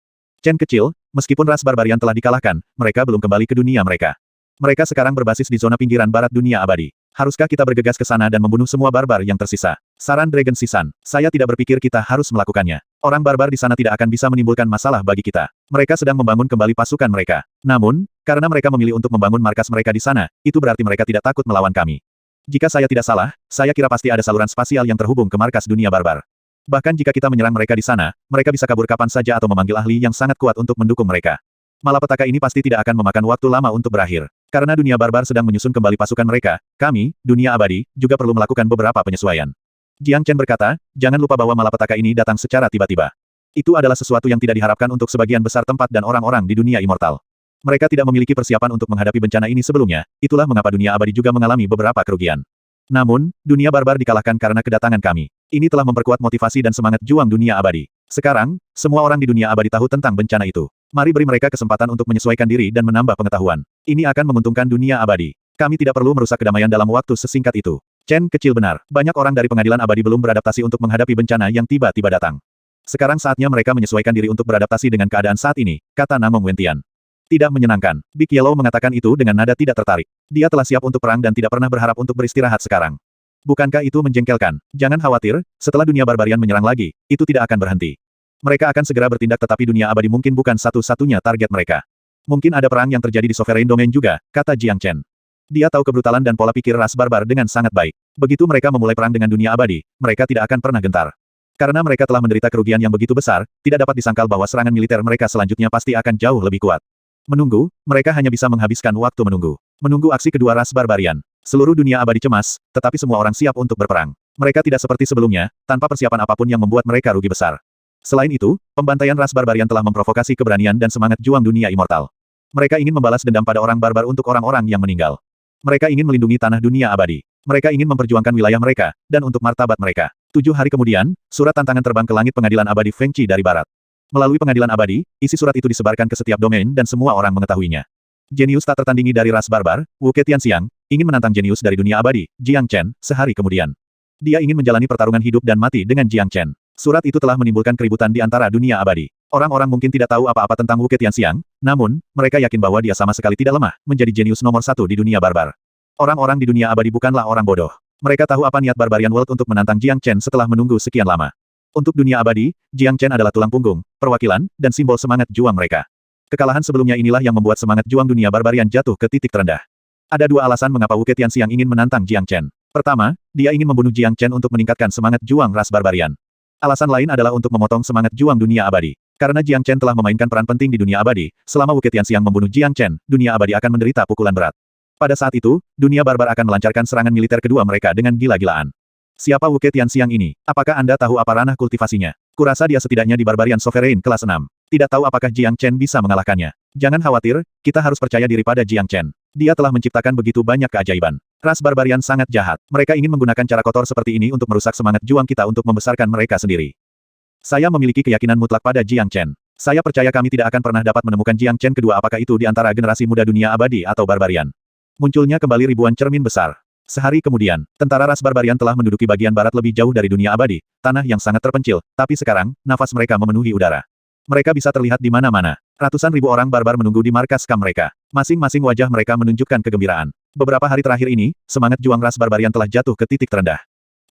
A: Chen kecil, meskipun ras barbarian telah dikalahkan, mereka belum kembali ke dunia mereka. Mereka sekarang berbasis di zona pinggiran barat dunia abadi. Haruskah kita bergegas ke sana dan membunuh semua barbar yang tersisa? Saran Dragon Sisan. Saya tidak berpikir kita harus melakukannya. Orang barbar di sana tidak akan bisa menimbulkan masalah bagi kita. Mereka sedang membangun kembali pasukan mereka. Namun, karena mereka memilih untuk membangun markas mereka di sana, itu berarti mereka tidak takut melawan kami. Jika saya tidak salah, saya kira pasti ada saluran spasial yang terhubung ke markas dunia barbar. Bahkan jika kita menyerang mereka di sana, mereka bisa kabur kapan saja atau memanggil ahli yang sangat kuat untuk mendukung mereka. Malapetaka ini pasti tidak akan memakan waktu lama untuk berakhir. Karena dunia barbar sedang menyusun kembali pasukan mereka, kami, dunia abadi, juga perlu melakukan beberapa penyesuaian. Jiang Chen berkata, jangan lupa bahwa malapetaka ini datang secara tiba-tiba. Itu adalah sesuatu yang tidak diharapkan untuk sebagian besar tempat dan orang-orang di dunia immortal. Mereka tidak memiliki persiapan untuk menghadapi bencana ini sebelumnya, itulah mengapa dunia abadi juga mengalami beberapa kerugian. Namun, dunia barbar dikalahkan karena kedatangan kami. Ini telah memperkuat motivasi dan semangat juang dunia abadi. Sekarang, semua orang di dunia abadi tahu tentang bencana itu. Mari beri mereka kesempatan untuk menyesuaikan diri dan menambah pengetahuan. Ini akan menguntungkan dunia abadi. Kami tidak perlu merusak kedamaian dalam waktu sesingkat itu. Chen kecil benar. Banyak orang dari pengadilan abadi belum beradaptasi untuk menghadapi bencana yang tiba-tiba datang. Sekarang saatnya mereka menyesuaikan diri untuk beradaptasi dengan keadaan saat ini, kata Namong Wentian. Tidak menyenangkan. Big Yellow mengatakan itu dengan nada tidak tertarik. Dia telah siap untuk perang dan tidak pernah berharap untuk beristirahat sekarang. Bukankah itu menjengkelkan? Jangan khawatir, setelah dunia barbarian menyerang lagi, itu tidak akan berhenti. Mereka akan segera bertindak tetapi dunia abadi mungkin bukan satu-satunya target mereka. Mungkin ada perang yang terjadi di Sovereign Domain juga, kata Jiang Chen. Dia tahu kebrutalan dan pola pikir ras barbar dengan sangat baik. Begitu mereka memulai perang dengan dunia abadi, mereka tidak akan pernah gentar. Karena mereka telah menderita kerugian yang begitu besar, tidak dapat disangkal bahwa serangan militer mereka selanjutnya pasti akan jauh lebih kuat. Menunggu, mereka hanya bisa menghabiskan waktu menunggu. Menunggu aksi kedua ras barbarian. Seluruh dunia abadi cemas, tetapi semua orang siap untuk berperang. Mereka tidak seperti sebelumnya, tanpa persiapan apapun yang membuat mereka rugi besar. Selain itu, pembantaian ras barbarian telah memprovokasi keberanian dan semangat juang dunia immortal. Mereka ingin membalas dendam pada orang barbar untuk orang-orang yang meninggal. Mereka ingin melindungi tanah dunia abadi. Mereka ingin memperjuangkan wilayah mereka, dan untuk martabat mereka. 7 hari kemudian, surat tantangan terbang ke langit pengadilan abadi Fengqi dari barat. Melalui pengadilan abadi, isi surat itu disebarkan ke setiap domain dan semua orang mengetahuinya. Jenius tak tertandingi dari ras barbar, Wu Ketianxiang, ingin menantang jenius dari dunia abadi, Jiang Chen, sehari kemudian. Dia ingin menjalani pertarungan hidup dan mati dengan Jiang Chen. Surat itu telah menimbulkan keributan di antara dunia abadi. Orang-orang mungkin tidak tahu apa-apa tentang Wu Ketianxiang, namun, mereka yakin bahwa dia sama sekali tidak lemah, menjadi jenius nomor 1 di dunia barbar. Orang-orang di dunia abadi bukanlah orang bodoh. Mereka tahu apa niat Barbarian World untuk menantang Jiang Chen setelah menunggu sekian lama. Untuk dunia abadi, Jiang Chen adalah tulang punggung, perwakilan, dan simbol semangat juang mereka. Kekalahan sebelumnya inilah yang membuat semangat juang dunia barbarian jatuh ke titik terendah. Ada 2 alasan mengapa Wu Ketianxiang ingin menantang Jiang Chen. Pertama, dia ingin membunuh Jiang Chen untuk meningkatkan semangat juang ras barbarian. Alasan lain adalah untuk memotong semangat juang dunia abadi. Karena Jiang Chen telah memainkan peran penting di dunia abadi, selama Wu Ketianxiang membunuh Jiang Chen, dunia abadi akan menderita pukulan berat. Pada saat itu, dunia barbar akan melancarkan serangan militer kedua mereka dengan gila-gilaan. Siapa Wu Tianxiang ini? Apakah Anda tahu apa ranah kultivasinya? Kurasa dia setidaknya di Barbarian Sovereign kelas 6. Tidak tahu apakah Jiang Chen bisa mengalahkannya. Jangan khawatir, kita harus percaya diri pada Jiang Chen. Dia telah menciptakan begitu banyak keajaiban. Ras Barbarian sangat jahat. Mereka ingin menggunakan cara kotor seperti ini untuk merusak semangat juang kita untuk membesarkan mereka sendiri. Saya memiliki keyakinan mutlak pada Jiang Chen. Saya percaya kami tidak akan pernah dapat menemukan Jiang Chen kedua, apakah itu di antara generasi muda dunia abadi atau Barbarian. Munculnya kembali ribuan cermin besar. Sehari kemudian, tentara ras Barbarian telah menduduki bagian barat lebih jauh dari dunia abadi, tanah yang sangat terpencil, tapi sekarang, nafas mereka memenuhi udara. Mereka bisa terlihat di mana-mana. Ratusan ribu orang barbar menunggu di markas kamp mereka. Masing-masing wajah mereka menunjukkan kegembiraan. Beberapa hari terakhir ini, semangat juang ras Barbarian telah jatuh ke titik terendah.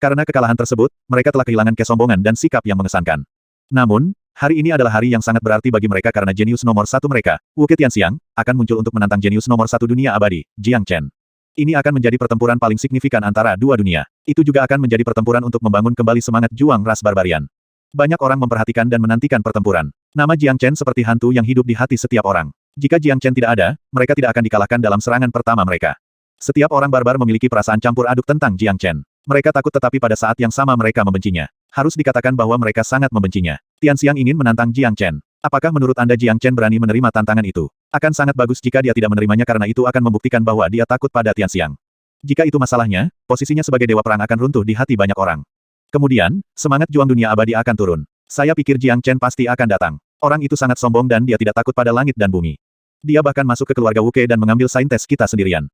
A: Karena kekalahan tersebut, mereka telah kehilangan kesombongan dan sikap yang mengesankan. Namun, hari ini adalah hari yang sangat berarti bagi mereka karena jenius nomor satu mereka, Wu Tianxiang, akan muncul untuk menantang jenius nomor satu dunia abadi, Jiang Chen. Ini akan menjadi pertempuran paling signifikan antara dua dunia. Itu juga akan menjadi pertempuran untuk membangun kembali semangat juang ras Barbarian. Banyak orang memperhatikan dan menantikan pertempuran. Nama Jiang Chen seperti hantu yang hidup di hati setiap orang. Jika Jiang Chen tidak ada, mereka tidak akan dikalahkan dalam serangan pertama mereka. Setiap orang barbar memiliki perasaan campur aduk tentang Jiang Chen. Mereka takut tetapi pada saat yang sama mereka membencinya. Harus dikatakan bahwa mereka sangat membencinya. Tianxiang ingin menantang Jiang Chen. Apakah menurut Anda Jiang Chen berani menerima tantangan itu? Akan sangat bagus jika dia tidak menerimanya karena itu akan membuktikan bahwa dia takut pada Tianxiang. Jika itu masalahnya, posisinya sebagai dewa perang akan runtuh di hati banyak orang. Kemudian, semangat juang dunia abadi akan turun. Saya pikir Jiang Chen pasti akan datang. Orang itu sangat sombong dan dia tidak takut pada langit dan bumi. Dia bahkan masuk ke keluarga Wuke dan mengambil saintes kita sendirian.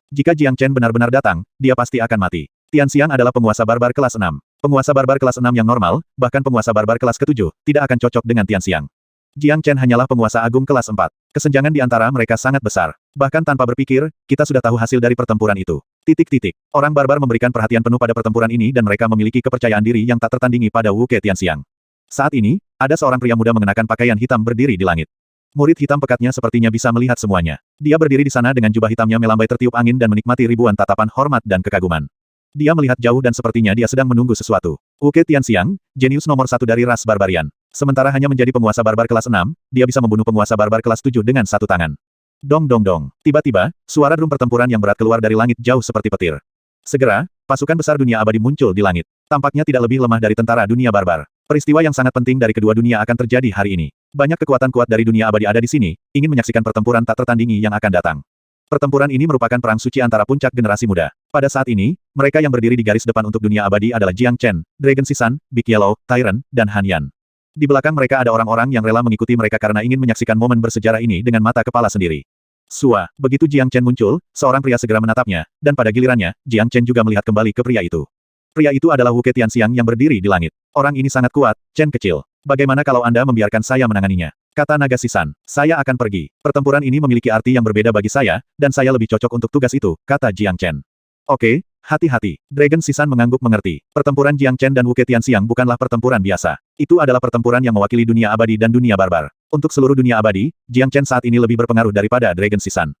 A: Jika Jiang Chen benar-benar datang, dia pasti akan mati. Tianxiang adalah penguasa barbar kelas 6. Penguasa barbar kelas 6 yang normal, bahkan penguasa barbar kelas ke-7, tidak akan cocok dengan Tianxiang. Jiang Chen hanyalah penguasa agung kelas 4. Kesenjangan di antara mereka sangat besar. Bahkan tanpa berpikir, kita sudah tahu hasil dari pertempuran itu. Orang barbar memberikan perhatian penuh pada pertempuran ini dan mereka memiliki kepercayaan diri yang tak tertandingi pada Wu Tianxiang. Saat ini, ada seorang pria muda mengenakan pakaian hitam berdiri di langit. Murid hitam pekatnya sepertinya bisa melihat semuanya. Dia berdiri di sana dengan jubah hitamnya melambai tertiup angin dan menikmati ribuan tatapan hormat dan kekaguman. Dia melihat jauh dan sepertinya dia sedang menunggu sesuatu. Wu Tianxiang, jenius nomor satu dari ras Barbarian. Sementara hanya menjadi penguasa barbar kelas 6, dia bisa membunuh penguasa barbar kelas 7 dengan satu tangan. Dong dong dong. Tiba-tiba, suara drum pertempuran yang berat keluar dari langit jauh seperti petir. Segera, pasukan besar dunia abadi muncul di langit. Tampaknya tidak lebih lemah dari tentara dunia barbar. Peristiwa yang sangat penting dari kedua dunia akan terjadi hari ini. Banyak kekuatan kuat dari dunia abadi ada di sini, ingin menyaksikan pertempuran tak tertandingi yang akan datang. Pertempuran ini merupakan perang suci antara puncak generasi muda. Pada saat ini, mereka yang berdiri di garis depan untuk dunia abadi adalah Jiang Chen, Dragon Sisan, Big Yellow, Tyrant, dan Han Yan. Di belakang mereka ada orang-orang yang rela mengikuti mereka karena ingin menyaksikan momen bersejarah ini dengan mata kepala sendiri. Begitu Jiang Chen muncul, seorang pria segera menatapnya, dan pada gilirannya, Jiang Chen juga melihat kembali ke pria itu. Pria itu adalah Wu Tianxiang yang berdiri di langit. Orang ini sangat kuat, Chen kecil. Bagaimana kalau Anda membiarkan saya menanganinya? Kata naga Sisan, saya akan pergi. Pertempuran ini memiliki arti yang berbeda bagi saya, dan saya lebih cocok untuk tugas itu, kata Jiang Chen. Oke, hati-hati. Dragon Sisan mengangguk mengerti. Pertempuran Jiang Chen dan Wu Tianxiang bukanlah pertempuran biasa. Itu adalah pertempuran yang mewakili dunia abadi dan dunia barbar. Untuk seluruh dunia abadi, Jiang Chen saat ini lebih berpengaruh daripada Dragon Sisan.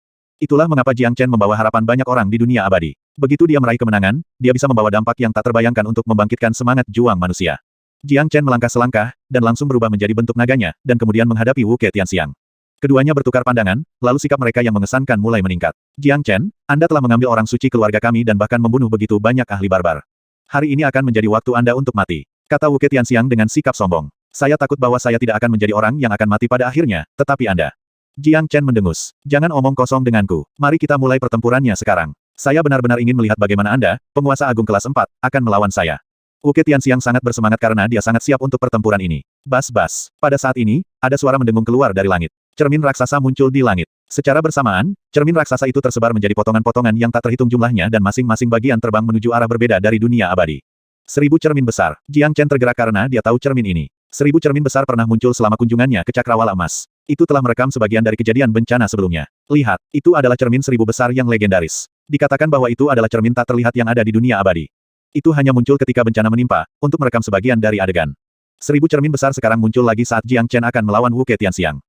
A: Itulah mengapa Jiang Chen membawa harapan banyak orang di dunia abadi. Begitu dia meraih kemenangan, dia bisa membawa dampak yang tak terbayangkan untuk membangkitkan semangat juang manusia. Jiang Chen melangkah selangkah, dan langsung berubah menjadi bentuk naganya, dan kemudian menghadapi Wu Tianxiang. Keduanya bertukar pandangan, lalu sikap mereka yang mengesankan mulai meningkat. Jiang Chen, Anda telah mengambil orang suci keluarga kami dan bahkan membunuh begitu banyak ahli barbar. Hari ini akan menjadi waktu Anda untuk mati, kata Wu Tianxiang dengan sikap sombong. Saya takut bahwa saya tidak akan menjadi orang yang akan mati pada akhirnya, tetapi Anda. Jiang Chen mendengus. Jangan omong kosong denganku. Mari kita mulai pertempurannya sekarang. Saya benar-benar ingin melihat bagaimana Anda, penguasa agung kelas 4, akan melawan saya. Wu Tianxiang sangat bersemangat karena dia sangat siap untuk pertempuran ini. Bas-bas. Pada saat ini, ada suara mendengung keluar dari langit. Cermin raksasa muncul di langit. Secara bersamaan, cermin raksasa itu tersebar menjadi potongan-potongan yang tak terhitung jumlahnya dan masing-masing bagian terbang menuju arah berbeda dari dunia abadi. 1000 cermin besar. Jiang Chen tergerak karena dia tahu cermin ini. 1000 cermin besar pernah muncul selama kunjungannya ke Cakrawala Emas. Itu telah merekam sebagian dari kejadian bencana sebelumnya. Lihat, itu adalah cermin 1000 besar yang legendaris. Dikatakan bahwa itu adalah cermin tak terlihat yang ada di dunia abadi. Itu hanya muncul ketika bencana menimpa, untuk merekam sebagian dari adegan. 1000 cermin besar sekarang muncul lagi saat Jiang Chen akan melawan Wu Tianxiang.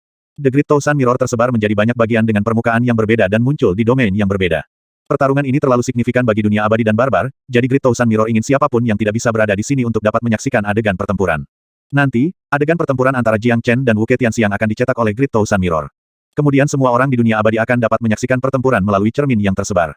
A: The Great Thousand Mirror tersebar menjadi banyak bagian dengan permukaan yang berbeda dan muncul di domain yang berbeda. Pertarungan ini terlalu signifikan bagi dunia abadi dan barbar, jadi Great Thousand Mirror ingin siapapun yang tidak bisa berada di sini untuk dapat menyaksikan adegan pertempuran. Nanti, adegan pertempuran antara Jiang Chen dan Wu Tianxiang akan dicetak oleh Great Thousand Mirror. Kemudian semua orang di dunia abadi akan dapat menyaksikan pertempuran melalui cermin yang tersebar.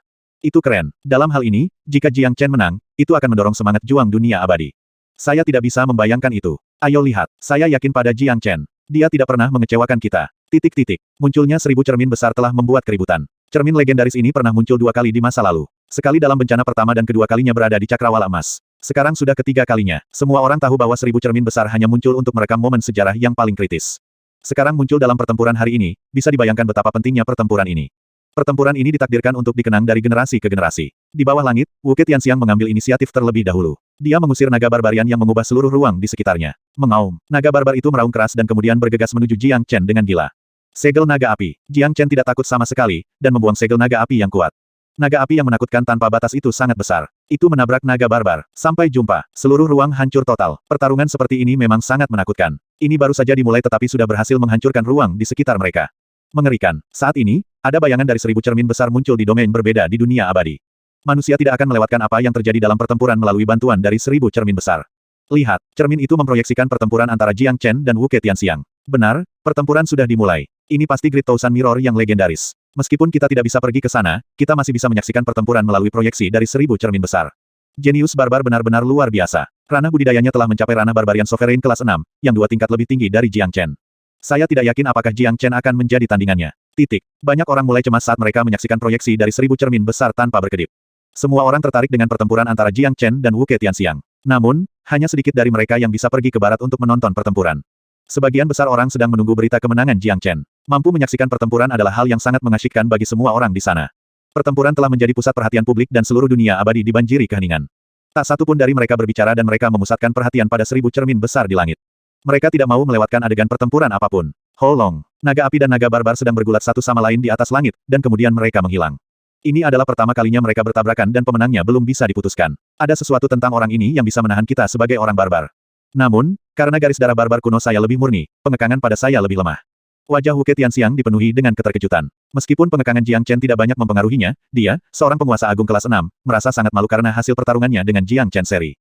A: Itu keren. Dalam hal ini, jika Jiang Chen menang, itu akan mendorong semangat juang dunia abadi. Saya tidak bisa membayangkan itu. Ayo lihat, saya yakin pada Jiang Chen. Dia tidak pernah mengecewakan kita. Titik-titik. Munculnya 1000 cermin besar telah membuat keributan. Cermin legendaris ini pernah muncul 2 kali di masa lalu. Sekali dalam bencana pertama dan kedua kalinya berada di Cakrawala Emas. Sekarang sudah ketiga kalinya. Semua orang tahu bahwa 1000 cermin besar hanya muncul untuk merekam momen sejarah yang paling kritis. Sekarang muncul dalam pertempuran hari ini, bisa dibayangkan betapa pentingnya pertempuran ini. Pertempuran ini ditakdirkan untuk dikenang dari generasi ke generasi. Di bawah langit, Wu Tianxiang mengambil inisiatif terlebih dahulu. Dia mengusir naga barbarian yang mengubah seluruh ruang di sekitarnya. Mengaum, naga barbar itu meraung keras dan kemudian bergegas menuju Jiang Chen dengan gila. Segel naga api. Jiang Chen tidak takut sama sekali, dan membuang segel naga api yang kuat. Naga api yang menakutkan tanpa batas itu sangat besar. Itu menabrak naga barbar. Sampai jumpa. Seluruh ruang hancur total. Pertarungan seperti ini memang sangat menakutkan. Ini baru saja dimulai tetapi sudah berhasil menghancurkan ruang di sekitar mereka. Mengerikan. Saat ini, ada bayangan dari 1000 cermin besar muncul di domain berbeda di dunia abadi. Manusia tidak akan melewatkan apa yang terjadi dalam pertempuran melalui bantuan dari 1000 cermin besar. Lihat, cermin itu memproyeksikan pertempuran antara Jiang Chen dan Wu Tianxiang. Benar, pertempuran sudah dimulai. Ini pasti Great Thousand Mirror yang legendaris. Meskipun kita tidak bisa pergi ke sana, kita masih bisa menyaksikan pertempuran melalui proyeksi dari 1000 cermin besar. Jenius barbar benar-benar luar biasa. Ranah budidayanya telah mencapai ranah barbarian sovereign kelas 6, yang 2 tingkat lebih tinggi dari Jiang Chen. Saya tidak yakin apakah Jiang Chen akan menjadi tandingannya. Titik. Banyak orang mulai cemas saat mereka menyaksikan proyeksi dari 1000 cermin besar tanpa berkedip. Semua orang tertarik dengan pertempuran antara Jiang Chen dan Wu Tianxiang. Namun, hanya sedikit dari mereka yang bisa pergi ke barat untuk menonton pertempuran. Sebagian besar orang sedang menunggu berita kemenangan Jiang Chen. Mampu menyaksikan pertempuran adalah hal yang sangat mengasyikkan bagi semua orang di sana. Pertempuran telah menjadi pusat perhatian publik dan seluruh dunia abadi dibanjiri keheningan. Tak satu pun dari mereka berbicara dan mereka memusatkan perhatian pada 1000 cermin besar di langit. Mereka tidak mau melewatkan adegan pertempuran apapun. Holong, naga api dan naga barbar sedang bergulat satu sama lain di atas langit, dan kemudian mereka menghilang. Ini adalah pertama kalinya mereka bertabrakan dan pemenangnya belum bisa diputuskan. Ada sesuatu tentang orang ini yang bisa menahan kita sebagai orang barbar. Namun, karena garis darah barbar kuno saya lebih murni, pengekangan pada saya lebih lemah. Wajah Wu Tianxiang dipenuhi dengan keterkejutan. Meskipun pengekangan Jiang Chen tidak banyak mempengaruhinya, dia, seorang penguasa agung kelas 6, merasa sangat malu karena hasil pertarungannya dengan Jiang Chen seri.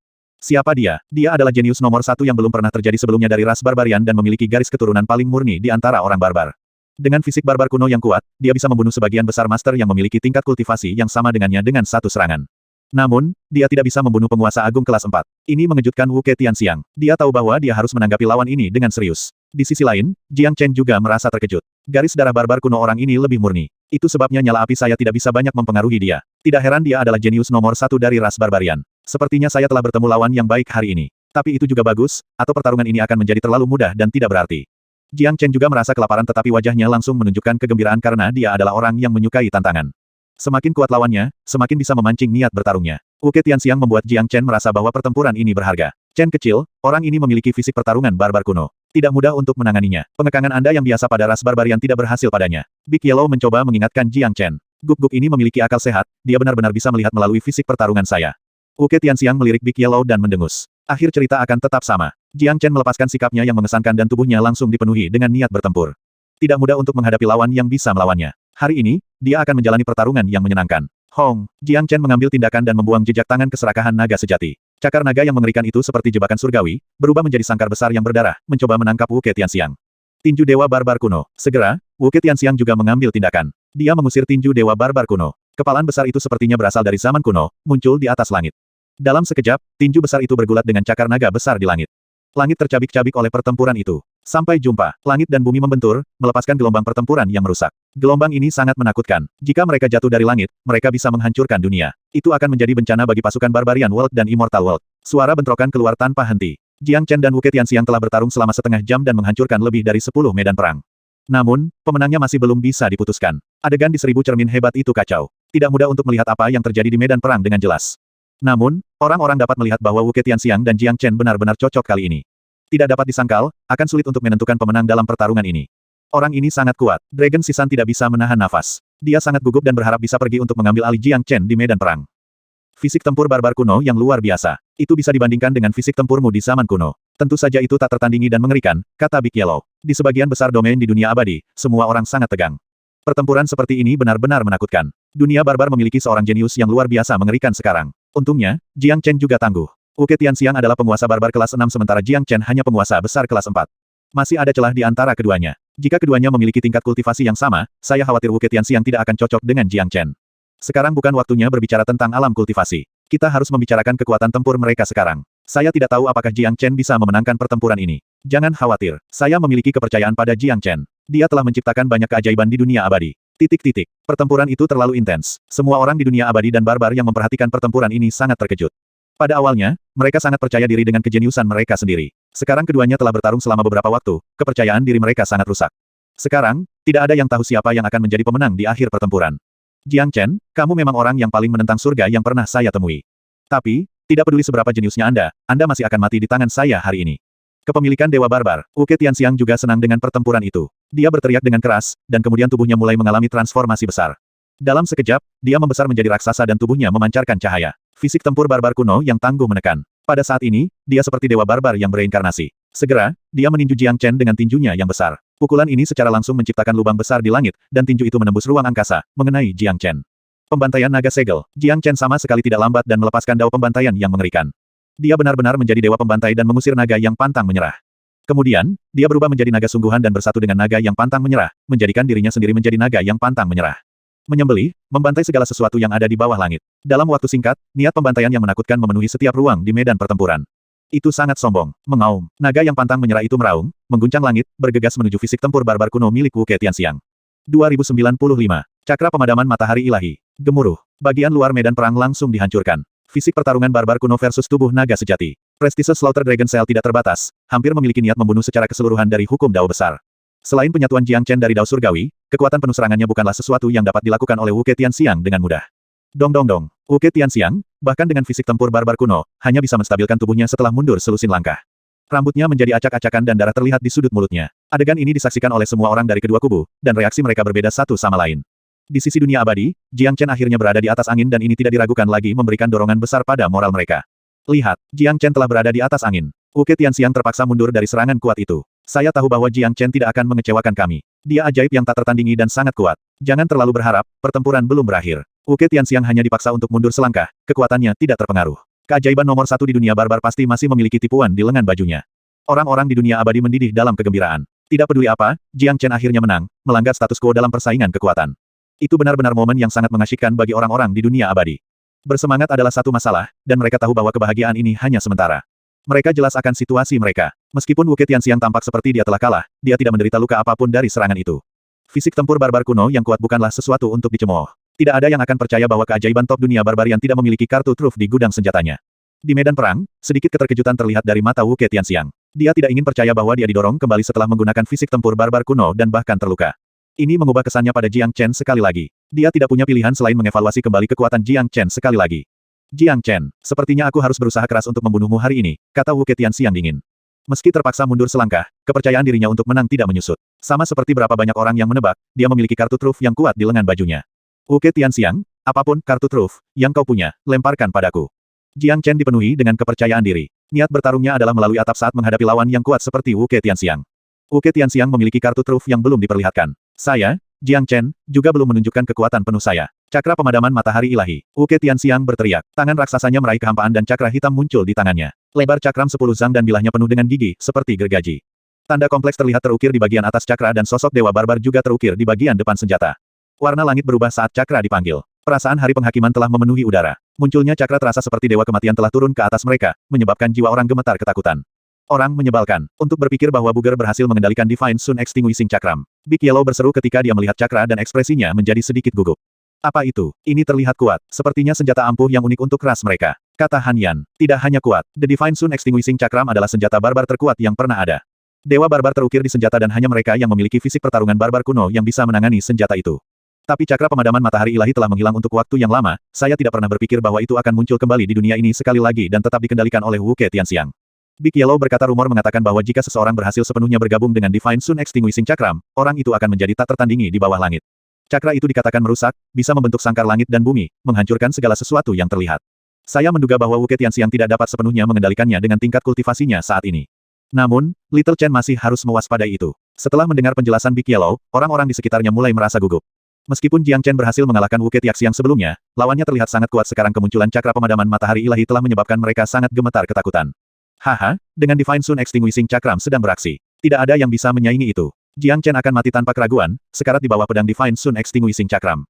A: Siapa dia? Dia adalah jenius nomor 1 yang belum pernah terjadi sebelumnya dari ras barbarian dan memiliki garis keturunan paling murni di antara orang barbar. Dengan fisik barbar kuno yang kuat, dia bisa membunuh sebagian besar master yang memiliki tingkat kultivasi yang sama dengannya dengan satu serangan. Namun, dia tidak bisa membunuh penguasa agung kelas 4. Ini mengejutkan Wu Tianxiang. Dia tahu bahwa dia harus menanggapi lawan ini dengan serius. Di sisi lain, Jiang Chen juga merasa terkejut. Garis darah barbar kuno orang ini lebih murni. Itu sebabnya nyala api saya tidak bisa banyak mempengaruhi dia. Tidak heran dia adalah jenius nomor 1 dari ras barbarian. Sepertinya saya telah bertemu lawan yang baik hari ini. Tapi itu juga bagus, atau pertarungan ini akan menjadi terlalu mudah dan tidak berarti. Jiang Chen juga merasa kelaparan tetapi wajahnya langsung menunjukkan kegembiraan karena dia adalah orang yang menyukai tantangan. Semakin kuat lawannya, semakin bisa memancing niat bertarungnya. Wu Tianxiang membuat Jiang Chen merasa bahwa pertempuran ini berharga. Chen kecil, orang ini memiliki fisik pertarungan barbar kuno. Tidak mudah untuk menanganinya. Pengekangan Anda yang biasa pada ras barbarian tidak berhasil padanya. Big Yellow mencoba mengingatkan Jiang Chen. Guk-guk ini memiliki akal sehat, dia benar-benar bisa melihat melalui fisik pertarungan saya. Wu Tianxiang melirik Big Yellow dan mendengus. Akhir cerita akan tetap sama. Jiang Chen melepaskan sikapnya yang mengesankan dan tubuhnya langsung dipenuhi dengan niat bertempur. Tidak mudah untuk menghadapi lawan yang bisa melawannya. Hari ini, dia akan menjalani pertarungan yang menyenangkan. Hong, Jiang Chen mengambil tindakan dan membuang jejak tangan keserakahan naga sejati. Cakar naga yang mengerikan itu seperti jebakan surgawi, berubah menjadi sangkar besar yang berdarah, mencoba menangkap Wu Tianxiang. Tinju Dewa Barbar Kuno. Segera, Wu Tianxiang juga mengambil tindakan. Dia mengusir tinju Dewa Barbar Kuno. Kepalan besar itu sepertinya berasal dari zaman kuno, muncul di atas langit. Dalam sekejap, tinju besar itu bergulat dengan cakar naga besar di langit. Langit tercabik-cabik oleh pertempuran itu. Sampai jumpa, langit dan bumi membentur, melepaskan gelombang pertempuran yang merusak. Gelombang ini sangat menakutkan. Jika mereka jatuh dari langit, mereka bisa menghancurkan dunia. Itu akan menjadi bencana bagi pasukan Barbarian World dan Immortal World. Suara bentrokan keluar tanpa henti. Jiang Chen dan Wu Tianxiang telah bertarung selama setengah jam dan menghancurkan lebih dari 10 medan perang. Namun, pemenangnya masih belum bisa diputuskan. Adegan di 1000 cermin hebat itu kacau. Tidak mudah untuk melihat apa yang terjadi di medan perang dengan jelas. Namun, orang-orang dapat melihat bahwa Wu Tianxiang dan Jiang Chen benar-benar cocok kali ini. Tidak dapat disangkal, akan sulit untuk menentukan pemenang dalam pertarungan ini. Orang ini sangat kuat. Dragon Sisan tidak bisa menahan nafas. Dia sangat gugup dan berharap bisa pergi untuk mengambil alih Jiang Chen di medan perang. Fisik tempur barbar kuno yang luar biasa. Itu bisa dibandingkan dengan fisik tempurmu di zaman kuno. Tentu saja itu tak tertandingi dan mengerikan, kata Big Yellow. Di sebagian besar domain di dunia abadi, semua orang sangat tegang. Pertempuran seperti ini benar-benar menakutkan. Dunia barbar memiliki seorang jenius yang luar biasa mengerikan sekarang. Untungnya, Jiang Chen juga tangguh. Wu Tianxiang adalah penguasa barbar kelas 6 sementara Jiang Chen hanya penguasa besar kelas 4. Masih ada celah di antara keduanya. Jika keduanya memiliki tingkat kultivasi yang sama, saya khawatir Wu Tianxiang tidak akan cocok dengan Jiang Chen. Sekarang bukan waktunya berbicara tentang alam kultivasi. Kita harus membicarakan kekuatan tempur mereka sekarang. Saya tidak tahu apakah Jiang Chen bisa memenangkan pertempuran ini. Jangan khawatir, saya memiliki kepercayaan pada Jiang Chen. Dia telah menciptakan banyak keajaiban di dunia abadi. Pertempuran itu terlalu intens. Semua orang di dunia abadi dan barbar yang memperhatikan pertempuran ini sangat terkejut. Pada awalnya, mereka sangat percaya diri dengan kejeniusan mereka sendiri. Sekarang keduanya telah bertarung selama beberapa waktu, kepercayaan diri mereka sangat rusak. Sekarang, tidak ada yang tahu siapa yang akan menjadi pemenang di akhir pertempuran. Jiang Chen, kamu memang orang yang paling menentang surga yang pernah saya temui. Tapi, tidak peduli seberapa jeniusnya Anda masih akan mati di tangan saya hari ini. Kepemilikan Dewa Barbar, Wuke Tianxiang juga senang dengan pertempuran itu. Dia berteriak dengan keras, dan kemudian tubuhnya mulai mengalami transformasi besar. Dalam sekejap, dia membesar menjadi raksasa dan tubuhnya memancarkan cahaya. Fisik tempur barbar kuno yang tangguh menekan. Pada saat ini, dia seperti Dewa Barbar yang bereinkarnasi. Segera, dia meninju Jiang Chen dengan tinjunya yang besar. Pukulan ini secara langsung menciptakan lubang besar di langit, dan tinju itu menembus ruang angkasa, mengenai Jiang Chen. Pembantaian naga segel, Jiang Chen sama sekali tidak lambat dan melepaskan dao pembantaian yang mengerikan. Dia benar-benar menjadi dewa pembantai dan mengusir naga yang pantang menyerah. Kemudian, dia berubah menjadi naga sungguhan dan bersatu dengan naga yang pantang menyerah, menjadikan dirinya sendiri menjadi naga yang pantang menyerah. Menyembelih, membantai segala sesuatu yang ada di bawah langit. Dalam waktu singkat, niat pembantaian yang menakutkan memenuhi setiap ruang di medan pertempuran. Itu sangat sombong, mengaum. Naga yang pantang menyerah itu meraung, mengguncang langit, bergegas menuju fisik tempur barbar kuno milik Wuke Tianxiang. 2095. Cakra pemadaman matahari ilahi. Gemuruh. Bagian luar medan perang langsung dihancurkan. Fisik pertarungan barbar kuno versus tubuh naga sejati. Prestise Slaughter Dragon Cell tidak terbatas, hampir memiliki niat membunuh secara keseluruhan dari hukum dao besar. Selain penyatuan Jiang Chen dari dao surgawi, kekuatan penuh serangannya bukanlah sesuatu yang dapat dilakukan oleh Wuke Tianxiang dengan mudah. Dong dong dong. Wuke Tianxiang, bahkan dengan fisik tempur barbar kuno, hanya bisa menstabilkan tubuhnya setelah mundur selusin langkah. Rambutnya menjadi acak-acakan dan darah terlihat di sudut mulutnya. Adegan ini disaksikan oleh semua orang dari kedua kubu, dan reaksi mereka berbeda satu sama lain. Di sisi dunia abadi, Jiang Chen akhirnya berada di atas angin dan ini tidak diragukan lagi memberikan dorongan besar pada moral mereka. Lihat, Jiang Chen telah berada di atas angin. Wuke Tianxiang terpaksa mundur dari serangan kuat itu. Saya tahu bahwa Jiang Chen tidak akan mengecewakan kami. Dia ajaib yang tak tertandingi dan sangat kuat. Jangan terlalu berharap, pertempuran belum berakhir. Wuke Tianxiang hanya dipaksa untuk mundur selangkah, kekuatannya tidak terpengaruh. Keajaiban nomor satu di dunia barbar pasti masih memiliki tipuan di lengan bajunya. Orang-orang di dunia abadi mendidih dalam kegembiraan. Tidak peduli apa, Jiang Chen akhirnya menang, melanggar status quo dalam persaingan kekuatan. Itu benar-benar momen yang sangat mengasyikkan bagi orang-orang di dunia abadi. Bersemangat adalah satu masalah, dan mereka tahu bahwa kebahagiaan ini hanya sementara. Mereka jelas akan situasi mereka. Meskipun Wuke Tianxiang tampak seperti dia telah kalah, dia tidak menderita luka apapun dari serangan itu. Fisik tempur barbar kuno yang kuat bukanlah sesuatu untuk dicemooh. Tidak ada yang akan percaya bahwa keajaiban top dunia barbarian tidak memiliki kartu truf di gudang senjatanya. Di medan perang, sedikit keterkejutan terlihat dari mata Wuke Tianxiang. Dia tidak ingin percaya bahwa dia didorong kembali setelah menggunakan fisik tempur barbar kuno dan bahkan terluka. Ini mengubah kesannya pada Jiang Chen sekali lagi. Dia tidak punya pilihan selain mengevaluasi kembali kekuatan Jiang Chen sekali lagi. Jiang Chen, sepertinya aku harus berusaha keras untuk membunuhmu hari ini, kata Wuke Tianxiang dingin. Meski terpaksa mundur selangkah, kepercayaan dirinya untuk menang tidak menyusut. Sama seperti berapa banyak orang yang menebak, dia memiliki kartu truf yang kuat di lengan bajunya. Wuke Tianxiang, apapun kartu truf yang kau punya, lemparkan padaku. Jiang Chen dipenuhi dengan kepercayaan diri. Niat bertarungnya adalah melalui atap saat menghadapi lawan yang kuat seperti Wuke Tianxiang. Wuke Tianxiang memiliki kartu truf yang belum diperlihatkan. Saya, Jiang Chen, juga belum menunjukkan kekuatan penuh saya. Cakra pemadaman matahari ilahi. Wuke Tianxiang berteriak. Tangan raksasanya meraih kehampaan dan cakra hitam muncul di tangannya. Lebar cakram 10 zang dan bilahnya penuh dengan gigi, seperti gergaji. Tanda kompleks terlihat terukir di bagian atas cakra dan sosok dewa barbar juga terukir di bagian depan senjata. Warna langit berubah saat cakra dipanggil. Perasaan hari penghakiman telah memenuhi udara. Munculnya cakra terasa seperti dewa kematian telah turun ke atas mereka, menyebabkan jiwa orang gemetar ketakutan. Orang menyebalkan. Untuk berpikir bahwa Bugger berhasil mengendalikan Divine Sun Extinguishing Cakram. Big Yellow berseru ketika dia melihat cakra dan ekspresinya menjadi sedikit gugup. Apa itu? Ini terlihat kuat. Sepertinya senjata ampuh yang unik untuk ras mereka. Kata Han Yan. Tidak hanya kuat. The Divine Sun Extinguishing Cakram adalah senjata barbar terkuat yang pernah ada. Dewa barbar terukir di senjata dan hanya mereka yang memiliki fisik pertarungan barbar kuno yang bisa menangani senjata itu. Tapi cakra pemadaman matahari ilahi telah menghilang untuk waktu yang lama, saya tidak pernah berpikir bahwa itu akan muncul kembali di dunia ini sekali lagi dan tetap dikendalikan oleh Wuke Tianxiang. Big Yellow berkata rumor mengatakan bahwa jika seseorang berhasil sepenuhnya bergabung dengan Divine Sun Extinguishing Cakram, orang itu akan menjadi tak tertandingi di bawah langit. Cakra itu dikatakan merusak, bisa membentuk sangkar langit dan bumi, menghancurkan segala sesuatu yang terlihat. Saya menduga bahwa Wuke Tianxiang tidak dapat sepenuhnya mengendalikannya dengan tingkat kultivasinya saat ini. Namun, Little Chen masih harus mewaspadai itu. Setelah mendengar penjelasan Big Yellow, orang-orang di sekitarnya mulai merasa gugup. Meskipun Jiang Chen berhasil mengalahkan Wuke Tianxiang sebelumnya, lawannya terlihat sangat kuat sekarang kemunculan cakra pemadaman matahari ilahi telah menyebabkan mereka sangat gemetar ketakutan. Haha, dengan Divine Sun Extinguishing Cakram sedang beraksi. Tidak ada yang bisa menyaingi itu. Jiang Chen akan mati tanpa keraguan, sekarat di bawah pedang Divine Sun Extinguishing Cakram.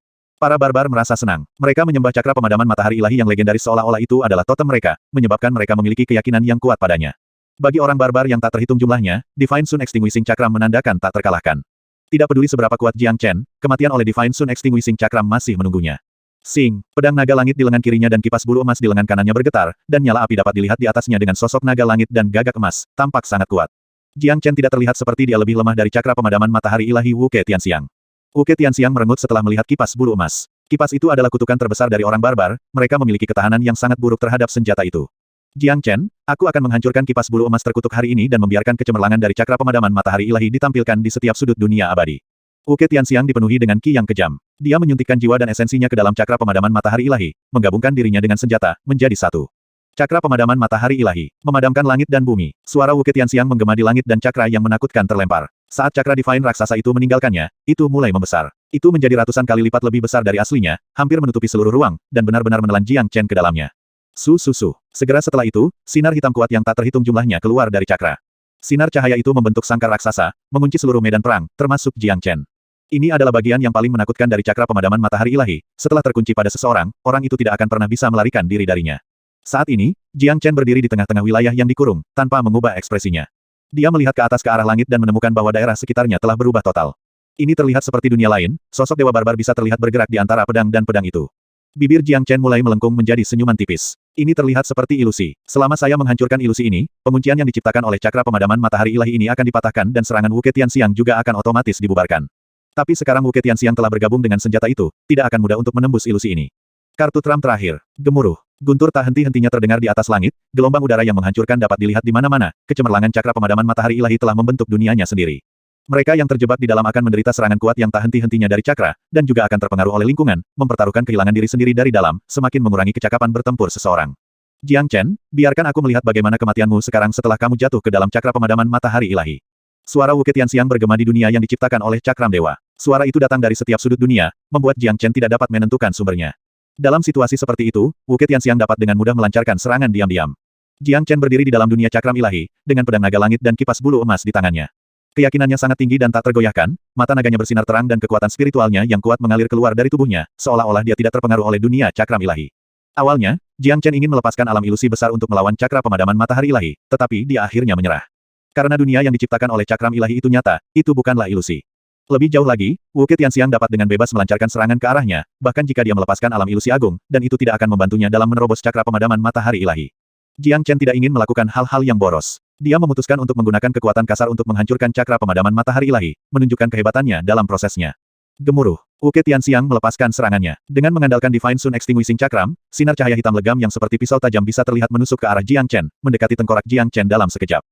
A: Para barbar merasa senang. Mereka menyembah cakra pemadaman matahari ilahi yang legendaris seolah-olah itu adalah totem mereka, menyebabkan mereka memiliki keyakinan yang kuat padanya. Bagi orang barbar yang tak terhitung jumlahnya, Divine Sun Extinguishing Cakram menandakan tak terkalahkan. Tidak peduli seberapa kuat Jiang Chen, kematian oleh Divine Sun Extinguishing Cakram masih menunggunya. Sing, pedang naga langit di lengan kirinya dan kipas bulu emas di lengan kanannya bergetar, dan nyala api dapat dilihat di atasnya dengan sosok naga langit dan gagak emas, tampak sangat kuat. Jiang Chen tidak terlihat seperti dia lebih lemah dari cakra pemadaman matahari ilahi Wu Ke Tianxiang. Wu Ke Tianxiang merengut setelah melihat kipas bulu emas. Kipas itu adalah kutukan terbesar dari orang barbar, mereka memiliki ketahanan yang sangat buruk terhadap senjata itu. Jiang Chen, aku akan menghancurkan kipas bulu emas terkutuk hari ini dan membiarkan kecemerlangan dari cakra pemadaman matahari ilahi ditampilkan di setiap sudut dunia abadi. Wu Ke Tianxiang dipenuhi dengan ki yang kejam. Dia menyuntikkan jiwa dan esensinya ke dalam cakra pemadaman matahari ilahi, menggabungkan dirinya dengan senjata, menjadi satu. Cakra pemadaman matahari ilahi, memadamkan langit dan bumi. Suara Wu Ke Tianxiang menggema di langit dan cakra yang menakutkan terlempar. Saat cakra Divine raksasa itu meninggalkannya, itu mulai membesar. Itu menjadi ratusan kali lipat lebih besar dari aslinya, hampir menutupi seluruh ruang, dan benar-benar menelan Jiang Chen ke dalamnya. Segera setelah itu, sinar hitam kuat yang tak terhitung jumlahnya keluar dari cakra. Sinar cahaya itu membentuk sangkar raksasa, mengunci seluruh medan perang, termasuk Jiang Chen. Ini adalah bagian yang paling menakutkan dari cakra pemadaman matahari ilahi. Setelah terkunci pada seseorang, orang itu tidak akan pernah bisa melarikan diri darinya. Saat ini, Jiang Chen berdiri di tengah-tengah wilayah yang dikurung, tanpa mengubah ekspresinya. Dia melihat ke atas ke arah langit dan menemukan bahwa daerah sekitarnya telah berubah total. Ini terlihat seperti dunia lain, sosok dewa barbar bisa terlihat bergerak di antara pedang dan pedang itu. Bibir Jiang Chen mulai melengkung menjadi senyuman tipis. Ini terlihat seperti ilusi. Selama saya menghancurkan ilusi ini, penguncian yang diciptakan oleh cakra pemadaman matahari ilahi ini akan dipatahkan dan serangan Wu Ke Tianxiang juga akan otomatis dibubarkan. Tapi sekarang Wu Ke Tianxiang telah bergabung dengan senjata itu, tidak akan mudah untuk menembus ilusi ini. Kartu Tram terakhir. Gemuruh. Guntur tak henti-hentinya terdengar di atas langit, gelombang udara yang menghancurkan dapat dilihat di mana-mana, kecemerlangan cakra pemadaman matahari ilahi telah membentuk dunianya sendiri. Mereka yang terjebak di dalam akan menderita serangan kuat yang tak henti-hentinya dari cakra, dan juga akan terpengaruh oleh lingkungan, mempertaruhkan kehilangan diri sendiri dari dalam, semakin mengurangi kecakapan bertempur seseorang. Jiang Chen, biarkan aku melihat bagaimana kematianmu sekarang setelah kamu jatuh ke dalam cakra pemadaman matahari ilahi. Suara Wu Ke Tianxiang bergema di dunia yang diciptakan oleh cakram dewa. Suara itu datang dari setiap sudut dunia, membuat Jiang Chen tidak dapat menentukan sumbernya. Dalam situasi seperti itu, Wu Ke Tianxiang dapat dengan mudah melancarkan serangan diam-diam. Jiang Chen berdiri di dalam dunia cakram ilahi, dengan pedang naga langit dan kipas bulu emas di tangannya. Keyakinannya sangat tinggi dan tak tergoyahkan, mata naganya bersinar terang dan kekuatan spiritualnya yang kuat mengalir keluar dari tubuhnya, seolah-olah dia tidak terpengaruh oleh dunia cakram ilahi. Awalnya, Jiang Chen ingin melepaskan alam ilusi besar untuk melawan cakra pemadaman matahari ilahi, tetapi dia akhirnya menyerah. Karena dunia yang diciptakan oleh cakram ilahi itu nyata, itu bukanlah ilusi. Lebih jauh lagi, Wu Ke Tianxiang dapat dengan bebas melancarkan serangan ke arahnya, bahkan jika dia melepaskan alam ilusi agung, dan itu tidak akan membantunya dalam menerobos cakra pemadaman matahari ilahi. Jiang Chen tidak ingin melakukan hal-hal yang boros. Dia memutuskan untuk menggunakan kekuatan kasar untuk menghancurkan cakra pemadaman matahari ilahi, menunjukkan kehebatannya dalam prosesnya. Gemuruh. Wu Ke Tianxiang melepaskan serangannya. Dengan mengandalkan Divine Sun Extinguishing Cakram, sinar cahaya hitam legam yang seperti pisau tajam bisa terlihat menusuk ke arah Jiang Chen, mendekati tengkorak Jiang Chen dalam sekejap.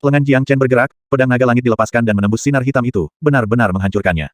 A: Lengan Jiang Chen bergerak, pedang naga langit dilepaskan dan menembus sinar hitam itu, benar-benar menghancurkannya.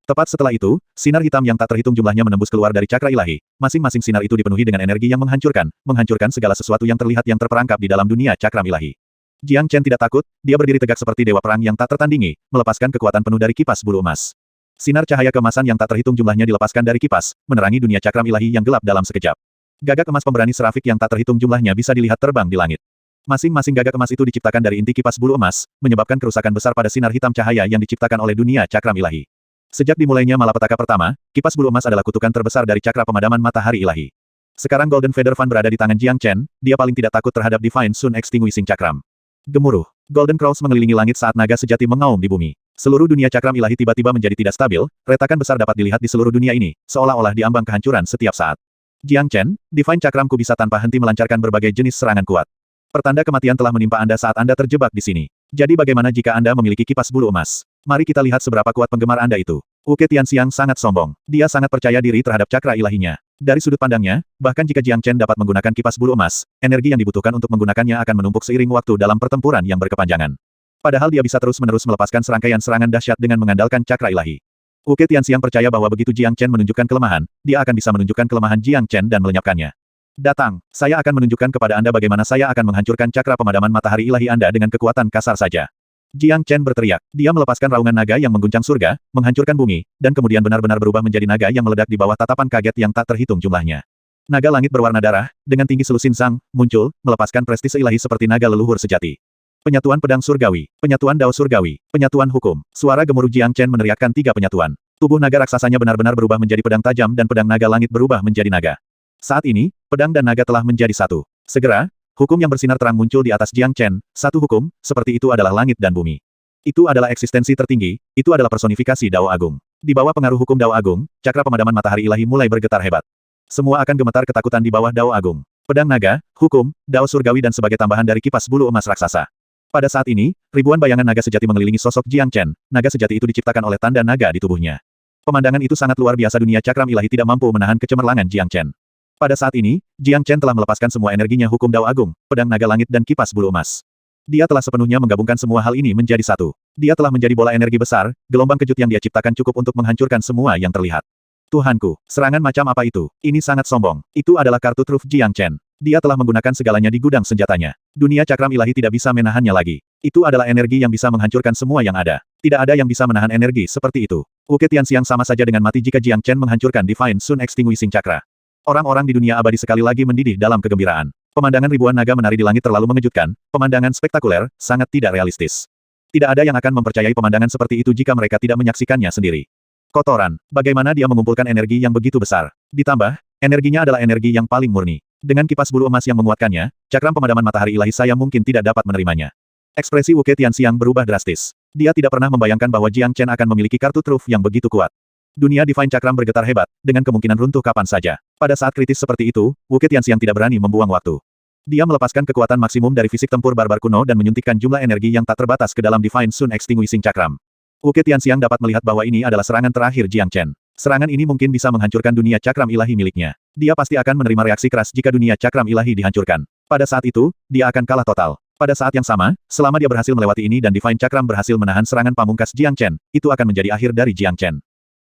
A: Tepat setelah itu, sinar hitam yang tak terhitung jumlahnya menembus keluar dari cakra ilahi. Masing-masing sinar itu dipenuhi dengan energi yang menghancurkan segala sesuatu yang terlihat yang terperangkap di dalam dunia cakram ilahi. Jiang Chen tidak takut, dia berdiri tegak seperti dewa perang yang tak tertandingi, melepaskan kekuatan penuh dari kipas bulu emas. Sinar cahaya keemasan yang tak terhitung jumlahnya dilepaskan dari kipas, menerangi dunia cakram ilahi yang gelap dalam sekejap. Gagak emas pemberani serafik yang tak terhitung jumlahnya bisa dilihat terbang di langit. Masing-masing gagak emas itu diciptakan dari inti kipas bulu emas, menyebabkan kerusakan besar pada sinar hitam cahaya yang diciptakan oleh dunia cakram ilahi. Sejak dimulainya malapetaka pertama, kipas bulu emas adalah kutukan terbesar dari cakra pemadaman matahari ilahi. Sekarang Golden Feather Fan berada di tangan Jiang Chen, dia paling tidak takut terhadap Divine Sun Extinguishing Cakram. Gemuruh. Golden Crows mengelilingi langit saat naga sejati mengaum di bumi. Seluruh dunia cakram ilahi tiba-tiba menjadi tidak stabil, retakan besar dapat dilihat di seluruh dunia ini, seolah-olah diambang kehancuran setiap saat. Jiang Chen, Divine Cakramku bisa tanpa henti melancarkan berbagai jenis serangan kuat. Pertanda kematian telah menimpa Anda saat Anda terjebak di sini. Jadi bagaimana jika Anda memiliki kipas bulu emas? Mari kita lihat seberapa kuat penggemar Anda itu. Wu Ke Tianxiang sangat sombong. Dia sangat percaya diri terhadap cakra ilahinya. Dari sudut pandangnya, bahkan jika Jiang Chen dapat menggunakan kipas bulu emas, energi yang dibutuhkan untuk menggunakannya akan menumpuk seiring waktu dalam pertempuran yang berkepanjangan. Padahal dia bisa terus-menerus melepaskan serangkaian serangan dahsyat dengan mengandalkan cakra ilahi. Wu Ke Tianxiang percaya bahwa begitu Jiang Chen menunjukkan kelemahan, dia akan bisa menunjukkan kelemahan Jiang Chen dan melenyapkannya. Datang, saya akan menunjukkan kepada Anda bagaimana saya akan menghancurkan cakra pemadaman matahari ilahi Anda dengan kekuatan kasar saja. Jiang Chen berteriak. Dia melepaskan raungan naga yang mengguncang surga, menghancurkan bumi, dan kemudian benar-benar berubah menjadi naga yang meledak di bawah tatapan kaget yang tak terhitung jumlahnya. Naga langit berwarna darah, dengan tinggi selusin sang, muncul, melepaskan prestise ilahi seperti naga leluhur sejati. Penyatuan pedang surgawi, penyatuan dao surgawi, penyatuan hukum. Suara gemuruh Jiang Chen meneriakkan 3 penyatuan. Tubuh naga raksasanya benar-benar berubah menjadi pedang tajam dan pedang naga langit berubah menjadi naga. Saat ini, pedang dan naga telah menjadi satu. Segera, hukum yang bersinar terang muncul di atas Jiang Chen. Satu hukum, seperti itu adalah langit dan bumi. Itu adalah eksistensi tertinggi, itu adalah personifikasi Dao Agung. Di bawah pengaruh hukum Dao Agung, cakra pemadaman matahari ilahi mulai bergetar hebat. Semua akan gemetar ketakutan di bawah Dao Agung. Pedang naga, hukum, Dao surgawi dan sebagai tambahan dari kipas bulu emas raksasa. Pada saat ini, ribuan bayangan naga sejati mengelilingi sosok Jiang Chen. Naga sejati itu diciptakan oleh tanda naga di tubuhnya. Pemandangan itu sangat luar biasa, dunia cakram ilahi tidak mampu menahan kecemerlangan Jiang Chen. Pada saat ini, Jiang Chen telah melepaskan semua energinya hukum Dao Agung, pedang naga langit dan kipas bulu emas. Dia telah sepenuhnya menggabungkan semua hal ini menjadi satu. Dia telah menjadi bola energi besar, gelombang kejut yang dia ciptakan cukup untuk menghancurkan semua yang terlihat. Tuhanku, serangan macam apa itu? Ini sangat sombong. Itu adalah kartu truf Jiang Chen. Dia telah menggunakan segalanya di gudang senjatanya. Dunia cakram ilahi tidak bisa menahannya lagi. Itu adalah energi yang bisa menghancurkan semua yang ada. Tidak ada yang bisa menahan energi seperti itu. Wu Tianxiang sama saja dengan mati jika Jiang Chen menghancurkan Divine Sun Extinguishing Chakra. Orang-orang di dunia abadi sekali lagi mendidih dalam kegembiraan. Pemandangan ribuan naga menari di langit terlalu mengejutkan, pemandangan spektakuler, sangat tidak realistis. Tidak ada yang akan mempercayai pemandangan seperti itu jika mereka tidak menyaksikannya sendiri. Kotoran, bagaimana dia mengumpulkan energi yang begitu besar? Ditambah, energinya adalah energi yang paling murni. Dengan kipas bulu emas yang menguatkannya, cakram pemadaman matahari ilahi saya mungkin tidak dapat menerimanya. Ekspresi Wu Tianxiang berubah drastis. Dia tidak pernah membayangkan bahwa Jiang Chen akan memiliki kartu truf yang begitu kuat. Dunia Divine Cakram bergetar hebat, dengan kemungkinan runtuh kapan saja. Pada saat kritis seperti itu, Wu Tianxiang tidak berani membuang waktu. Dia melepaskan kekuatan maksimum dari fisik tempur barbar kuno dan menyuntikkan jumlah energi yang tak terbatas ke dalam Divine Sun Extinguishing Cakram. Wu Tianxiang dapat melihat bahwa ini adalah serangan terakhir Jiang Chen. Serangan ini mungkin bisa menghancurkan dunia cakram ilahi miliknya. Dia pasti akan menerima reaksi keras jika dunia cakram ilahi dihancurkan. Pada saat itu, dia akan kalah total. Pada saat yang sama, selama dia berhasil melewati ini dan Divine Cakram berhasil menahan serangan pamungkas Jiang Chen, itu akan menjadi akhir dari Jiang Chen.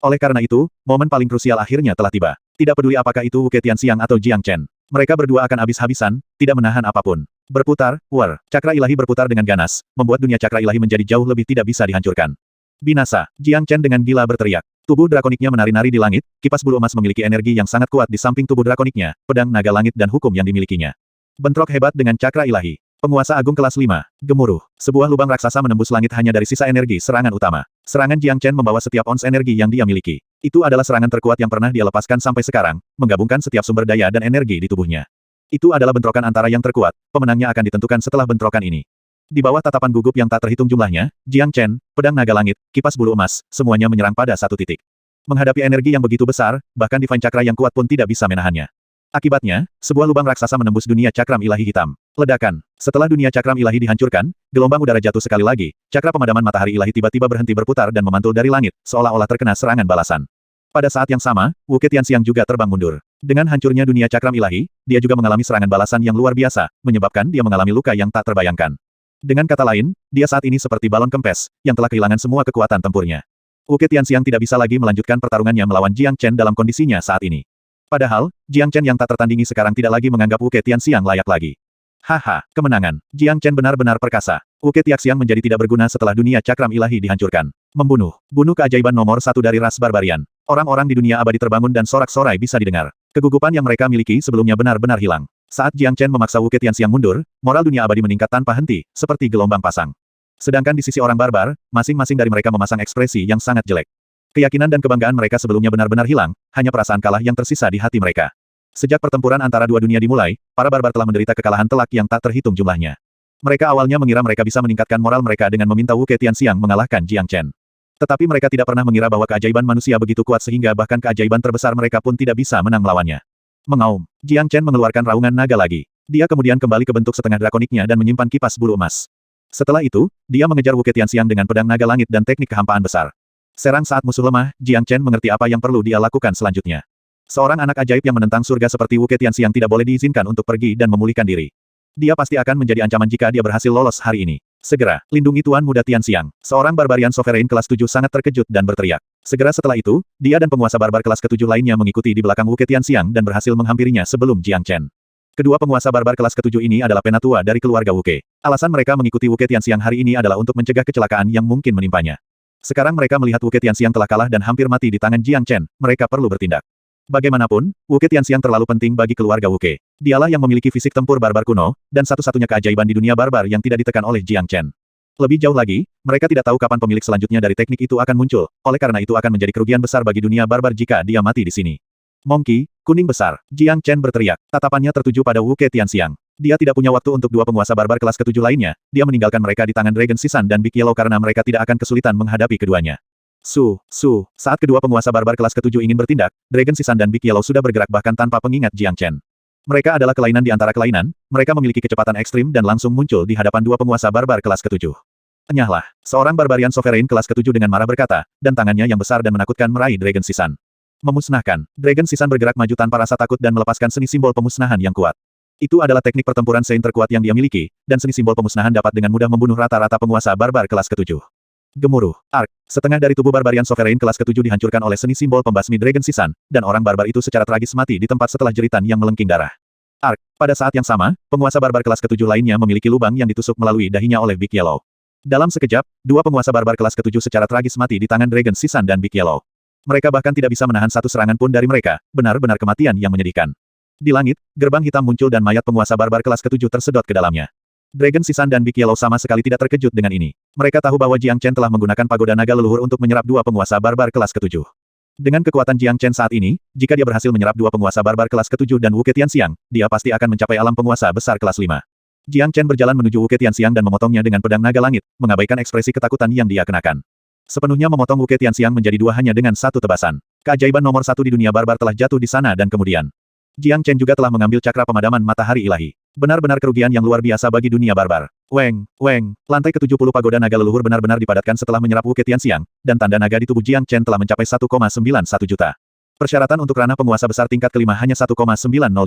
A: Oleh karena itu, momen paling krusial akhirnya telah tiba. Tidak peduli apakah itu Wu Tianxiang atau Jiang Chen. Mereka berdua akan habis-habisan, tidak menahan apapun. Berputar, cakra ilahi berputar dengan ganas, membuat dunia cakra ilahi menjadi jauh lebih tidak bisa dihancurkan. Binasa, Jiang Chen dengan gila berteriak. Tubuh drakoniknya menari-nari di langit, kipas bulu emas memiliki energi yang sangat kuat di samping tubuh drakoniknya, pedang naga langit dan hukum yang dimilikinya. Bentrok hebat dengan cakra ilahi. Penguasa agung kelas 5. Gemuruh. Sebuah lubang raksasa menembus langit hanya dari sisa energi serangan utama. Serangan Jiang Chen membawa setiap ons energi yang dia miliki. Itu adalah serangan terkuat yang pernah dia lepaskan sampai sekarang, menggabungkan setiap sumber daya dan energi di tubuhnya. Itu adalah bentrokan antara yang terkuat, pemenangnya akan ditentukan setelah bentrokan ini. Di bawah tatapan gugup yang tak terhitung jumlahnya, Jiang Chen, pedang naga langit, kipas bulu emas, semuanya menyerang pada satu titik. Menghadapi energi yang begitu besar, bahkan Divine Cakra yang kuat pun tidak bisa menahannya. Akibatnya, sebuah lubang raksasa menembus dunia cakram ilahi hitam. Ledakan. Setelah dunia cakram ilahi dihancurkan, gelombang udara jatuh sekali lagi, cakra pemadaman matahari ilahi tiba-tiba berhenti berputar dan memantul dari langit, seolah-olah terkena serangan balasan. Pada saat yang sama, Wu Tianxiang juga terbang mundur. Dengan hancurnya dunia cakram ilahi, dia juga mengalami serangan balasan yang luar biasa, menyebabkan dia mengalami luka yang tak terbayangkan. Dengan kata lain, dia saat ini seperti balon kempes, yang telah kehilangan semua kekuatan tempurnya. Wu Tianxiang tidak bisa lagi melanjutkan pertarungannya melawan Jiang Chen dalam kondisinya saat ini. Padahal, Jiang Chen yang tak tertandingi sekarang tidak lagi menganggap Wu Tianxiang layak lagi. Haha, kemenangan. Jiang Chen benar-benar perkasa. Wu Tianxiang menjadi tidak berguna setelah dunia cakram ilahi dihancurkan. Membunuh. Bunuh keajaiban nomor 1 dari ras barbarian. Orang-orang di dunia abadi terbangun dan sorak-sorai bisa didengar. Kegugupan yang mereka miliki sebelumnya benar-benar hilang. Saat Jiang Chen memaksa Wu Tianxiang mundur, moral dunia abadi meningkat tanpa henti, seperti gelombang pasang. Sedangkan di sisi orang barbar, masing-masing dari mereka memasang ekspresi yang sangat jelek. Keyakinan dan kebanggaan mereka sebelumnya benar-benar hilang, hanya perasaan kalah yang tersisa di hati mereka. Sejak pertempuran antara dua dunia dimulai, para barbar telah menderita kekalahan telak yang tak terhitung jumlahnya. Mereka awalnya mengira mereka bisa meningkatkan moral mereka dengan meminta Wu Tianxiang mengalahkan Jiang Chen. Tetapi mereka tidak pernah mengira bahwa keajaiban manusia begitu kuat sehingga bahkan keajaiban terbesar mereka pun tidak bisa menang melawannya. Mengaum, Jiang Chen mengeluarkan raungan naga lagi. Dia kemudian kembali ke bentuk setengah drakoniknya dan menyimpan kipas bulu emas. Setelah itu, dia mengejar Wu Tianxiang dengan pedang naga langit dan teknik kehampaan besar. Serang saat musuh lemah, Jiang Chen mengerti apa yang perlu dia lakukan selanjutnya. Seorang anak ajaib yang menentang surga seperti Wu Tianxiang tidak boleh diizinkan untuk pergi dan memulihkan diri. Dia pasti akan menjadi ancaman jika dia berhasil lolos hari ini. Segera, lindungi Tuan Muda Tianxiang. Seorang barbarian sovereign kelas 7 sangat terkejut dan berteriak. Segera setelah itu, dia dan penguasa barbar kelas ke-7 lainnya mengikuti di belakang Wu Tianxiang dan berhasil menghampirinya sebelum Jiang Chen. Kedua penguasa barbar kelas ke-7 ini adalah penatua dari keluarga Wu Ke. Alasan mereka mengikuti Wu Tianxiang hari ini adalah untuk mencegah kecelakaan yang mungkin menimpanya. Sekarang mereka melihat Wu Tianxiang telah kalah dan hampir mati di tangan Jiang Chen, mereka perlu bertindak. Bagaimanapun, Wu Tianxiang terlalu penting bagi keluarga Wu Ke. Dialah yang memiliki fisik tempur barbar kuno, dan satu-satunya keajaiban di dunia barbar yang tidak ditekan oleh Jiang Chen. Lebih jauh lagi, mereka tidak tahu kapan pemilik selanjutnya dari teknik itu akan muncul, oleh karena itu akan menjadi kerugian besar bagi dunia barbar jika dia mati di sini. Monkey, kuning besar, Jiang Chen berteriak, tatapannya tertuju pada Wu Ketianxiang. Dia tidak punya waktu untuk dua penguasa barbar kelas ke-7 lainnya, dia meninggalkan mereka di tangan Dragon Sisan dan Big Yellow karena mereka tidak akan kesulitan menghadapi keduanya. Saat kedua penguasa barbar kelas ke-7 ingin bertindak, Dragon Sisan dan Big Yellow sudah bergerak bahkan tanpa pengingat Jiang Chen. Mereka adalah kelainan di antara kelainan, mereka memiliki kecepatan ekstrim dan langsung muncul di hadapan dua penguasa barbar kelas ke-7. Enyahlah, seorang barbarian sovereign kelas ke-7 dengan marah berkata, dan tangannya yang besar dan menakutkan meraih Dragon Sisan. Memusnahkan, Dragon Sisan bergerak maju tanpa rasa takut dan melepaskan seni simbol pemusnahan yang kuat. Itu adalah teknik pertempuran Sein terkuat yang dia miliki, dan seni simbol pemusnahan dapat dengan mudah membunuh rata-rata penguasa barbar kelas ke-7. Gemuruh, ark, setengah dari tubuh barbarian sovereign kelas ke-7 dihancurkan oleh seni simbol pembasmi Dragon Sisan, dan orang barbar itu secara tragis mati di tempat setelah jeritan yang melengking darah. Ark, pada saat yang sama, penguasa barbar kelas ke-7 lainnya memiliki lubang yang ditusuk melalui dahinya oleh Big Yellow. Dalam sekejap, dua penguasa barbar kelas ke-7 secara tragis mati di tangan Dragon Sisan dan Big Yellow. Mereka bahkan tidak bisa menahan satu serangan pun dari mereka, benar-benar kematian yang menyedihkan. Di langit, gerbang hitam muncul dan mayat penguasa barbar kelas ke-7 tersedot ke dalamnya. Dragon Sisan dan Big Yellow sama sekali tidak terkejut dengan ini. Mereka tahu bahwa Jiang Chen telah menggunakan pagoda naga leluhur untuk menyerap dua penguasa barbar kelas ke-7. Dengan kekuatan Jiang Chen saat ini, jika dia berhasil menyerap dua penguasa barbar kelas ke-7 dan Wu Ketianxiang, dia pasti akan mencapai alam penguasa besar kelas 5. Jiang Chen berjalan menuju Wu Ketianxiang dan memotongnya dengan pedang naga langit, mengabaikan ekspresi ketakutan yang dia kenakan. Sepenuhnya memotong Wu Ketianxiang menjadi dua hanya dengan satu tebasan. Keajaiban nomor satu di dunia barbar telah jatuh di sana dan kemudian Jiang Chen juga telah mengambil cakra pemadaman matahari ilahi. Benar-benar kerugian yang luar biasa bagi dunia barbar. Weng, lantai ke-70 pagoda naga leluhur benar-benar dipadatkan setelah menyerap Wu Ketianxiang, dan tanda naga di tubuh Jiang Chen telah mencapai 1,91 juta. Persyaratan untuk ranah penguasa besar tingkat kelima hanya 1,90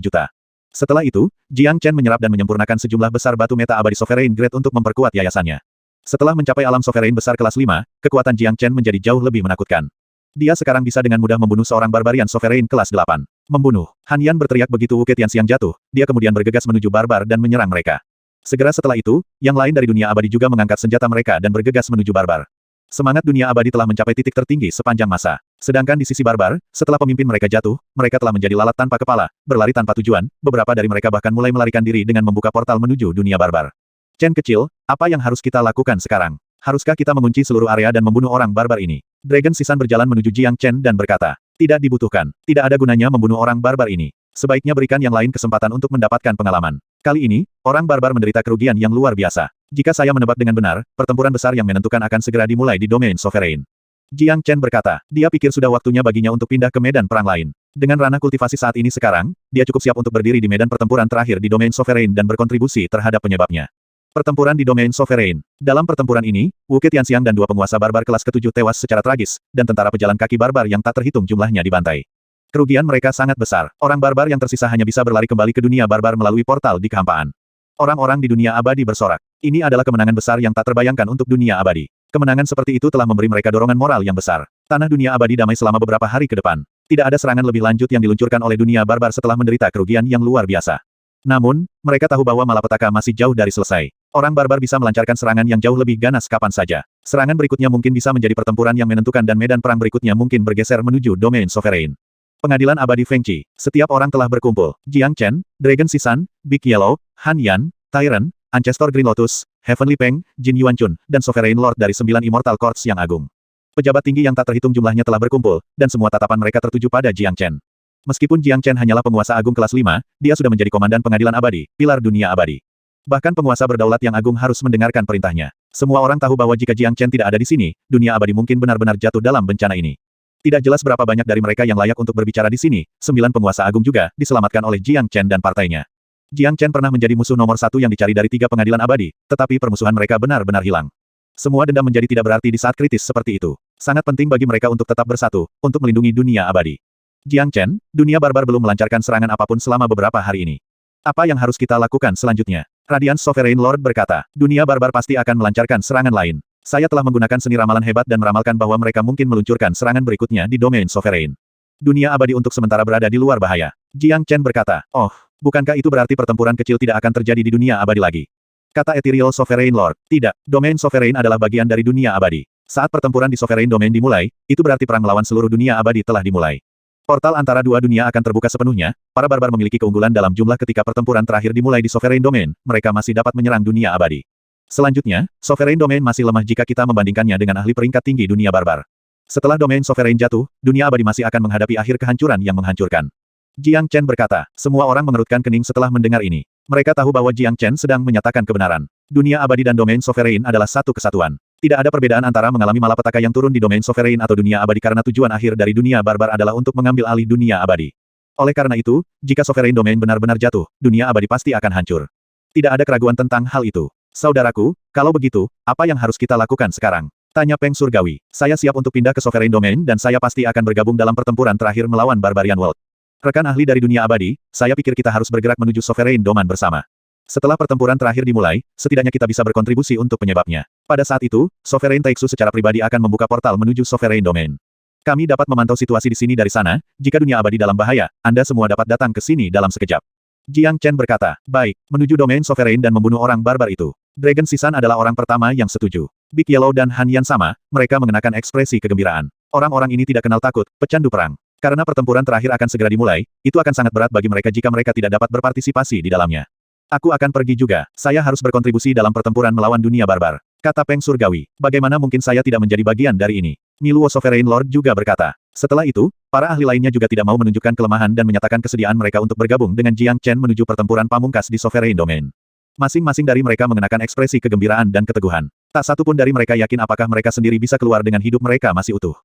A: juta. Setelah itu, Jiang Chen menyerap dan menyempurnakan sejumlah besar batu meta abadi Sovereign Grade untuk memperkuat yayasannya. Setelah mencapai alam Sovereign besar kelas 5, kekuatan Jiang Chen menjadi jauh lebih menakutkan. Dia sekarang bisa dengan mudah membunuh seorang barbarian Sovereign kelas 8. Membunuh. Han Yan berteriak begitu Wu Ketianxiang jatuh, dia kemudian bergegas menuju barbar dan menyerang mereka. Segera setelah itu, yang lain dari dunia abadi juga mengangkat senjata mereka dan bergegas menuju barbar. Semangat dunia abadi telah mencapai titik tertinggi sepanjang masa. Sedangkan di sisi barbar, setelah pemimpin mereka jatuh, mereka telah menjadi lalat tanpa kepala, berlari tanpa tujuan, beberapa dari mereka bahkan mulai melarikan diri dengan membuka portal menuju dunia barbar. Chen kecil, apa yang harus kita lakukan sekarang? Haruskah kita mengunci seluruh area dan membunuh orang barbar ini? Dragon Sisan berjalan menuju Jiang Chen dan berkata, tidak dibutuhkan, tidak ada gunanya membunuh orang barbar ini. Sebaiknya berikan yang lain kesempatan untuk mendapatkan pengalaman. Kali ini, orang barbar menderita kerugian yang luar biasa. Jika saya menebak dengan benar, pertempuran besar yang menentukan akan segera dimulai di domain Sovereign. Jiang Chen berkata, dia pikir sudah waktunya baginya untuk pindah ke medan perang lain. Dengan ranah kultivasi saat ini sekarang, dia cukup siap untuk berdiri di medan pertempuran terakhir di domain Sovereign dan berkontribusi terhadap penyebabnya. Pertempuran di domain Sovereign. Dalam pertempuran ini, Wu Ketianxiang dan dua penguasa barbar kelas ke-7 tewas secara tragis, dan tentara pejalan kaki barbar yang tak terhitung jumlahnya dibantai. Kerugian mereka sangat besar. Orang barbar yang tersisa hanya bisa berlari kembali ke dunia barbar melalui portal di kehampaan. Orang-orang di dunia abadi bersorak. Ini adalah kemenangan besar yang tak terbayangkan untuk dunia abadi. Kemenangan seperti itu telah memberi mereka dorongan moral yang besar. Tanah dunia abadi damai selama beberapa hari ke depan. Tidak ada serangan lebih lanjut yang diluncurkan oleh dunia barbar setelah menderita kerugian yang luar biasa. Namun, mereka tahu bahwa malapetaka masih jauh dari selesai. Orang barbar bisa melancarkan serangan yang jauh lebih ganas kapan saja. Serangan berikutnya mungkin bisa menjadi pertempuran yang menentukan dan medan perang berikutnya mungkin bergeser menuju domain Sovereign. Pengadilan Abadi Feng Qi. Setiap orang telah berkumpul. Jiang Chen, Dragon Sisan, Big Yellow, Han Yan, Tyrant, Ancestor Green Lotus, Heavenly Peng, Jin Yuanchun, dan Sovereign Lord dari 9 Immortal Courts yang agung. Pejabat tinggi yang tak terhitung jumlahnya telah berkumpul, dan semua tatapan mereka tertuju pada Jiang Chen. Meskipun Jiang Chen hanyalah penguasa agung kelas 5, dia sudah menjadi komandan pengadilan abadi, pilar dunia abadi. Bahkan penguasa berdaulat yang agung harus mendengarkan perintahnya. Semua orang tahu bahwa jika Jiang Chen tidak ada di sini, dunia abadi mungkin benar-benar jatuh dalam bencana ini. Tidak jelas berapa banyak dari mereka yang layak untuk berbicara di sini, 9 penguasa agung juga diselamatkan oleh Jiang Chen dan partainya. Jiang Chen pernah menjadi musuh nomor 1 yang dicari dari 3 pengadilan abadi, tetapi permusuhan mereka benar-benar hilang. Semua dendam menjadi tidak berarti di saat kritis seperti itu. Sangat penting bagi mereka untuk tetap bersatu, untuk melindungi dunia abadi. Jiang Chen, dunia barbar belum melancarkan serangan apapun selama beberapa hari ini. Apa yang harus kita lakukan selanjutnya? Radiance Sovereign Lord berkata, dunia barbar pasti akan melancarkan serangan lain. Saya telah menggunakan seni ramalan hebat dan meramalkan bahwa mereka mungkin meluncurkan serangan berikutnya di domain Sovereign. Dunia abadi untuk sementara berada di luar bahaya. Jiang Chen berkata, oh, bukankah itu berarti pertempuran kecil tidak akan terjadi di dunia abadi lagi? Kata Ethereal Sovereign Lord, tidak, domain Sovereign adalah bagian dari dunia abadi. Saat pertempuran di Sovereign Domain dimulai, itu berarti perang melawan seluruh dunia abadi telah dimulai. Portal antara dua dunia akan terbuka sepenuhnya, para barbar memiliki keunggulan dalam jumlah ketika pertempuran terakhir dimulai di Sovereign Domain, mereka masih dapat menyerang dunia abadi. Selanjutnya, Sovereign Domain masih lemah jika kita membandingkannya dengan ahli peringkat tinggi dunia barbar. Setelah domain Sovereign jatuh, dunia abadi masih akan menghadapi akhir kehancuran yang menghancurkan. Jiang Chen berkata, semua orang mengerutkan kening setelah mendengar ini. Mereka tahu bahwa Jiang Chen sedang menyatakan kebenaran. Dunia abadi dan domain Sovereign adalah satu kesatuan. Tidak ada perbedaan antara mengalami malapetaka yang turun di domain Sovereign atau dunia abadi karena tujuan akhir dari dunia barbar adalah untuk mengambil alih dunia abadi. Oleh karena itu, jika Sovereign Domain benar-benar jatuh, dunia abadi pasti akan hancur. Tidak ada keraguan tentang hal itu. Saudaraku, kalau begitu, apa yang harus kita lakukan sekarang? Tanya Peng Surgawi. Saya siap untuk pindah ke Sovereign Domain dan saya pasti akan bergabung dalam pertempuran terakhir melawan Barbarian World. Rekan ahli dari dunia abadi, saya pikir kita harus bergerak menuju Sovereign Domain bersama. Setelah pertempuran terakhir dimulai, setidaknya kita bisa berkontribusi untuk penyebabnya. Pada saat itu, Sovereign Taixu secara pribadi akan membuka portal menuju Sovereign Domain. Kami dapat memantau situasi di sini dari sana, jika dunia abadi dalam bahaya, Anda semua dapat datang ke sini dalam sekejap. Jiang Chen berkata, baik, menuju domain Sovereign dan membunuh orang barbar itu. Dragon Sisan adalah orang pertama yang setuju. Big Yellow dan Han Yan sama, mereka mengenakan ekspresi kegembiraan. Orang-orang ini tidak kenal takut, pecandu perang. Karena pertempuran terakhir akan segera dimulai, itu akan sangat berat bagi mereka jika mereka tidak dapat berpartisipasi di dalamnya. Aku akan pergi juga, saya harus berkontribusi dalam pertempuran melawan dunia barbar. Kata Peng Surgawi, bagaimana mungkin saya tidak menjadi bagian dari ini? Miluo Sovereign Lord juga berkata. Setelah itu, para ahli lainnya juga tidak mau menunjukkan kelemahan dan menyatakan kesediaan mereka untuk bergabung dengan Jiang Chen menuju pertempuran pamungkas di Sovereign Domain. Masing-masing dari mereka mengenakan ekspresi kegembiraan dan keteguhan. Tak satu pun dari mereka yakin apakah mereka sendiri bisa keluar dengan hidup mereka masih utuh.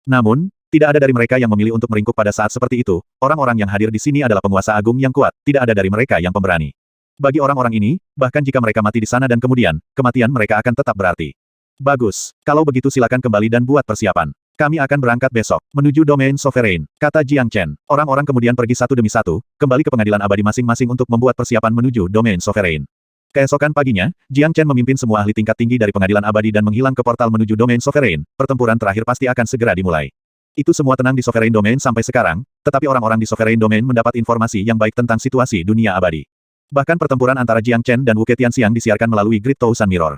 A: Namun, tidak ada dari mereka yang memilih untuk meringkuk pada saat seperti itu. Orang-orang yang hadir di sini adalah penguasa agung yang kuat, tidak ada dari mereka yang pemberani. Bagi orang-orang ini, bahkan jika mereka mati di sana dan kemudian, kematian mereka akan tetap berarti. Bagus, kalau begitu silakan kembali dan buat persiapan. Kami akan berangkat besok, menuju domain Sovereign, kata Jiang Chen. Orang-orang kemudian pergi satu demi satu, kembali ke pengadilan abadi masing-masing untuk membuat persiapan menuju domain Sovereign. Keesokan paginya, Jiang Chen memimpin semua ahli tingkat tinggi dari pengadilan abadi dan menghilang ke portal menuju domain Sovereign. Pertempuran terakhir pasti akan segera dimulai. Itu semua tenang di Sovereign Domain sampai sekarang, tetapi orang-orang di Sovereign Domain mendapat informasi yang baik tentang situasi dunia abadi. Bahkan pertempuran antara Jiang Chen dan Wu Ketianxiang disiarkan melalui Great Thousand Mirror.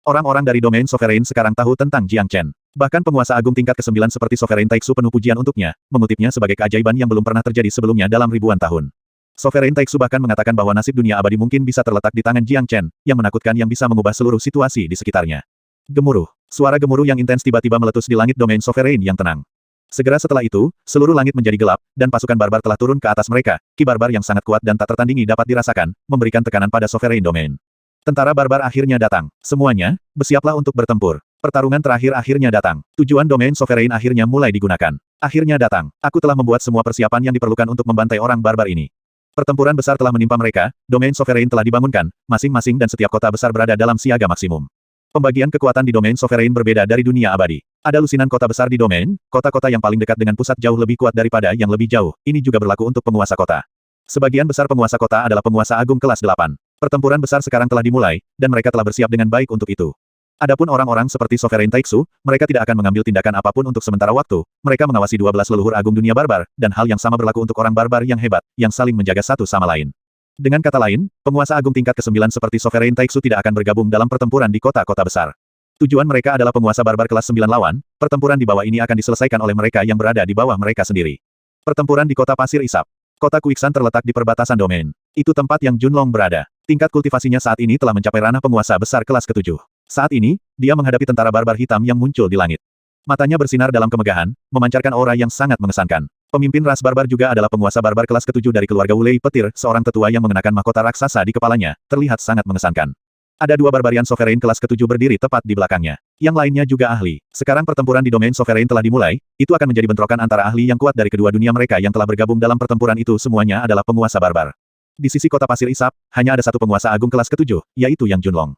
A: Orang-orang dari domain Sovereign sekarang tahu tentang Jiang Chen. Bahkan penguasa agung tingkat ke-9 seperti Sovereign Taixu penuh pujian untuknya, mengutipnya sebagai keajaiban yang belum pernah terjadi sebelumnya dalam ribuan tahun. Sovereign Taixu bahkan mengatakan bahwa nasib dunia abadi mungkin bisa terletak di tangan Jiang Chen, yang menakutkan yang bisa mengubah seluruh situasi di sekitarnya. Gemuruh. Suara gemuruh yang intens tiba-tiba meletus di langit domain Sovereign yang tenang. Segera setelah itu, seluruh langit menjadi gelap, dan pasukan barbar telah turun ke atas mereka. Ki barbar yang sangat kuat dan tak tertandingi dapat dirasakan, memberikan tekanan pada Sovereign Domain. Tentara barbar akhirnya datang. Semuanya, bersiaplah untuk bertempur. Pertarungan terakhir akhirnya datang. Tujuan domain Sovereign akhirnya mulai digunakan. Akhirnya datang. Aku telah membuat semua persiapan yang diperlukan untuk membantai orang barbar ini. Pertempuran besar telah menimpa mereka, domain Sovereign telah dibangunkan, masing-masing dan setiap kota besar berada dalam siaga maksimum. Pembagian kekuatan di domain Sovereign berbeda dari dunia abadi. Ada lusinan kota besar di domain, kota-kota yang paling dekat dengan pusat jauh lebih kuat daripada yang lebih jauh, ini juga berlaku untuk penguasa kota. Sebagian besar penguasa kota adalah penguasa agung kelas 8. Pertempuran besar sekarang telah dimulai, dan mereka telah bersiap dengan baik untuk itu. Adapun orang-orang seperti Sovereign Taixu, mereka tidak akan mengambil tindakan apapun untuk sementara waktu, mereka mengawasi 12 leluhur agung dunia barbar, dan hal yang sama berlaku untuk orang barbar yang hebat, yang saling menjaga satu sama lain. Dengan kata lain, penguasa agung tingkat ke-9 seperti Sovereign Taixu tidak akan bergabung dalam pertempuran di kota-kota besar. Tujuan mereka adalah penguasa barbar kelas 9 lawan, pertempuran di bawah ini akan diselesaikan oleh mereka yang berada di bawah mereka sendiri. Pertempuran di kota Pasir Isap. Kota Kuiksan terletak di perbatasan domain. Itu tempat yang Junlong berada. Tingkat kultivasinya saat ini telah mencapai ranah penguasa besar kelas ke-7. Saat ini, dia menghadapi tentara barbar hitam yang muncul di langit. Matanya bersinar dalam kemegahan, memancarkan aura yang sangat mengesankan. Pemimpin ras barbar juga adalah penguasa barbar kelas ke-7 dari keluarga Wulei Petir, seorang tetua yang mengenakan mahkota raksasa di kepalanya, terlihat sangat mengesankan. Ada dua barbarian Sovereign kelas ke-7 berdiri tepat di belakangnya. Yang lainnya juga ahli. Sekarang pertempuran di domain Sovereign telah dimulai, itu akan menjadi bentrokan antara ahli yang kuat dari kedua dunia mereka yang telah bergabung dalam pertempuran itu semuanya adalah penguasa barbar. Di sisi kota Pasir Isap, hanya ada satu penguasa agung kelas ke-7, yaitu Yang Junlong.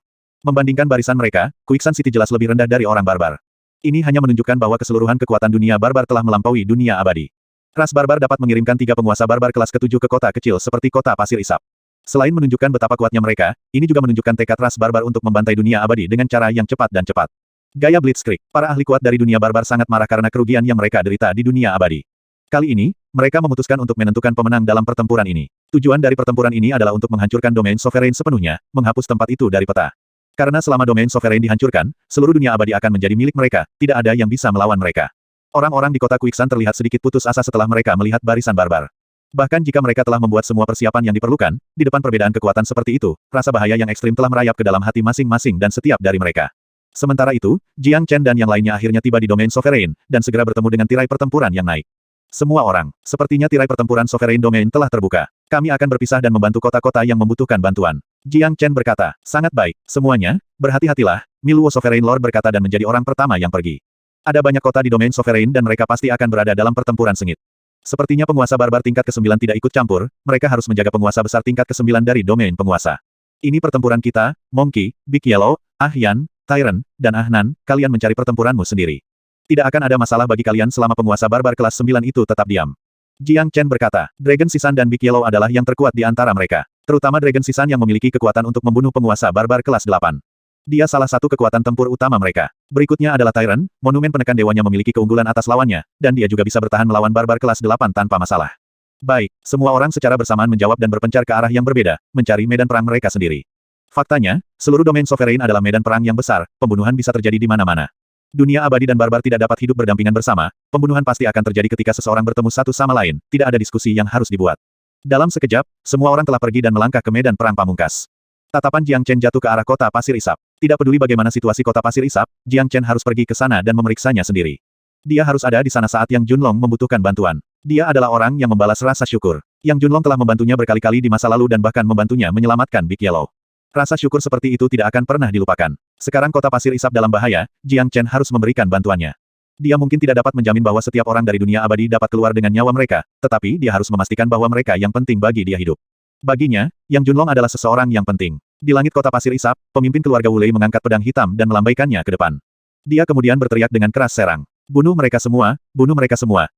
A: Membandingkan barisan mereka, Kuiksan City jelas lebih rendah dari orang barbar. Ini hanya menunjukkan bahwa keseluruhan kekuatan dunia barbar telah melampaui dunia abadi. Ras barbar dapat mengirimkan 3 penguasa barbar kelas ke-7 ke kota kecil seperti kota Pasir Isap. Selain menunjukkan betapa kuatnya mereka, ini juga menunjukkan tekad ras barbar untuk membantai dunia abadi dengan cara yang cepat dan cepat. Gaya Blitzkrieg, para ahli kuat dari dunia barbar sangat marah karena kerugian yang mereka derita di dunia abadi. Kali ini, mereka memutuskan untuk menentukan pemenang dalam pertempuran ini. Tujuan dari pertempuran ini adalah untuk menghancurkan domain Sovereign sepenuhnya, menghapus tempat itu dari peta. Karena selama domain Sovereign dihancurkan, seluruh dunia abadi akan menjadi milik mereka, tidak ada yang bisa melawan mereka. Orang-orang di kota Kuiksan terlihat sedikit putus asa setelah mereka melihat barisan barbar. Bahkan jika mereka telah membuat semua persiapan yang diperlukan, di depan perbedaan kekuatan seperti itu, rasa bahaya yang ekstrim telah merayap ke dalam hati masing-masing dan setiap dari mereka. Sementara itu, Jiang Chen dan yang lainnya akhirnya tiba di domain Sovereign, dan segera bertemu dengan tirai pertempuran yang naik. Semua orang, sepertinya tirai pertempuran Sovereign Domain telah terbuka. Kami akan berpisah dan membantu kota-kota yang membutuhkan bantuan. Jiang Chen berkata, sangat baik, semuanya, berhati-hatilah, Miluo Sovereign Lord berkata dan menjadi orang pertama yang pergi. Ada banyak kota di domain Sovereign dan mereka pasti akan berada dalam pertempuran sengit. Sepertinya penguasa barbar tingkat ke-9 tidak ikut campur, mereka harus menjaga penguasa besar tingkat ke-9 dari domain penguasa. Ini pertempuran kita, Monkey, Big Yellow, Ahyan, Tyrant, dan Ahnan, kalian mencari pertempuranmu sendiri. Tidak akan ada masalah bagi kalian selama penguasa barbar kelas 9 itu tetap diam. Jiang Chen berkata, Dragon Sisan dan Big Yellow adalah yang terkuat di antara mereka. Terutama Dragon Sisan yang memiliki kekuatan untuk membunuh penguasa barbar kelas 8. Dia salah satu kekuatan tempur utama mereka. Berikutnya adalah Tyrant, monumen penekan dewanya memiliki keunggulan atas lawannya, dan dia juga bisa bertahan melawan barbar kelas 8 tanpa masalah. Baik, semua orang secara bersamaan menjawab dan berpencar ke arah yang berbeda, mencari medan perang mereka sendiri. Faktanya, seluruh domain Sovereign adalah medan perang yang besar, pembunuhan bisa terjadi di mana-mana. Dunia abadi dan barbar tidak dapat hidup berdampingan bersama, pembunuhan pasti akan terjadi ketika seseorang bertemu satu sama lain, tidak ada diskusi yang harus dibuat. Dalam sekejap, semua orang telah pergi dan melangkah ke medan perang pamungkas. Tatapan Jiang Chen jatuh ke arah kota pasir isap. Tidak peduli bagaimana situasi kota pasir isap, Jiang Chen harus pergi ke sana dan memeriksanya sendiri. Dia harus ada di sana saat Yang Junlong membutuhkan bantuan. Dia adalah orang yang membalas rasa syukur. Yang Junlong telah membantunya berkali-kali di masa lalu dan bahkan membantunya menyelamatkan Big Yellow. Rasa syukur seperti itu tidak akan pernah dilupakan. Sekarang kota pasir isap dalam bahaya, Jiang Chen harus memberikan bantuannya. Dia mungkin tidak dapat menjamin bahwa setiap orang dari dunia abadi dapat keluar dengan nyawa mereka, tetapi dia harus memastikan bahwa mereka yang penting bagi dia hidup. Baginya, Yang Junlong adalah seseorang yang penting. Di langit kota pasir isap, pemimpin keluarga Wulei mengangkat pedang hitam dan melambaikannya ke depan. Dia kemudian berteriak dengan keras serang. Bunuh mereka semua,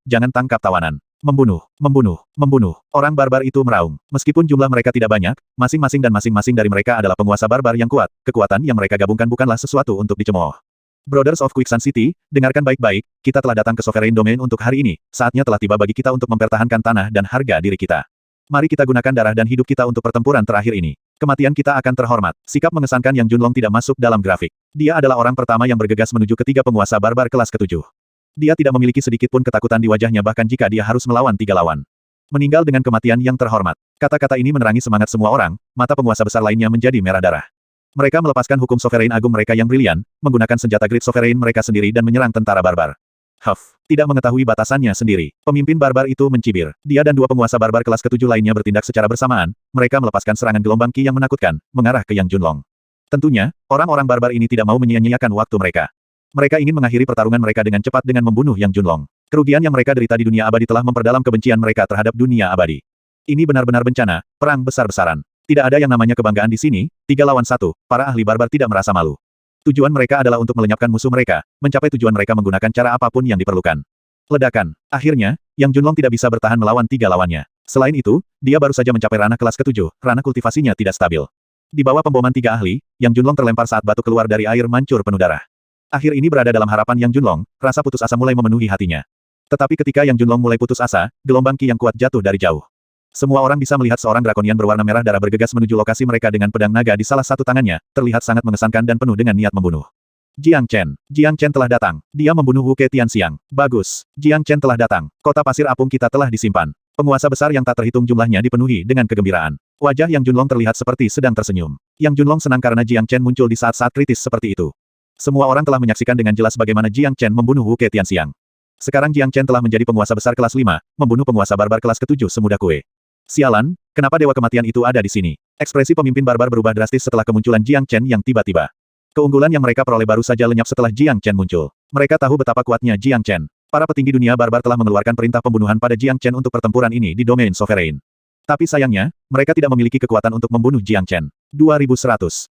A: jangan tangkap tawanan. Membunuh, membunuh, membunuh. Orang barbar itu meraung. Meskipun jumlah mereka tidak banyak, masing-masing dari mereka adalah penguasa barbar yang kuat. Kekuatan yang mereka gabungkan bukanlah sesuatu untuk dicemooh. Brothers of Quicksand City, dengarkan baik-baik, kita telah datang ke Sovereign Domain untuk hari ini, saatnya telah tiba bagi kita untuk mempertahankan tanah dan harga diri kita. Mari kita gunakan darah dan hidup kita untuk pertempuran terakhir ini. Kematian kita akan terhormat. Sikap mengesankan Yang Junlong tidak masuk dalam grafik. Dia adalah orang pertama yang bergegas menuju ketiga penguasa barbar kelas ke-7. Dia tidak memiliki sedikit pun ketakutan di wajahnya bahkan jika dia harus melawan 3 lawan. Meninggal dengan kematian yang terhormat. Kata-kata ini menerangi semangat semua orang, mata penguasa besar lainnya menjadi merah darah. Mereka melepaskan hukum Sovereign Agung mereka yang brilian, menggunakan senjata Great Sovereign mereka sendiri dan menyerang tentara barbar. Huff, tidak mengetahui batasannya sendiri. Pemimpin barbar itu mencibir. Dia dan 2 penguasa barbar kelas ke-7 lainnya bertindak secara bersamaan, mereka melepaskan serangan gelombang ki yang menakutkan, mengarah ke Yang Junlong. Tentunya, orang-orang barbar ini tidak mau menyia-nyiakan waktu mereka. Mereka ingin mengakhiri pertarungan mereka dengan cepat dengan membunuh Yang Junlong. Kerugian yang mereka derita di dunia abadi telah memperdalam kebencian mereka terhadap dunia abadi. Ini benar-benar bencana, perang besar-besaran. Tidak ada yang namanya kebanggaan di sini, 3 lawan 1, para ahli barbar tidak merasa malu. Tujuan mereka adalah untuk melenyapkan musuh mereka, mencapai tujuan mereka menggunakan cara apapun yang diperlukan. Ledakan. Akhirnya, Yang Junlong tidak bisa bertahan melawan 3 lawannya. Selain itu, dia baru saja mencapai ranah kelas ke-7, ranah kultivasinya tidak stabil. Di bawah pemboman 3 ahli, Yang Junlong terlempar saat batu keluar dari air mancur penuh darah. Akhir ini berada dalam harapan Yang Junlong, rasa putus asa mulai memenuhi hatinya. Tetapi ketika Yang Junlong mulai putus asa, gelombang ki yang kuat jatuh dari jauh. Semua orang bisa melihat seorang drakonian berwarna merah darah bergegas menuju lokasi mereka dengan pedang naga di salah satu tangannya, terlihat sangat mengesankan dan penuh dengan niat membunuh. Jiang Chen. Jiang Chen telah datang. Dia membunuh Wu Ke Tianxiang. Bagus. Jiang Chen telah datang. Kota pasir apung kita telah disimpan. Penguasa besar yang tak terhitung jumlahnya dipenuhi dengan kegembiraan. Wajah Yang Junlong terlihat seperti sedang tersenyum. Yang Junlong senang karena Jiang Chen muncul di saat-saat kritis seperti itu. Semua orang telah menyaksikan dengan jelas bagaimana Jiang Chen membunuh Wu Ke Tianxiang. Sekarang Jiang Chen telah menjadi penguasa besar kelas 5, membunuh penguasa barbar kelas ke-7 semudah kue. Sialan, kenapa dewa kematian itu ada di sini? Ekspresi pemimpin barbar berubah drastis setelah kemunculan Jiang Chen yang tiba-tiba. Keunggulan yang mereka peroleh baru saja lenyap setelah Jiang Chen muncul. Mereka tahu betapa kuatnya Jiang Chen. Para petinggi dunia barbar telah mengeluarkan perintah pembunuhan pada Jiang Chen untuk pertempuran ini di domain Sovereign. Tapi sayangnya, mereka tidak memiliki kekuatan untuk membunuh Jiang Chen. 2100.